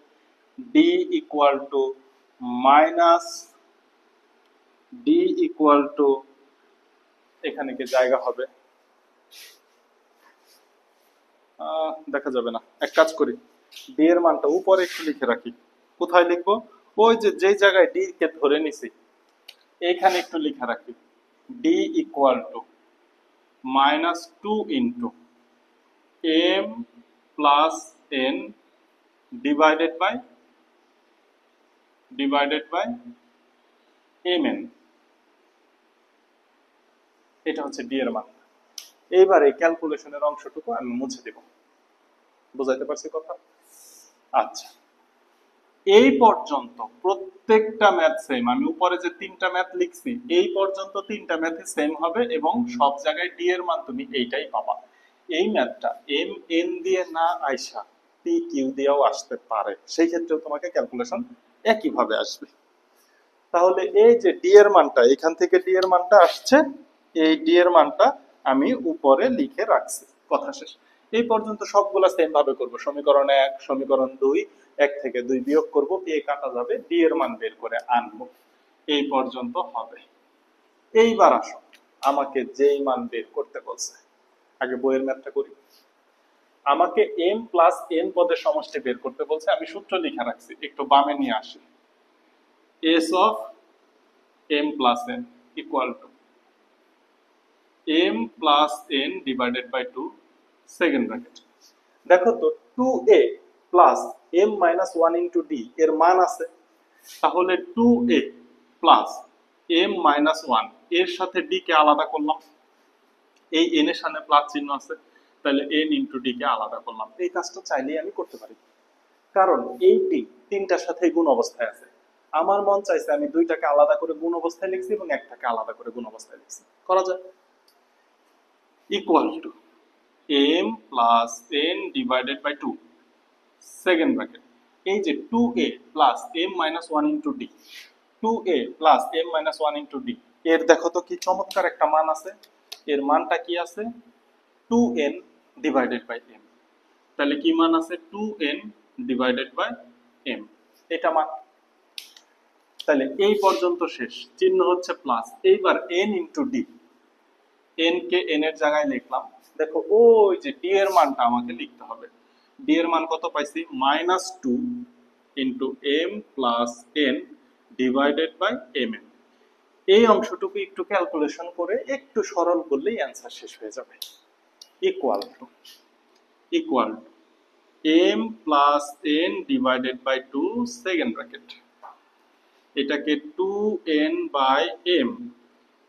D equal to minus, D equal two, এখানে কি জায়গা হবে দেখা যাবে না, এক কাজ করি ডি এর মানটা উপরে একটু লিখে রাখি। কোথায় লিখবো, ওই যে যেই জায়গায় ডি কে ধরে নিছি এইখানে একটু লিখে রাখি, D equal to minus 2 into M plus N divided by M N, এটা হচ্ছে ডি এর মান। এইবার এই ক্যালকুলেশনের অংশটুকু আমি মুছে দেব, বুঝাইতে পারছি কথা? আচ্ছা, এই পর্যন্ত প্রত্যেকটা ম্যাথ সেম, আমি উপরে যে তিনটা ম্যাথ লিখছি এই পর্যন্ত তিনটা ম্যাথই সেম হবে এবং সব জায়গায় ডি এর মান তুমি এইটাই পাবা। এই ম্যাথটা এম এন দিয়ে না আইসা পি কিউ দিয়েও আসতে পারে, সেই ক্ষেত্রেও তোমাকে ক্যালকুলেশন একই ভাবে আসবে। তাহলে এই যে ডি এর মানটা, এখান থেকে ডি এর মানটা আসছে, এই ডি এর মানটা আমি উপরে লিখে রাখছি, কথা শেষ। এই পর্যন্ত সবগুলা সেম ভাবে করব, সমীকরণ 1 সমীকরণ 2, 1 থেকে 2 বিয়োগ করব, এ কাটা যাবে, ডি এর মান বের করে আনবো, এই পর্যন্ত হবে। এইবার আসো আমাকে যেই মান বের করতে বলছে, আগে বইয়ের ম্যাথটা করি। আমাকে এম প্লাস এন পদের সমষ্টি বের করতে বলছে, আমি সূত্র লিখে রাখছি, একটু বামে নিয়ে আসি। S of M plus N equal to M plus N divided by 2 second bracket. দেখো তো 2a plus m minus 1 into D এর মান আছে, তাহলে 2a প্লাস m মাইনাস 1 এর সাথে d কে আলাদা করলাম, এই n এর সামনে প্লাস চিহ্ন আছে, তাহলে n ইন্টু d কে আলাদা করলাম। এই কাজটা চাইলেই আমি করতে পারি, কারণ এই d তিনটার সাথে গুণ অবস্থায় আছে। আমার মন চাইছে আমি দুইটাকে আলাদা করে গুণ অবস্থায় লিখছি এবং একটাকে আলাদা করে গুণ অবস্থায় লিখছি, করা যায়। Equal to m plus n divided by 2 second bracket, এই যে 2a plus m minus 1 into d, 2a plus m minus 1 into D, এর দেখো তো কি চমৎকার একটা মান আছে, এর মানটা কি আছে 2n ডিভাইডেড বাই m, তাহলে কি মান আছে 2n ডিভাইডেড বাই m, এটা মান। তাহলে এই পর্যন্ত শেষ, চিহ্ন হচ্ছে প্লাস। এইবার n ইন্টু ডি, n কে n এর জায়গায় লিখলাম, দেখো ওই যে d এর মানটা আমাকে লিখতে হবে, d এর মান কত পাইছি minus 2 into m plus n divided by m n। এই অংশটুকু একটু ক্যালকুলেশন করে একটু সরল করলেই অ্যান্সার শেষ হয়ে যাবে। Equal to m plus n divided by 2 second bracket, এটাকে 2n বাই m,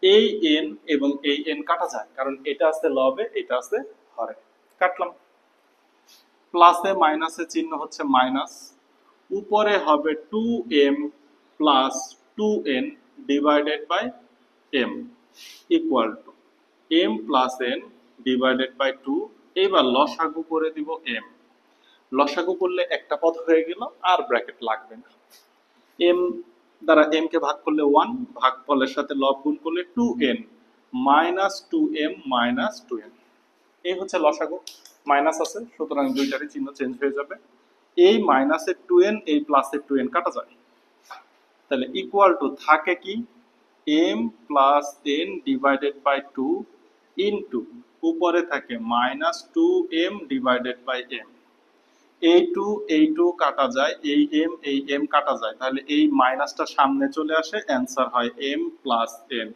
এই n এবং এই n কাটা যায় কারণ এটা আছে লবে এটা আছে হরে, কাটলাম। প্লাসে মাইনাসে চিহ্ন হচ্ছে মাইনাস, উপরে হবে 2m plus 2n divided by m equal to m plus n divided by 2। এবার লসাগু করে দিব m, লসাগু করলে একটা পদ হয়ে গেল আর ব্র্যাকেট লাগবে না। m দ্বারা m কে ভাগ করলে 1, ভাগফলের সাথে লব গুণ করলে 2n minus 2m minus 2n, এই হচ্ছে লসাগু। মাইনাস আছে সুতরাং দুইটারই চিহ্ন চেঞ্জ হয়ে যাবে, এই মাইনাসের 2n এই প্লাসের 2n কাটা যায়, তাহলে ইকুয়াল টু থাকে কি m plus n divided by 2 into উপরে থাকে -2m ডিভাইডেড বাই m। এই টু কাটা যায়, এই এম কাটা যায়, তাহলে এই মাইনাসটা সামনে চলে আসে, অ্যান্সার হয় m প্লাস n।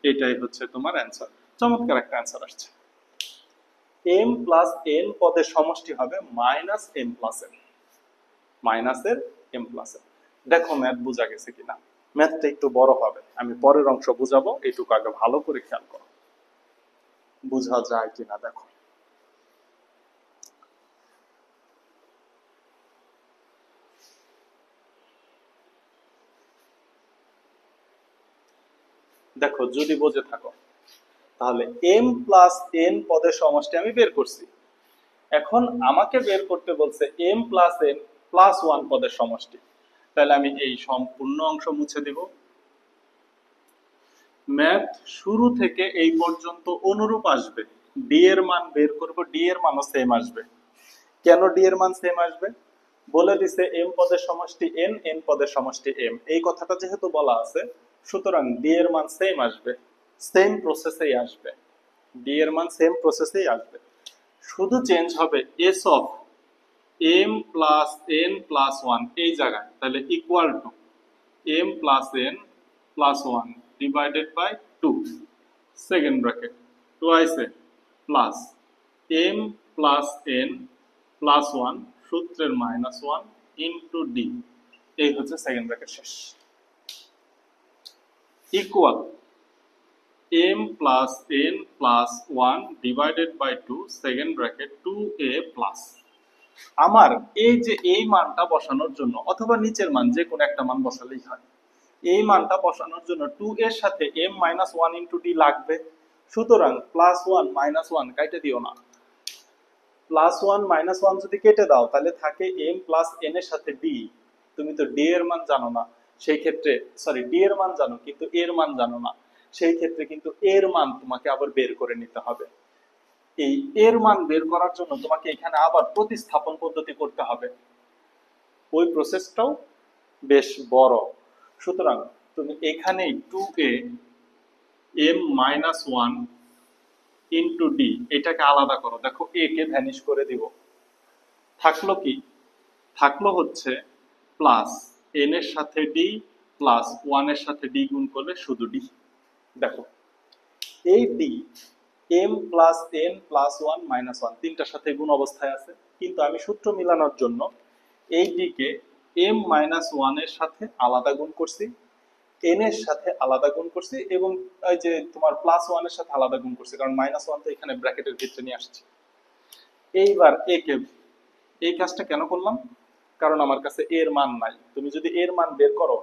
এটাই হচ্ছে তোমার অ্যান্সার। চমৎকার একটা অ্যান্সার আসছে। m প্লাস n পদের সমষ্টি হবে -m প্লাস n, মাইনাসের m প্লাস n। দেখো ম্যাথ বোঝা গেছে কিনা। ম্যাথটা একটু বড় হবে, আমি পরের অংশ বুঝাবো, এইটুকু আগে ভালো করে খেয়াল করো, বোঝা যায় কিনা দেখো। দেখো যদি বুঝে থাকো, তাহলে m প্লাস n পদের সমষ্টি আমি বের করছি। এখন আমাকে বের করতে বলছে m প্লাস n প্লাস 1 পদের সমষ্টি। তাহলে আমি এই সম্পূর্ণ অংশ মুছে দেব। ম্যাথ শুরু থেকে এই পর্যন্ত অনুরূপ আসবে। ডি এর মান বের করব, ডি এর মানও সেম আসবে। কেন ডি এর মান সেম আসবে? বলে দিছে m পদের সমষ্টি n, n পদের সমষ্টি m, এই কথাটা যেহেতু বলা আছে, সুতরাং ডি এর মান সেম আসবে, সেম প্রসেসেই আসবে। ডি এর মান সেম প্রসেসেই আসবে, শুধু চেঞ্জ হবে S of m plus n plus 1 এই জায়গায়, তাহলে equal to m plus n plus 1 divided by 2 second bracket twice A plus m plus n plus 1 সূত্রের -1 ইন্টু ডি, এই হচ্ছে সেকেন্ড ব্র্যাকেট শেষ, equal m plus n plus 1 divided by 2 second bracket 2a plus. আমার এই যে এই মানটা বসানোর জন্য, অথবা নিচের মান যে কোনো একটা মান বসালেই হয়, এই মানটা বসানোর জন্য 2 এর সাথে m মাইনাস 1 ইন্টু d লাগবে। সুতরাং প্লাস 1 মাইনাস 1 কাটে দিও না, প্লাস 1 মাইনাস 1 যদি কেটে দাও তাহলে থাকে m প্লাস n এর সাথে d। তুমি তো d এর মান জানো না, সেই ক্ষেত্রে সরি d এর মান জানো কিন্তু এর মান জানো না, সেই ক্ষেত্রে কিন্তু এর মান তোমাকে আবার বের করে নিতে হবে। এই এর মান বের করার জন্য তোমাকে এখানে আবার প্রতিস্থাপন পদ্ধতি করতে হবে, ওই প্রসেসটাও বেশ বড়। সুতরাং তুমি এখানেই 2a m minus 1 into D এটাকে আলাদা করো, দেখো এ কে ভ্যানিশ করে দিব, থাকলো কি? থাকলো হচ্ছে প্লাস n এর সাথে ডি প্লাস 1 এর সাথে ডি গুণ করলে শুধু ডি। দেখো এই D m plus n plus 1 minus 1 তিনটার সাথে গুণ অবস্থায় আছে, কিন্তু আমি সূত্র মিলানোর জন্য এই ডি কে m মাইনাস 1 এর সাথে আলাদা গুণ করছি, n এর সাথে আলাদা গুণ করছি, এবং ওই যে তোমার প্লাস 1 এর সাথে আলাদা গুণ করছি, কারণ মাইনাস 1 তো এখানে ব্র্যাকেটের ভিতরে নিয়ে আসছি। এইবার এ কে, এই কাজটা কেন করলাম? কারণ আমার কাছে এর মান নাই। তুমি যদি এর মান বের করো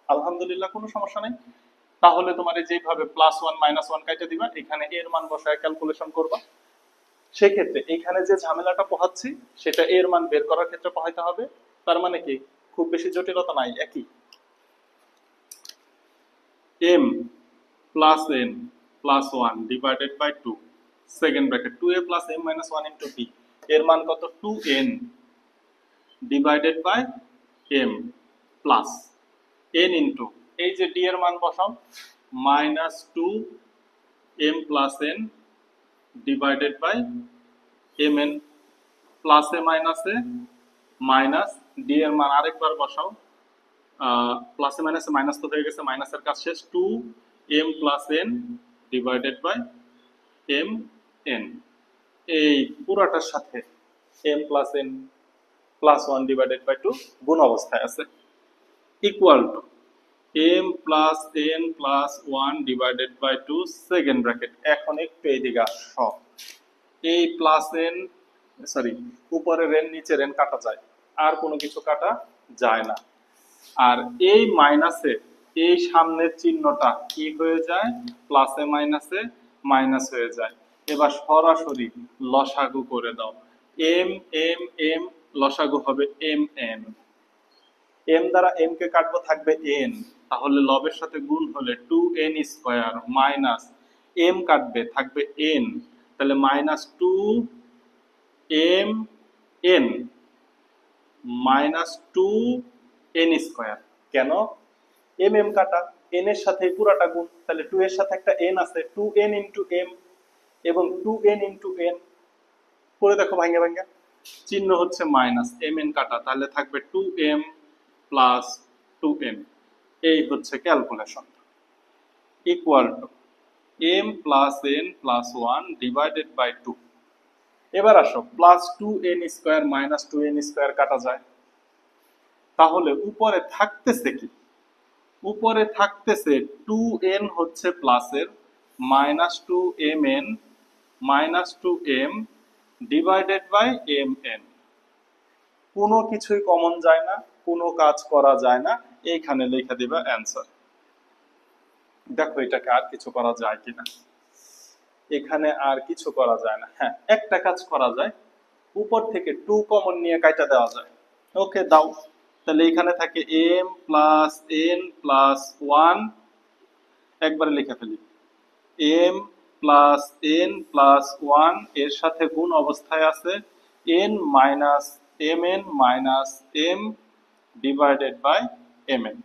আলহামদুলিল্লাহ কোনো সমস্যা নেই, তাহলে তোমার যেভাবে প্লাস 1 মাইনাস 1 কাটে দিবা, এখানে এর মান বসায় ক্যালকুলেশন করবা। সেক্ষেত্রে এখানে যে ঝামেলাটা পোহাচ্ছি সেটা এর মান বের করার ক্ষেত্রে পোহাইতে হবে। তার মানে কি, খুব বেশি জটিলতা নাই, একই m plus n plus 1 divided by 2 second bracket 2a plus m minus 1 into d, এর মান কত? 2n divided by m plus n into এই যে d এর মান বসাও, minus 2m plus n divided by mn প্লাসে মাইনাসে মাইনাস d এর মান আরেকবার বসাও, প্লাসে মাইনাসে মাইনাস তো হয়ে গেছে, মাইনাসের কাজ শেষ, 2m plus n divided by mn, এই পুরাটার সাথে m plus n plus 1 divided by 2 গুণ অবস্থায় আছে, equal to m plus n plus 1 divided by 2 second bracket. এখন একটু এইদিকে আসো, এই প্লাস n সরি উপরের n নিচের n কাটা যায়, আর কোনো কিছু কাটা যায় না, আর এই মাইনাসে এই সামনের চিহ্নটা কি হয়ে যায়? প্লাসে মাইনাসে মাইনাস হয়ে যায়। এবার সরাসরি লসাগু করে দাও, m m m লসাগু হবে m n, m দ্বারা m কে কাটবো, থাকবে n, তাহলে লবের সাথে গুণ হলে 2n স্কয়ার মাইনাস m কাটবে, থাকবে n, তাহলে minus 2m n minus 2n square. কেন? m m কাটা, n এর সাথে পুরাটা গুণ, তাহলে 2 এর সাথে একটা n আছে, 2n ইন্টু m, এবং 2n ইন্টু n করে দেখো ভাঙ্গে ভাঙ্গে, চিহ্ন হচ্ছে মাইনাস, mn কাটা, তাহলে থাকবে 2m প্লাস 2n। এই হচ্ছে calculation, equal to m plus n plus 1 divided by 2। এবার আসো, plus 2n square minus 2n square কাটা যায়, তাহলে উপরে থাকতেছে কি? উপরে থাকতেছে 2n হচ্ছে প্লাসের, minus 2mn minus 2m divided by mn। কোনো কিছুই কমন যায় না, কোনো কাজ করা যায় না, এইখানে লিখে দিবা অ্যান্সার। দেখো এটাকে আর কিছু করা যায় কিনা, এখানে আর কিছু করা যায় না। হ্যাঁ, একটা কাজ করা যায়, উপর থেকে 2 কমন নিয়ে কাটা দেওয়া যায়। ওকে, দাও। তাহলে এখানে থাকে m প্লাস n প্লাস 1, একবারে লিখে ফেলি, m প্লাস n প্লাস 1 এর সাথে গুণ অবস্থায় আছে n minus mn minus m divided by mn।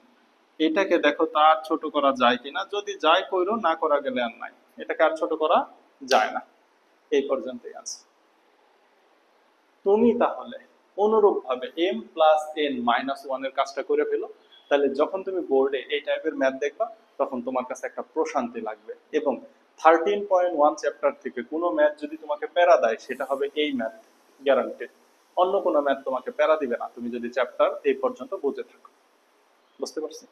এটাকে দেখো তার ছোট করা যায় কিনা, যদি যায় কইরো, না করা গেলে আর নাই, এটাকে আর ছোট করা যায় না। এই পর্যন্তই আছে। তুমি তাহলে অনুরূপ ভাবে m প্লাস n মাইনাস 1 এর কাজটা করে ফেলো, তাহলে যখন তুমি বোর্ডে এই টাইপের ম্যাথ দেখবা তখন তোমার কাছে একটা প্রশান্তি লাগবে। এবং 13.1 চ্যাপ্টার থেকে কোনো ম্যাথ যদি তোমাকে প্যারা দেয় সেটা হবে এই ম্যাথ, গ্যারান্টেড। অন্য কোনো ম্যাথ তোমাকে প্যারা দিবে না, তুমি যদি চ্যাপ্টার এই পর্যন্ত বুঝে থাকো। বুঝতে পারছি?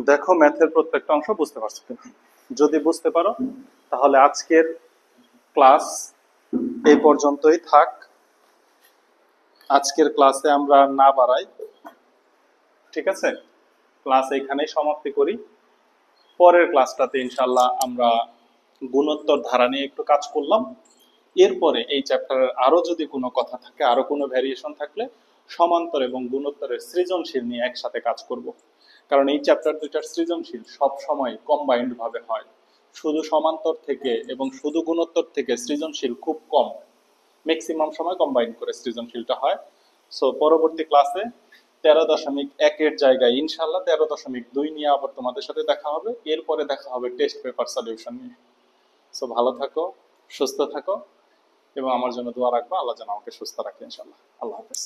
দেখো ম্যাথের প্রত্যেকটা অংশ বুঝতে পারছো কিনা। যদি বুঝতে পারো তাহলে আজকের ক্লাস এই পর্যন্তই থাক। আজকের ক্লাসে আমরা না বাড়াই, ঠিক আছে? ক্লাস এখানেই সমাপ্তি করি। পরের ক্লাসটাতে ইনশাল্লাহ আমরা গুণোত্তর ধারা নিয়ে একটু কাজ করলাম। এরপরে এই চ্যাপ্টারের আরো যদি কোনো কথা থাকে, আরো কোনো ভ্যারিয়েশন থাকলে সমান্তর এবং গুণোত্তরের সৃজনশীল নিয়ে একসাথে কাজ করব। কারণ এই চ্যাপ্টার দুইটার সৃজনশীল সব সময় কম্বাইন্ড ভাবে হয়, শুধু সমান্তর থেকে এবং শুধু গুণোত্তর থেকে সৃজনশীল খুব কম, ম্যাক্সিমাম সময় কম্বাইন করে সৃজনশীলটা হয়। সো পরবর্তী ক্লাসে 13.1 এর জায়গায় ইনশাল্লাহ 13.2 নিয়ে আবার তোমাদের সাথে দেখা হবে। এরপরে দেখা হবে টেস্ট পেপার সলিউশন নিয়ে। সো ভালো থাকো, সুস্থ থাকো এবং আমার জন্য দোয়া রাখবো, আল্লাহ যেন আমাকে সুস্থ রাখে ইনশাল্লাহ। আল্লাহ হাফেজ।